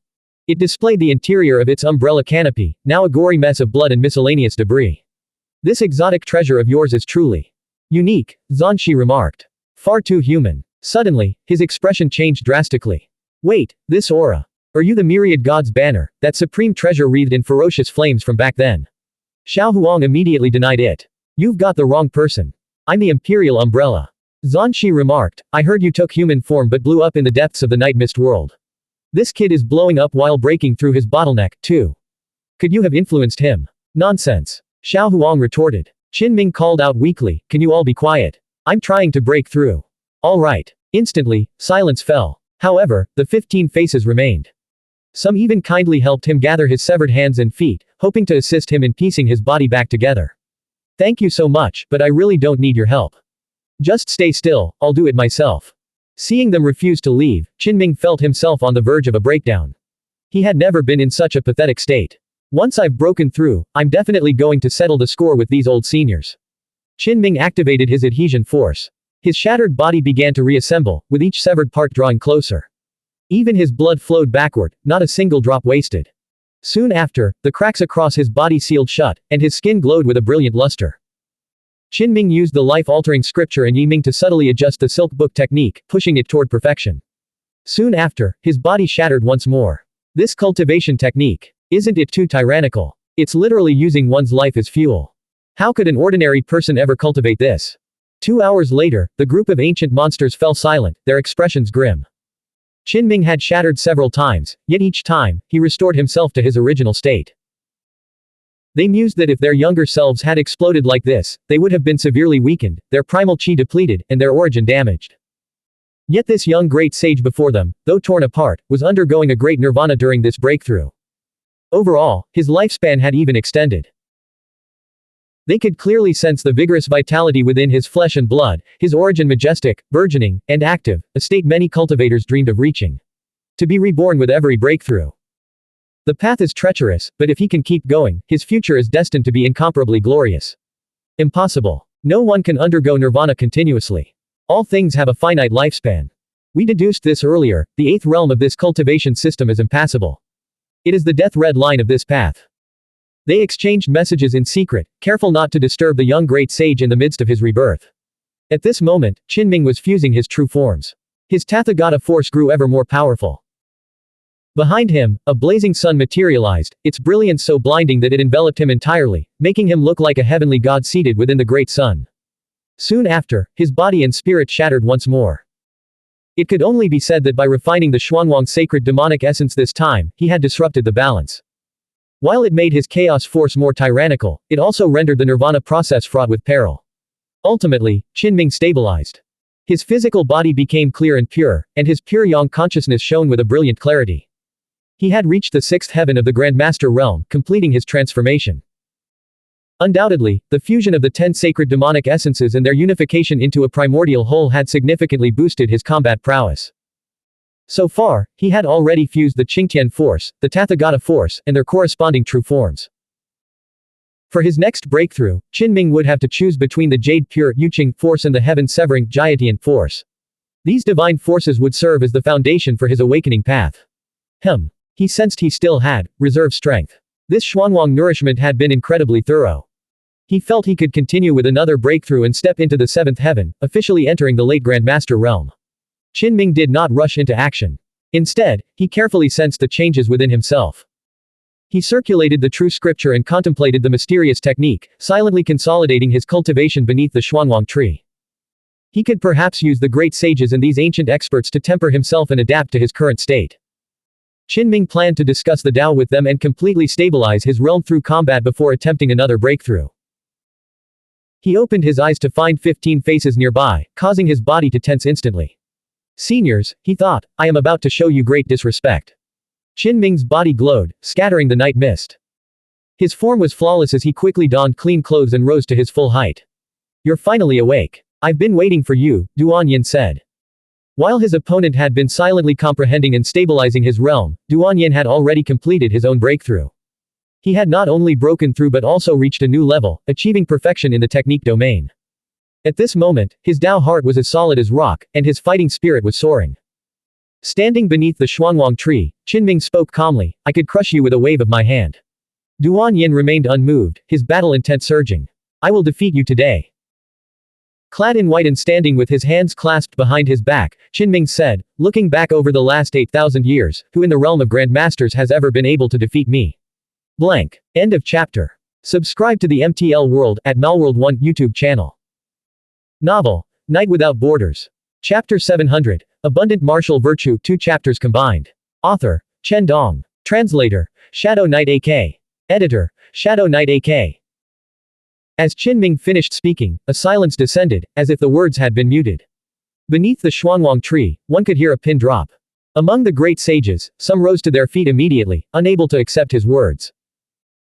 It displayed the interior of its umbrella canopy, now a gory mess of blood and miscellaneous debris. "This exotic treasure of yours is truly unique," Zhan Shi remarked. "Far too human." Suddenly, his expression changed drastically. "Wait, this aura. Are you the myriad god's banner, that supreme treasure wreathed in ferocious flames from back then?" Xuanhuan immediately denied it. "You've got the wrong person. I'm the imperial umbrella." Zhan Shi remarked, "I heard you took human form but blew up in the depths of the night mist world. This kid is blowing up while breaking through his bottleneck, too. Could you have influenced him?" "Nonsense," Xuanhuan retorted. Qinming called out weakly, "Can you all be quiet? I'm trying to break through." "All right." Instantly, silence fell. However, the 15 faces remained. Some even kindly helped him gather his severed hands and feet, hoping to assist him in piecing his body back together. "Thank you so much, but I really don't need your help. Just stay still, I'll do it myself." Seeing them refuse to leave, Qinming felt himself on the verge of a breakdown. He had never been in such a pathetic state. Once I've broken through, I'm definitely going to settle the score with these old seniors. Qinming activated his adhesion force. His shattered body began to reassemble, with each severed part drawing closer. Even his blood flowed backward, not a single drop wasted. Soon after, the cracks across his body sealed shut, and his skin glowed with a brilliant luster. Qinming used the life-altering scripture and Yiming to subtly adjust the silk book technique, pushing it toward perfection. Soon after, his body shattered once more. This cultivation technique, isn't it too tyrannical? It's literally using one's life as fuel. How could an ordinary person ever cultivate this? 2 hours later, the group of ancient monsters fell silent, their expressions grim. Qinming had shattered several times, yet each time, he restored himself to his original state. They mused that if their younger selves had exploded like this, they would have been severely weakened, their primal chi depleted, and their origin damaged. Yet this young great sage before them, though torn apart, was undergoing a great nirvana during this breakthrough. Overall, his lifespan had even extended. They could clearly sense the vigorous vitality within his flesh and blood, his origin majestic, burgeoning, and active, a state many cultivators dreamed of reaching. To be reborn with every breakthrough. The path is treacherous, but if he can keep going, his future is destined to be incomparably glorious. Impossible. No one can undergo nirvana continuously. All things have a finite lifespan. We deduced this earlier, the 8th realm of this cultivation system is impassable. It is the death red line of this path. They exchanged messages in secret, careful not to disturb the young great sage in the midst of his rebirth. At this moment, Qinming was fusing his true forms. His Tathagata force grew ever more powerful. Behind him, a blazing sun materialized, its brilliance so blinding that it enveloped him entirely, making him look like a heavenly god seated within the great sun. Soon after, his body and spirit shattered once more. It could only be said that by refining the Xuanhuan sacred demonic essence this time, he had disrupted the balance. While it made his chaos force more tyrannical, it also rendered the nirvana process fraught with peril. Ultimately, Qinming stabilized. His physical body became clear and pure, and his pure yang consciousness shone with a brilliant clarity. He had reached the 6th heaven of the Grandmaster realm, completing his transformation. Undoubtedly, the fusion of the 10 sacred demonic essences and their unification into a primordial whole had significantly boosted his combat prowess. So far, he had already fused the Qingtian force, the Tathagata force, and their corresponding true forms. For his next breakthrough, Qinming would have to choose between the Jade Pure Yuqing force and the heaven-severing Jiatian force. These divine forces would serve as the foundation for his awakening path. He sensed he still had reserve strength. This Xuanhuan nourishment had been incredibly thorough. He felt he could continue with another breakthrough and step into the 7th heaven, officially entering the late Grandmaster realm. Qinming did not rush into action. Instead, he carefully sensed the changes within himself. He circulated the true scripture and contemplated the mysterious technique, silently consolidating his cultivation beneath the Xuanhuan tree. He could perhaps use the great sages and these ancient experts to temper himself and adapt to his current state. Qinming planned to discuss the Tao with them and completely stabilize his realm through combat before attempting another breakthrough. He opened his eyes to find 15 faces nearby, causing his body to tense instantly. Seniors, he thought, I am about to show you great disrespect. Qinming's body glowed, scattering the night mist. His form was flawless as he quickly donned clean clothes and rose to his full height. You're finally awake. I've been waiting for you, Duanyin said. While his opponent had been silently comprehending and stabilizing his realm, Duanyin had already completed his own breakthrough. He had not only broken through but also reached a new level, achieving perfection in the technique domain. At this moment, his Tao heart was as solid as rock, and his fighting spirit was soaring. Standing beneath the Xuanhuan tree, Qinming spoke calmly, I could crush you with a wave of my hand. Duanyin remained unmoved, his battle intent surging. I will defeat you today. Clad in white and standing with his hands clasped behind his back, Qinming said, looking back over the last 8,000 years, who in the realm of Grandmasters has ever been able to defeat me? Blank. End of chapter. Subscribe to the MTL World at Malworld 1 YouTube channel. Novel, Night Without Borders. Chapter 700, Abundant Martial Virtue 2 chapters combined. Author, Chen Dong. Translator, Shadow Knight AK. Editor, Shadow Knight AK. As Qinming finished speaking, a silence descended, as if the words had been muted. Beneath the Xuanhuan tree, one could hear a pin drop. Among the great sages, some rose to their feet immediately, unable to accept his words.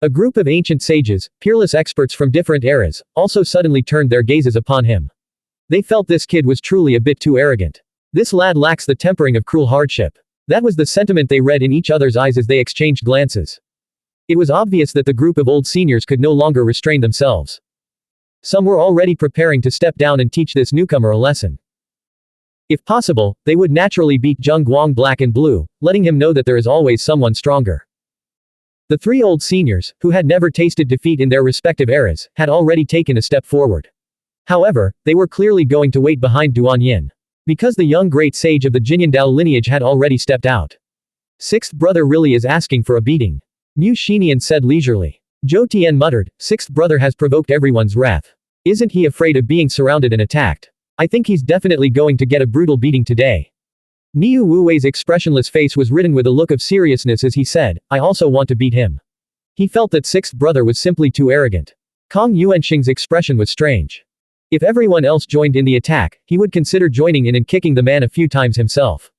A group of ancient sages, peerless experts from different eras, also suddenly turned their gazes upon him. They felt this kid was truly a bit too arrogant. This lad lacks the tempering of cruel hardship. That was the sentiment they read in each other's eyes as they exchanged glances. It was obvious that the group of old seniors could no longer restrain themselves. Some were already preparing to step down and teach this newcomer a lesson. If possible, they would naturally beat Zheng Guang black and blue, letting him know that there is always someone stronger. The three old seniors, who had never tasted defeat in their respective eras, had already taken a step forward. However, they were clearly going to wait behind Duan Yin. Because the young great sage of the Jinyandao lineage had already stepped out. Sixth brother really is asking for a beating. Mu Xinian said leisurely. Zhou Tian muttered, sixth brother has provoked everyone's wrath. Isn't he afraid of being surrounded and attacked? I think he's definitely going to get a brutal beating today. Niu Wuwei's expressionless face was written with a look of seriousness as he said, I also want to beat him. He felt that sixth brother was simply too arrogant. Kong Yuanxing's expression was strange. If everyone else joined in the attack, he would consider joining in and kicking the man a few times himself.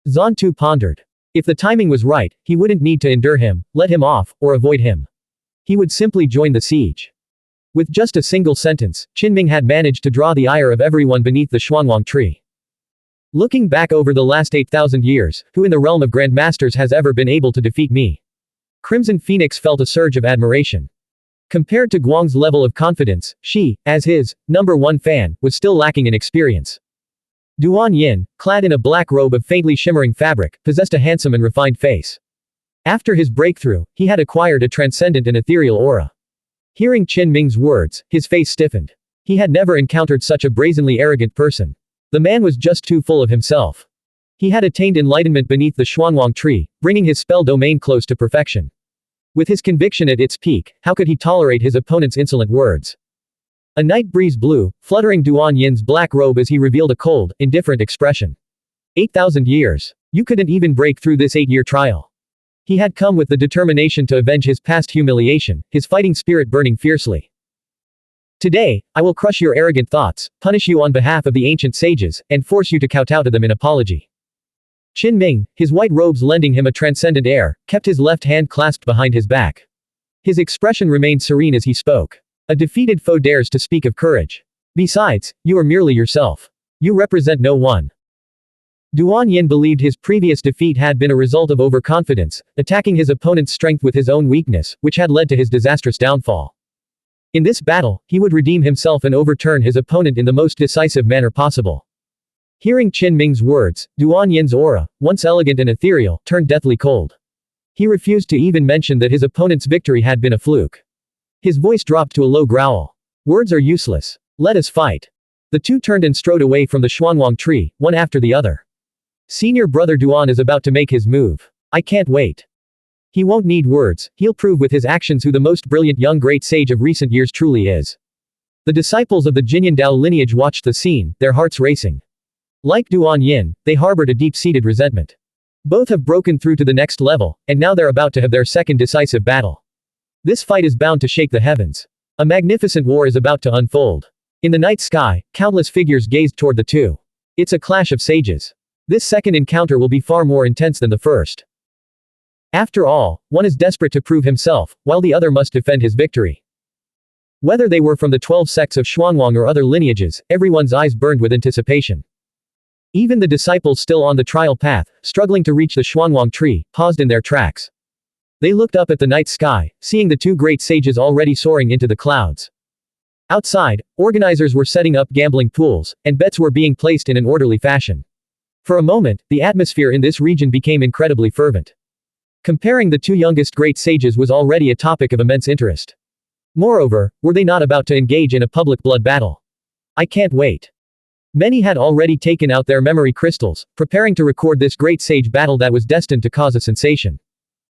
Zhan Tu pondered. If the timing was right, he wouldn't need to endure him, let him off, or avoid him. He would simply join the siege. With just a single sentence, Qinming had managed to draw the ire of everyone beneath the Xuanhuan tree. Looking back over the last 8,000 years, who in the realm of grandmasters has ever been able to defeat me? Crimson Phoenix felt a surge of admiration. Compared to Guang's level of confidence, she, as his #1 fan, was still lacking in experience. Duan Yin, clad in a black robe of faintly shimmering fabric, possessed a handsome and refined face. After his breakthrough, he had acquired a transcendent and ethereal aura. Hearing Qin Ming's words, his face stiffened. He had never encountered such a brazenly arrogant person. The man was just too full of himself. He had attained enlightenment beneath the Xuanhuan tree, bringing his spell domain close to perfection. With his conviction at its peak, how could he tolerate his opponent's insolent words? A night breeze blew, fluttering Duan Yin's black robe as he revealed a cold, indifferent expression. 8,000 years. You couldn't even break through this 8-year trial. He had come with the determination to avenge his past humiliation, his fighting spirit burning fiercely. Today, I will crush your arrogant thoughts, punish you on behalf of the ancient sages, and force you to kowtow to them in apology. Qin Ming, his white robes lending him a transcendent air, kept his left hand clasped behind his back. His expression remained serene as he spoke. A defeated foe dares to speak of courage. Besides, you are merely yourself. You represent no one. Duan Yin believed his previous defeat had been a result of overconfidence, attacking his opponent's strength with his own weakness, which had led to his disastrous downfall. In this battle, he would redeem himself and overturn his opponent in the most decisive manner possible. Hearing Qin Ming's words, Duan Yin's aura, once elegant and ethereal, turned deathly cold. He refused to even mention that his opponent's victory had been a fluke. His voice dropped to a low growl. Words are useless. Let us fight. The two turned and strode away from the Xuanhuan tree, one after the other. Senior brother Duan is about to make his move. I can't wait. He won't need words, he'll prove with his actions who the most brilliant young great sage of recent years truly is. The disciples of the Jinyandao lineage watched the scene, their hearts racing. Like Duan Yin, they harbored a deep-seated resentment. Both have broken through to the next level, and now they're about to have their second decisive battle. This fight is bound to shake the heavens. A magnificent war is about to unfold. In the night sky, countless figures gazed toward the two. It's a clash of sages. This second encounter will be far more intense than the first. After all, one is desperate to prove himself, while the other must defend his victory. Whether they were from the 12 sects of Xuanhuan or other lineages, everyone's eyes burned with anticipation. Even the disciples still on the trial path, struggling to reach the Xuanhuan tree, paused in their tracks. They looked up at the night sky, seeing the two great sages already soaring into the clouds. Outside, organizers were setting up gambling pools, and bets were being placed in an orderly fashion. For a moment, the atmosphere in this region became incredibly fervent. Comparing the two youngest great sages was already a topic of immense interest. Moreover, were they not about to engage in a public blood battle? I can't wait. Many had already taken out their memory crystals, preparing to record this great sage battle that was destined to cause a sensation.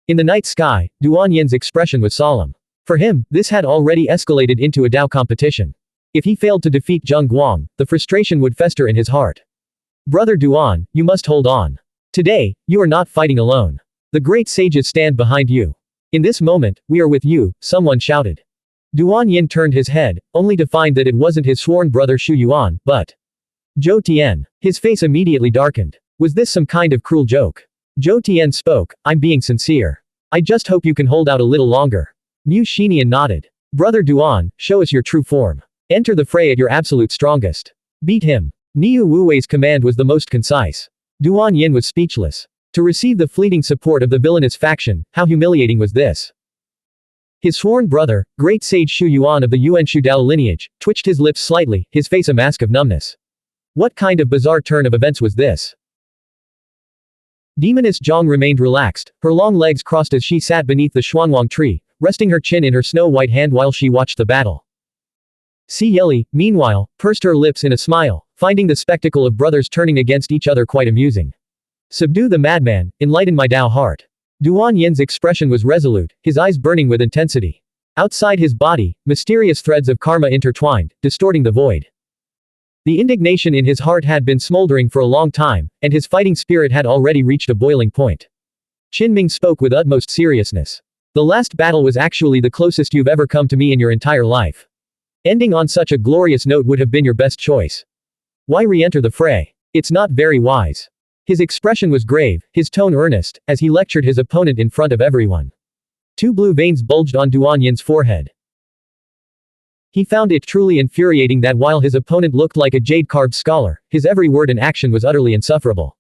In the night sky, Duan Yin's expression was solemn. For him, this had already escalated into a Dao competition. If he failed to defeat Zheng Guang, the frustration would fester in his heart. Brother Duan, you must hold on. Today, you are not fighting alone. The great sages stand behind you. In this moment, we are with you, someone shouted. Duan Yin turned his head, only to find that it wasn't his sworn brother Xu Yuan, but Zhou Tian. His face immediately darkened. Was this some kind of cruel joke? Zhou Tian spoke, I'm being sincere. I just hope you can hold out a little longer. Mu Xinian nodded. Brother Duan, show us your true form. Enter the fray at your absolute strongest. Beat him. Niu Wuwei's command was the most concise. Duan Yin was speechless. To receive the fleeting support of the villainous faction, how humiliating was this? His sworn brother, great sage Xu Yuan of the Yuan Shu Dao lineage, twitched his lips slightly, his face a mask of numbness. What kind of bizarre turn of events was this? Demoness Zhang remained relaxed, her long legs crossed as she sat beneath the Xuanhuan tree, resting her chin in her snow-white hand while she watched the battle. Si Yeli, meanwhile, pursed her lips in a smile, finding the spectacle of brothers turning against each other quite amusing. Subdue the madman, enlighten my Dao heart. Duan Yin's expression was resolute, his eyes burning with intensity. Outside his body, mysterious threads of karma intertwined, distorting the void. The indignation in his heart had been smoldering for a long time, and his fighting spirit had already reached a boiling point. Qinming spoke with utmost seriousness. The last battle was actually the closest you've ever come to me in your entire life. Ending on such a glorious note would have been your best choice. Why re-enter the fray? It's not very wise. His expression was grave, his tone earnest, as he lectured his opponent in front of everyone. Two blue veins bulged on Duan Yin's forehead. He found it truly infuriating that while his opponent looked like a jade-carved scholar, his every word and action was utterly insufferable.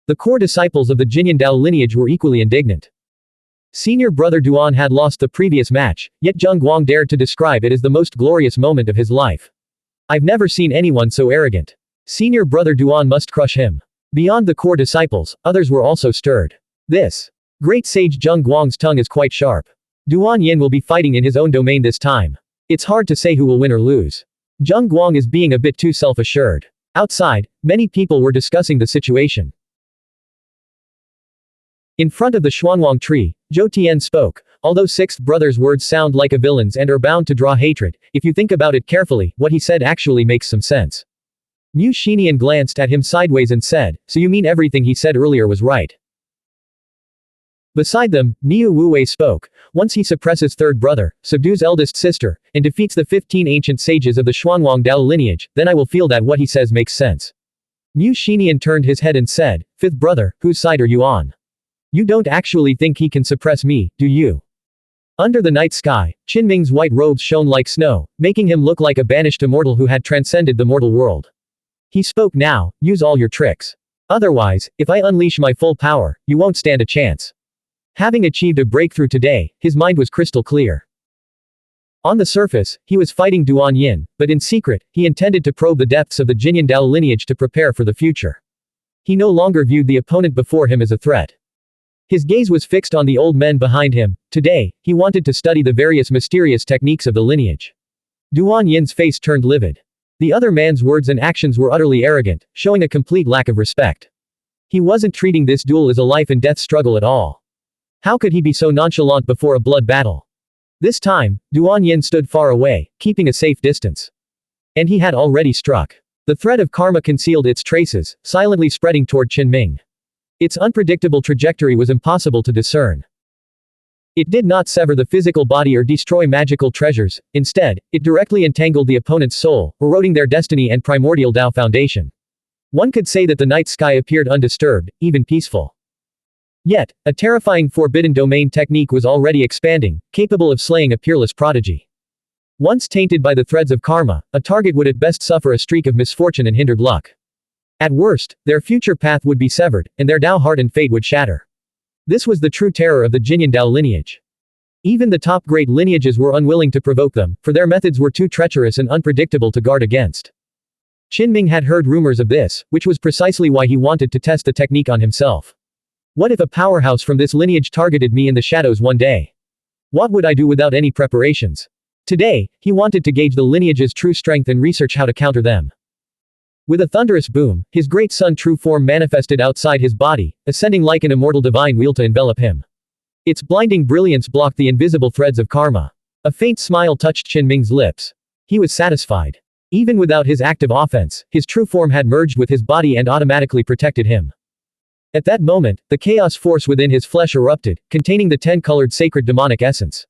The core disciples of the Jinyan Dao lineage were equally indignant. Senior brother Duan had lost the previous match, yet Zheng Guang dared to describe it as the most glorious moment of his life. I've never seen anyone so arrogant. Senior brother Duan must crush him. Beyond the core disciples, others were also stirred. This great sage Zheng Guang's tongue is quite sharp. Duan Yin will be fighting in his own domain this time. It's hard to say who will win or lose. Zheng Guang is being a bit too self-assured. Outside, many people were discussing the situation. In front of the Xuanhuan tree, Zhou Tian spoke. Although Sixth Brother's words sound like a villain's and are bound to draw hatred, if you think about it carefully, what he said actually makes some sense. Mu Xinian glanced at him sideways and said, so you mean everything he said earlier was right? Beside them, Niu Wuwei spoke. Once he suppresses third brother, subdues eldest sister, and defeats the 15 ancient sages of the Xuanhuang Dao lineage, then I will feel that what he says makes sense. Mu Xinian turned his head and said, fifth brother, whose side are you on? You don't actually think he can suppress me, do you? Under the night sky, Qinming's white robes shone like snow, making him look like a banished immortal who had transcended the mortal world. He spoke now, use all your tricks. Otherwise, if I unleash my full power, you won't stand a chance. Having achieved a breakthrough today, his mind was crystal clear. On the surface, he was fighting Duan Yin, but in secret, he intended to probe the depths of the Jinyan Dao lineage to prepare for the future. He no longer viewed the opponent before him as a threat. His gaze was fixed on the old men behind him. Today, he wanted to study the various mysterious techniques of the lineage. Duan Yin's face turned livid. The other man's words and actions were utterly arrogant, showing a complete lack of respect. He wasn't treating this duel as a life and death struggle at all. How could he be so nonchalant before a blood battle? This time, Duan Yin stood far away, keeping a safe distance. And he had already struck. The thread of karma concealed its traces, silently spreading toward Qinming. Its unpredictable trajectory was impossible to discern. It did not sever the physical body or destroy magical treasures, instead, it directly entangled the opponent's soul, eroding their destiny and primordial Dao foundation. One could say that the night sky appeared undisturbed, even peaceful. Yet, a terrifying forbidden domain technique was already expanding, capable of slaying a peerless prodigy. Once tainted by the threads of karma, a target would at best suffer a streak of misfortune and hindered luck. At worst, their future path would be severed, and their Dao heart and fate would shatter. This was the true terror of the Jinyan Dao lineage. Even the top great lineages were unwilling to provoke them, for their methods were too treacherous and unpredictable to guard against. Qinming had heard rumors of this, which was precisely why he wanted to test the technique on himself. What if a powerhouse from this lineage targeted me in the shadows one day? What would I do without any preparations? Today, he wanted to gauge the lineage's true strength and research how to counter them. With a thunderous boom, his great sun true form manifested outside his body, ascending like an immortal divine wheel to envelop him. Its blinding brilliance blocked the invisible threads of karma. A faint smile touched Qinming's lips. He was satisfied. Even without his active offense, his true form had merged with his body and automatically protected him. At that moment, the chaos force within his flesh erupted, containing the 10-colored sacred demonic essence.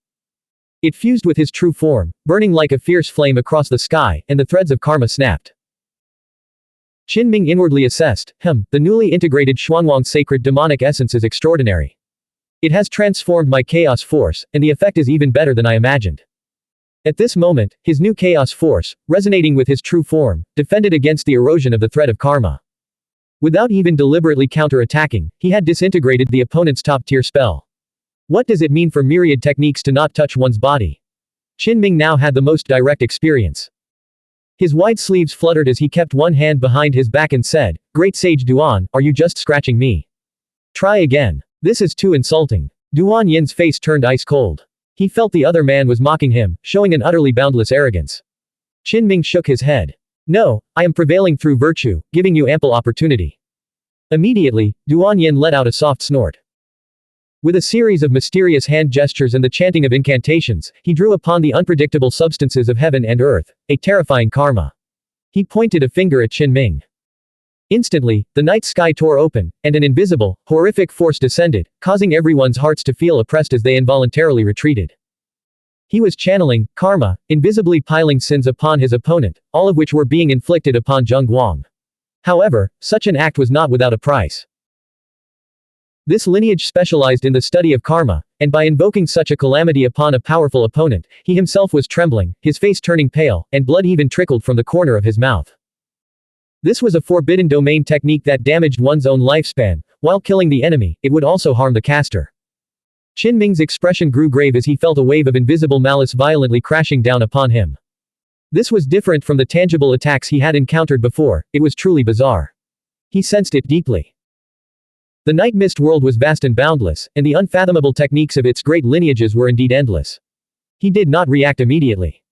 It fused with his true form, burning like a fierce flame across the sky, and the threads of karma snapped. Qinming inwardly assessed, the newly integrated Xuanhuan sacred demonic essence is extraordinary. It has transformed my chaos force, and the effect is even better than I imagined. At this moment, his new chaos force, resonating with his true form, defended against the erosion of the threat of karma. Without even deliberately counter-attacking, he had disintegrated the opponent's top-tier spell. What does it mean for myriad techniques to not touch one's body? Qinming now had the most direct experience. His wide sleeves fluttered as he kept one hand behind his back and said, "Great Sage Duan, are you just scratching me? Try again. This is too insulting." Duan Yin's face turned ice cold. He felt the other man was mocking him, showing an utterly boundless arrogance. Qinming shook his head. "No, I am prevailing through virtue, giving you ample opportunity." Immediately, Duan Yin let out a soft snort. With a series of mysterious hand gestures and the chanting of incantations, he drew upon the unpredictable substances of heaven and earth, a terrifying karma. He pointed a finger at Qinming. Instantly, the night sky tore open, and an invisible, horrific force descended, causing everyone's hearts to feel oppressed as they involuntarily retreated. He was channeling karma, invisibly piling sins upon his opponent, all of which were being inflicted upon Zheng Guang. However, such an act was not without a price. This lineage specialized in the study of karma, and by invoking such a calamity upon a powerful opponent, he himself was trembling, his face turning pale, and blood even trickled from the corner of his mouth. This was a forbidden domain technique that damaged one's own lifespan. While killing the enemy, it would also harm the caster. Qinming's expression grew grave as he felt a wave of invisible malice violently crashing down upon him. This was different from the tangible attacks he had encountered before, it was truly bizarre. He sensed it deeply. The night mist world was vast and boundless, and the unfathomable techniques of its great lineages were indeed endless. He did not react immediately.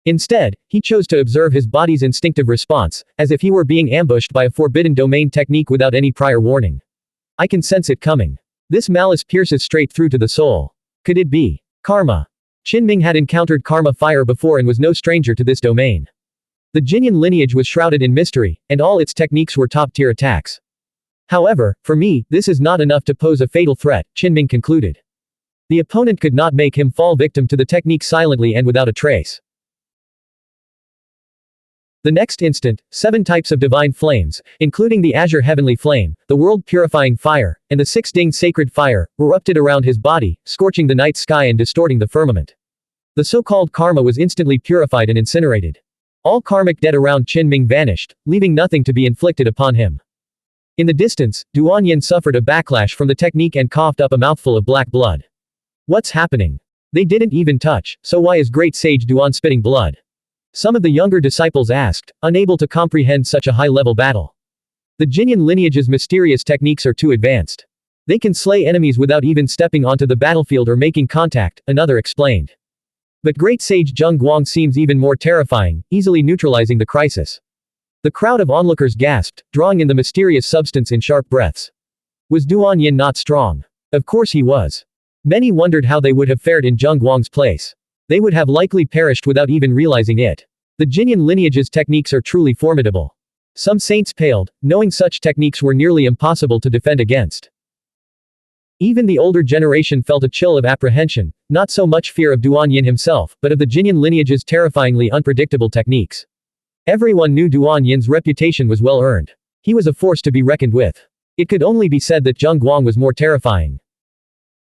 Instead, he chose to observe his body's instinctive response, as if he were being ambushed by a forbidden domain technique without any prior warning. I can sense it coming. This malice pierces straight through to the soul. Could it be karma? Qinming had encountered karma fire before and was no stranger to this domain. The Jinyan lineage was shrouded in mystery, and all its techniques were top-tier attacks. However, for me, this is not enough to pose a fatal threat, Qinming concluded. The opponent could not make him fall victim to the technique silently and without a trace. The next instant, 7 types of divine flames, including the azure heavenly flame, the world-purifying fire, and the 6 Ding sacred fire, erupted around his body, scorching the night sky and distorting the firmament. The so-called karma was instantly purified and incinerated. All karmic debt around Qinming vanished, leaving nothing to be inflicted upon him. In the distance, Duan Yin suffered a backlash from the technique and coughed up a mouthful of black blood. What's happening? They didn't even touch, so why is great sage Duan spitting blood? Some of the younger disciples asked, unable to comprehend such a high-level battle. The Jinyan lineage's mysterious techniques are too advanced. They can slay enemies without even stepping onto the battlefield or making contact, another explained. But great sage Zheng Guang seems even more terrifying, easily neutralizing the crisis. The crowd of onlookers gasped, drawing in the mysterious substance in sharp breaths. Was Duan Yin not strong? Of course he was. Many wondered how they would have fared in Zheng Guang's place. They would have likely perished without even realizing it. The Jinyan lineage's techniques are truly formidable. Some saints paled, knowing such techniques were nearly impossible to defend against. Even the older generation felt a chill of apprehension, not so much fear of Duan Yin himself, but of the Jinyan lineage's terrifyingly unpredictable techniques. Everyone knew Duan Yin's reputation was well earned. He was a force to be reckoned with. It could only be said that Zheng Guang was more terrifying.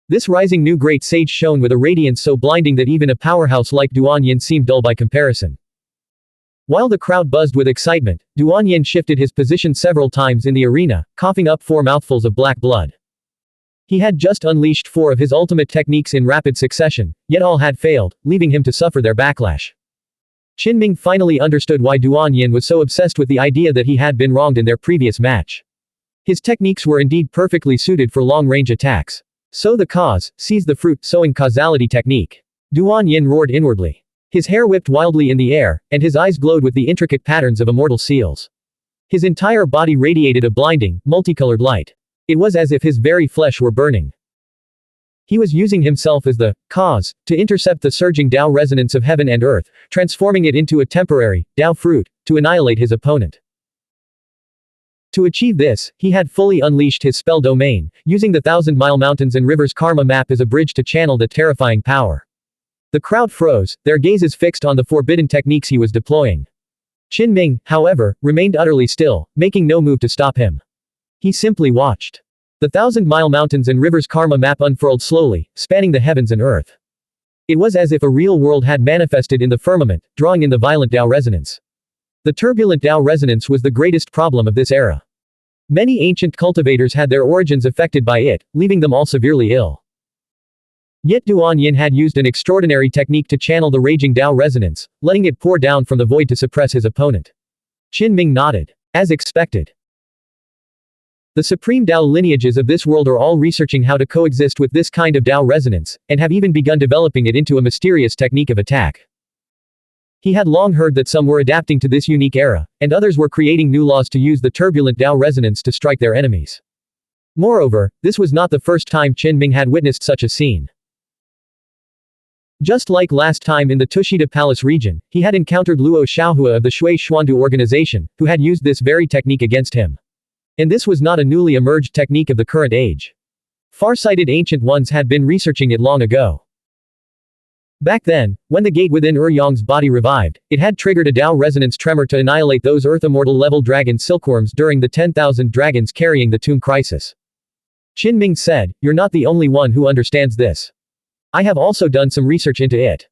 This rising new great sage shone with a radiance so blinding that even a powerhouse like Duan Yin seemed dull by comparison. While the crowd buzzed with excitement, Duan Yin shifted his position several times in the arena, coughing up 4 mouthfuls of black blood. He had just unleashed 4 of his ultimate techniques in rapid succession, yet all had failed, leaving him to suffer their backlash. Qinming finally understood why Duan Yin was so obsessed with the idea that he had been wronged in their previous match. His techniques were indeed perfectly suited for long-range attacks. Sow the cause, seize the fruit, sowing causality technique. Duan Yin roared inwardly. His hair whipped wildly in the air, and his eyes glowed with the intricate patterns of immortal seals. His entire body radiated a blinding, multicolored light. It was as if his very flesh were burning. He was using himself as the cause to intercept the surging Tao resonance of heaven and earth, transforming it into a temporary Tao fruit to annihilate his opponent. To achieve this, he had fully unleashed his spell domain, using the 1,000-mile mountains and rivers karma map as a bridge to channel the terrifying power. The crowd froze, their gazes fixed on the forbidden techniques he was deploying. Qinming, however, remained utterly still, making no move to stop him. He simply watched. The 1,000-mile mountains and rivers karma map unfurled slowly, spanning the heavens and earth. It was as if a real world had manifested in the firmament, drawing in the violent Tao resonance. The turbulent Tao resonance was the greatest problem of this era. Many ancient cultivators had their origins affected by it, leaving them all severely ill. Yet Duan Yin had used an extraordinary technique to channel the raging Tao resonance, letting it pour down from the void to suppress his opponent. Qin Ming nodded. As expected. The supreme Tao lineages of this world are all researching how to coexist with this kind of Tao resonance, and have even begun developing it into a mysterious technique of attack. He had long heard that some were adapting to this unique era, and others were creating new laws to use the turbulent Tao resonance to strike their enemies. Moreover, this was not the first time Qin Ming had witnessed such a scene. Just like last time in the Tushita Palace region, he had encountered Luo Xiaohua of the Shui Xuandu organization, who had used this very technique against him. And this was not a newly emerged technique of the current age. Far-sighted ancient ones had been researching it long ago. Back then, when the gate within Yang's body revived, it had triggered a Tao resonance tremor to annihilate those Earth Immortal level dragon silkworms during the 10,000 dragons carrying the tomb crisis. Qin Ming said, "You're not the only one who understands this. I have also done some research into it."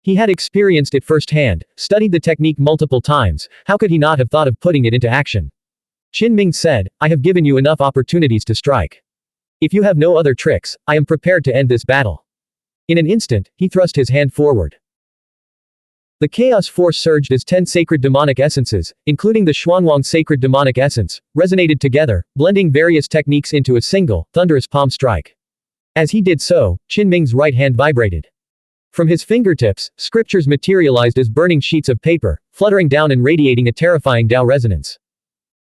He had experienced it firsthand, studied the technique multiple times, how could he not have thought of putting it into action? Qin Ming said, "I have given you enough opportunities to strike. If you have no other tricks, I am prepared to end this battle." In an instant, he thrust his hand forward. The chaos force surged as 10 sacred demonic essences, including the Xuanhuan sacred demonic essence, resonated together, blending various techniques into a single, thunderous palm strike. As he did so, Qin Ming's right hand vibrated. From his fingertips, scriptures materialized as burning sheets of paper, fluttering down and radiating a terrifying Tao resonance.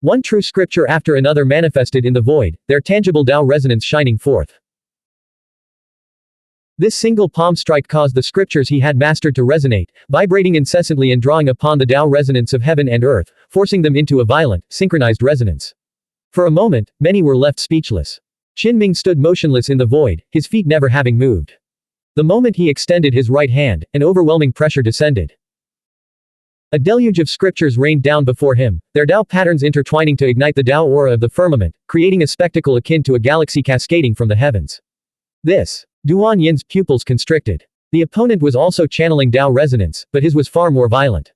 One true scripture after another manifested in the void, their tangible Tao resonance shining forth. This single palm strike caused the scriptures he had mastered to resonate, vibrating incessantly and drawing upon the Tao resonance of heaven and earth, forcing them into a violent, synchronized resonance. For a moment, many were left speechless. Qin Ming stood motionless in the void, his feet never having moved. The moment he extended his right hand, an overwhelming pressure descended. A deluge of scriptures rained down before him, their Tao patterns intertwining to ignite the Tao aura of the firmament, creating a spectacle akin to a galaxy cascading from the heavens. Duan Yin's pupils constricted. The opponent was also channeling Tao resonance, but his was far more violent.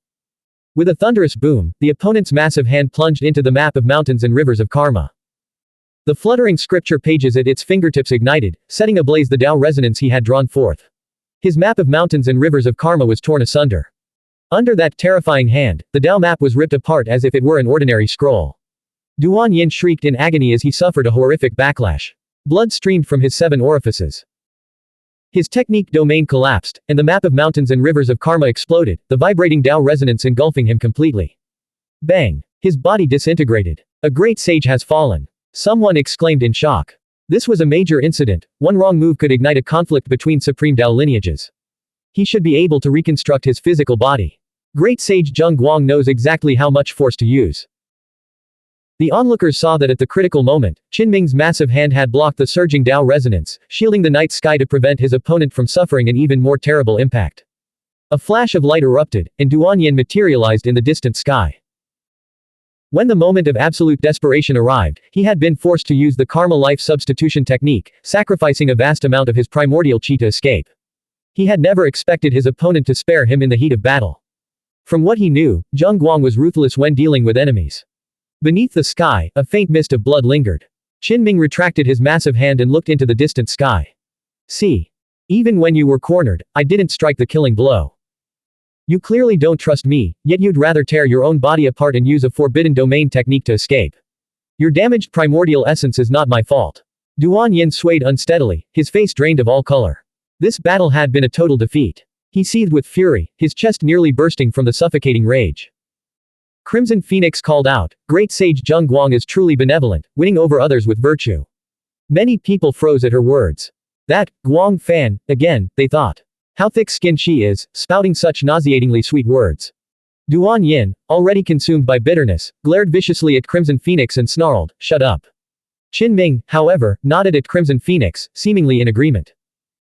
With a thunderous boom, the opponent's massive hand plunged into the map of mountains and rivers of karma. The fluttering scripture pages at its fingertips ignited, setting ablaze the Tao resonance he had drawn forth. His map of mountains and rivers of karma was torn asunder. Under that terrifying hand, the Tao map was ripped apart as if it were an ordinary scroll. Duan Yin shrieked in agony as he suffered a horrific backlash. Blood streamed from his 7 orifices. His technique domain collapsed, and the map of mountains and rivers of karma exploded, the vibrating Tao resonance engulfing him completely. Bang! His body disintegrated. A great sage has fallen. Someone exclaimed in shock. This was a major incident, one wrong move could ignite a conflict between supreme Tao lineages. He should be able to reconstruct his physical body. Great sage Zheng Guang knows exactly how much force to use. The onlookers saw that at the critical moment, Qin Ming's massive hand had blocked the surging Tao resonance, shielding the night sky to prevent his opponent from suffering an even more terrible impact. A flash of light erupted, and Duan Yin materialized in the distant sky. When the moment of absolute desperation arrived, he had been forced to use the karma life substitution technique, sacrificing a vast amount of his primordial chi to escape. He had never expected his opponent to spare him in the heat of battle. From what he knew, Zheng Guang was ruthless when dealing with enemies. Beneath the sky, a faint mist of blood lingered. Qin Ming retracted his massive hand and looked into the distant sky. "See. Even when you were cornered, I didn't strike the killing blow. You clearly don't trust me, yet you'd rather tear your own body apart and use a forbidden domain technique to escape. Your damaged primordial essence is not my fault." Duan Yin swayed unsteadily, his face drained of all color. This battle had been a total defeat. He seethed with fury, his chest nearly bursting from the suffocating rage. Crimson Phoenix called out, "Great sage Zheng Guang is truly benevolent, winning over others with virtue." Many people froze at her words. That, Guang fan, again, they thought. How thick-skinned she is, spouting such nauseatingly sweet words. Duan Yin, already consumed by bitterness, glared viciously at Crimson Phoenix and snarled, "Shut up." Qin Ming, however, nodded at Crimson Phoenix, seemingly in agreement.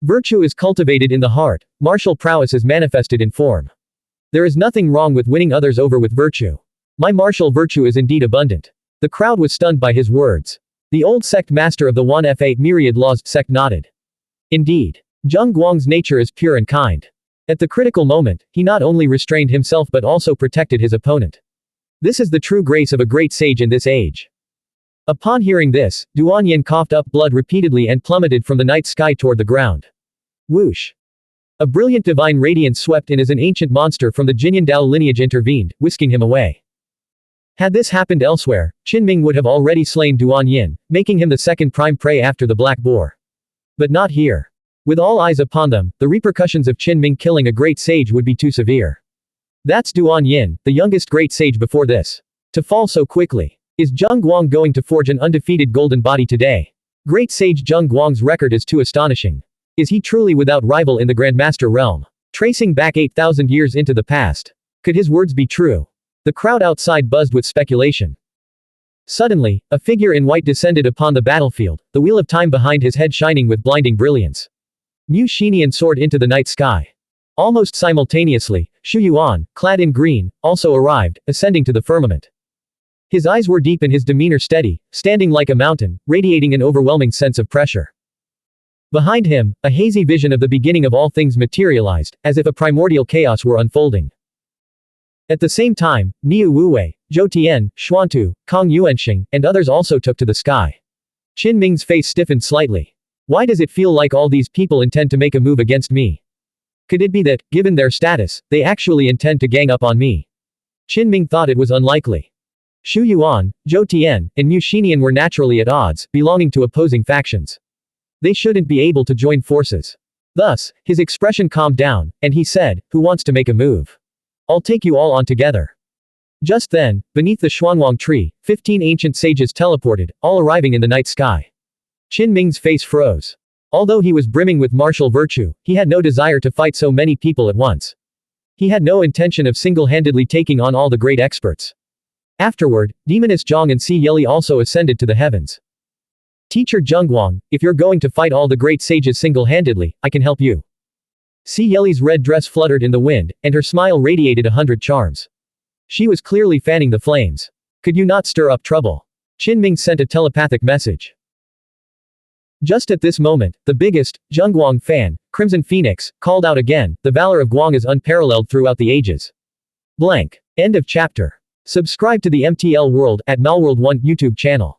Virtue is cultivated in the heart, martial prowess is manifested in form. There is nothing wrong with winning others over with virtue. My martial virtue is indeed abundant. The crowd was stunned by his words. The old sect master of the 1Fa myriad lost sect nodded. Indeed. Zheng Guang's nature is pure and kind. At the critical moment, he not only restrained himself but also protected his opponent. This is the true grace of a great sage in this age. Upon hearing this, Duanyin coughed up blood repeatedly and plummeted from the night sky toward the ground. Whoosh! A brilliant divine radiance swept in as an ancient monster from the Jinyandao lineage intervened, whisking him away. Had this happened elsewhere, Qinming would have already slain Duanyin, making him the second prime prey after the black boar. But not here. With all eyes upon them, the repercussions of Qinming killing a great sage would be too severe. That's Duanyin, the youngest great sage before this. To fall so quickly. Is Zheng Guang going to forge an undefeated golden body today? Great sage Zheng Guang's record is too astonishing. Is he truly without rival in the Grandmaster realm? Tracing back 8,000 years into the past. Could his words be true? The crowd outside buzzed with speculation. Suddenly, a figure in white descended upon the battlefield, the wheel of time behind his head shining with blinding brilliance. Mu Xinian soared into the night sky. Almost simultaneously, Xuanhuan, clad in green, also arrived, ascending to the firmament. His eyes were deep and his demeanor steady, standing like a mountain, radiating an overwhelming sense of pressure. Behind him, a hazy vision of the beginning of all things materialized, as if a primordial chaos were unfolding. At the same time, Niu Wuwei, Zhou Tian, Xuantu, Kong Yuanxing, and others also took to the sky. Qinming's face stiffened slightly. Why does it feel like all these people intend to make a move against me? Could it be that, given their status, they actually intend to gang up on me? Qinming thought it was unlikely. Xu Yuan, Zhou Tian, and Mu Xinian were naturally at odds, belonging to opposing factions. They shouldn't be able to join forces. Thus, his expression calmed down, and he said, "Who wants to make a move? I'll take you all on together." Just then, beneath the Xuanhuan tree, 15 ancient sages teleported, all arriving in the night sky. Qinming's face froze. Although he was brimming with martial virtue, he had no desire to fight so many people at once. He had no intention of single-handedly taking on all the great experts. Afterward, Demoness Zhang and Si Yeli also ascended to the heavens. Teacher Zhengguang, if you're going to fight all the great sages single-handedly, I can help you. Si Yeli's red dress fluttered in the wind, and her smile radiated 100 charms. She was clearly fanning the flames. Could you not stir up trouble? Qinming sent a telepathic message. Just at this moment, the biggest, Zhengguang fan, Crimson Phoenix, called out again, "The valor of Guang is unparalleled throughout the ages." Blank. End of chapter. Subscribe to the MTL World at Malworld 1 YouTube channel.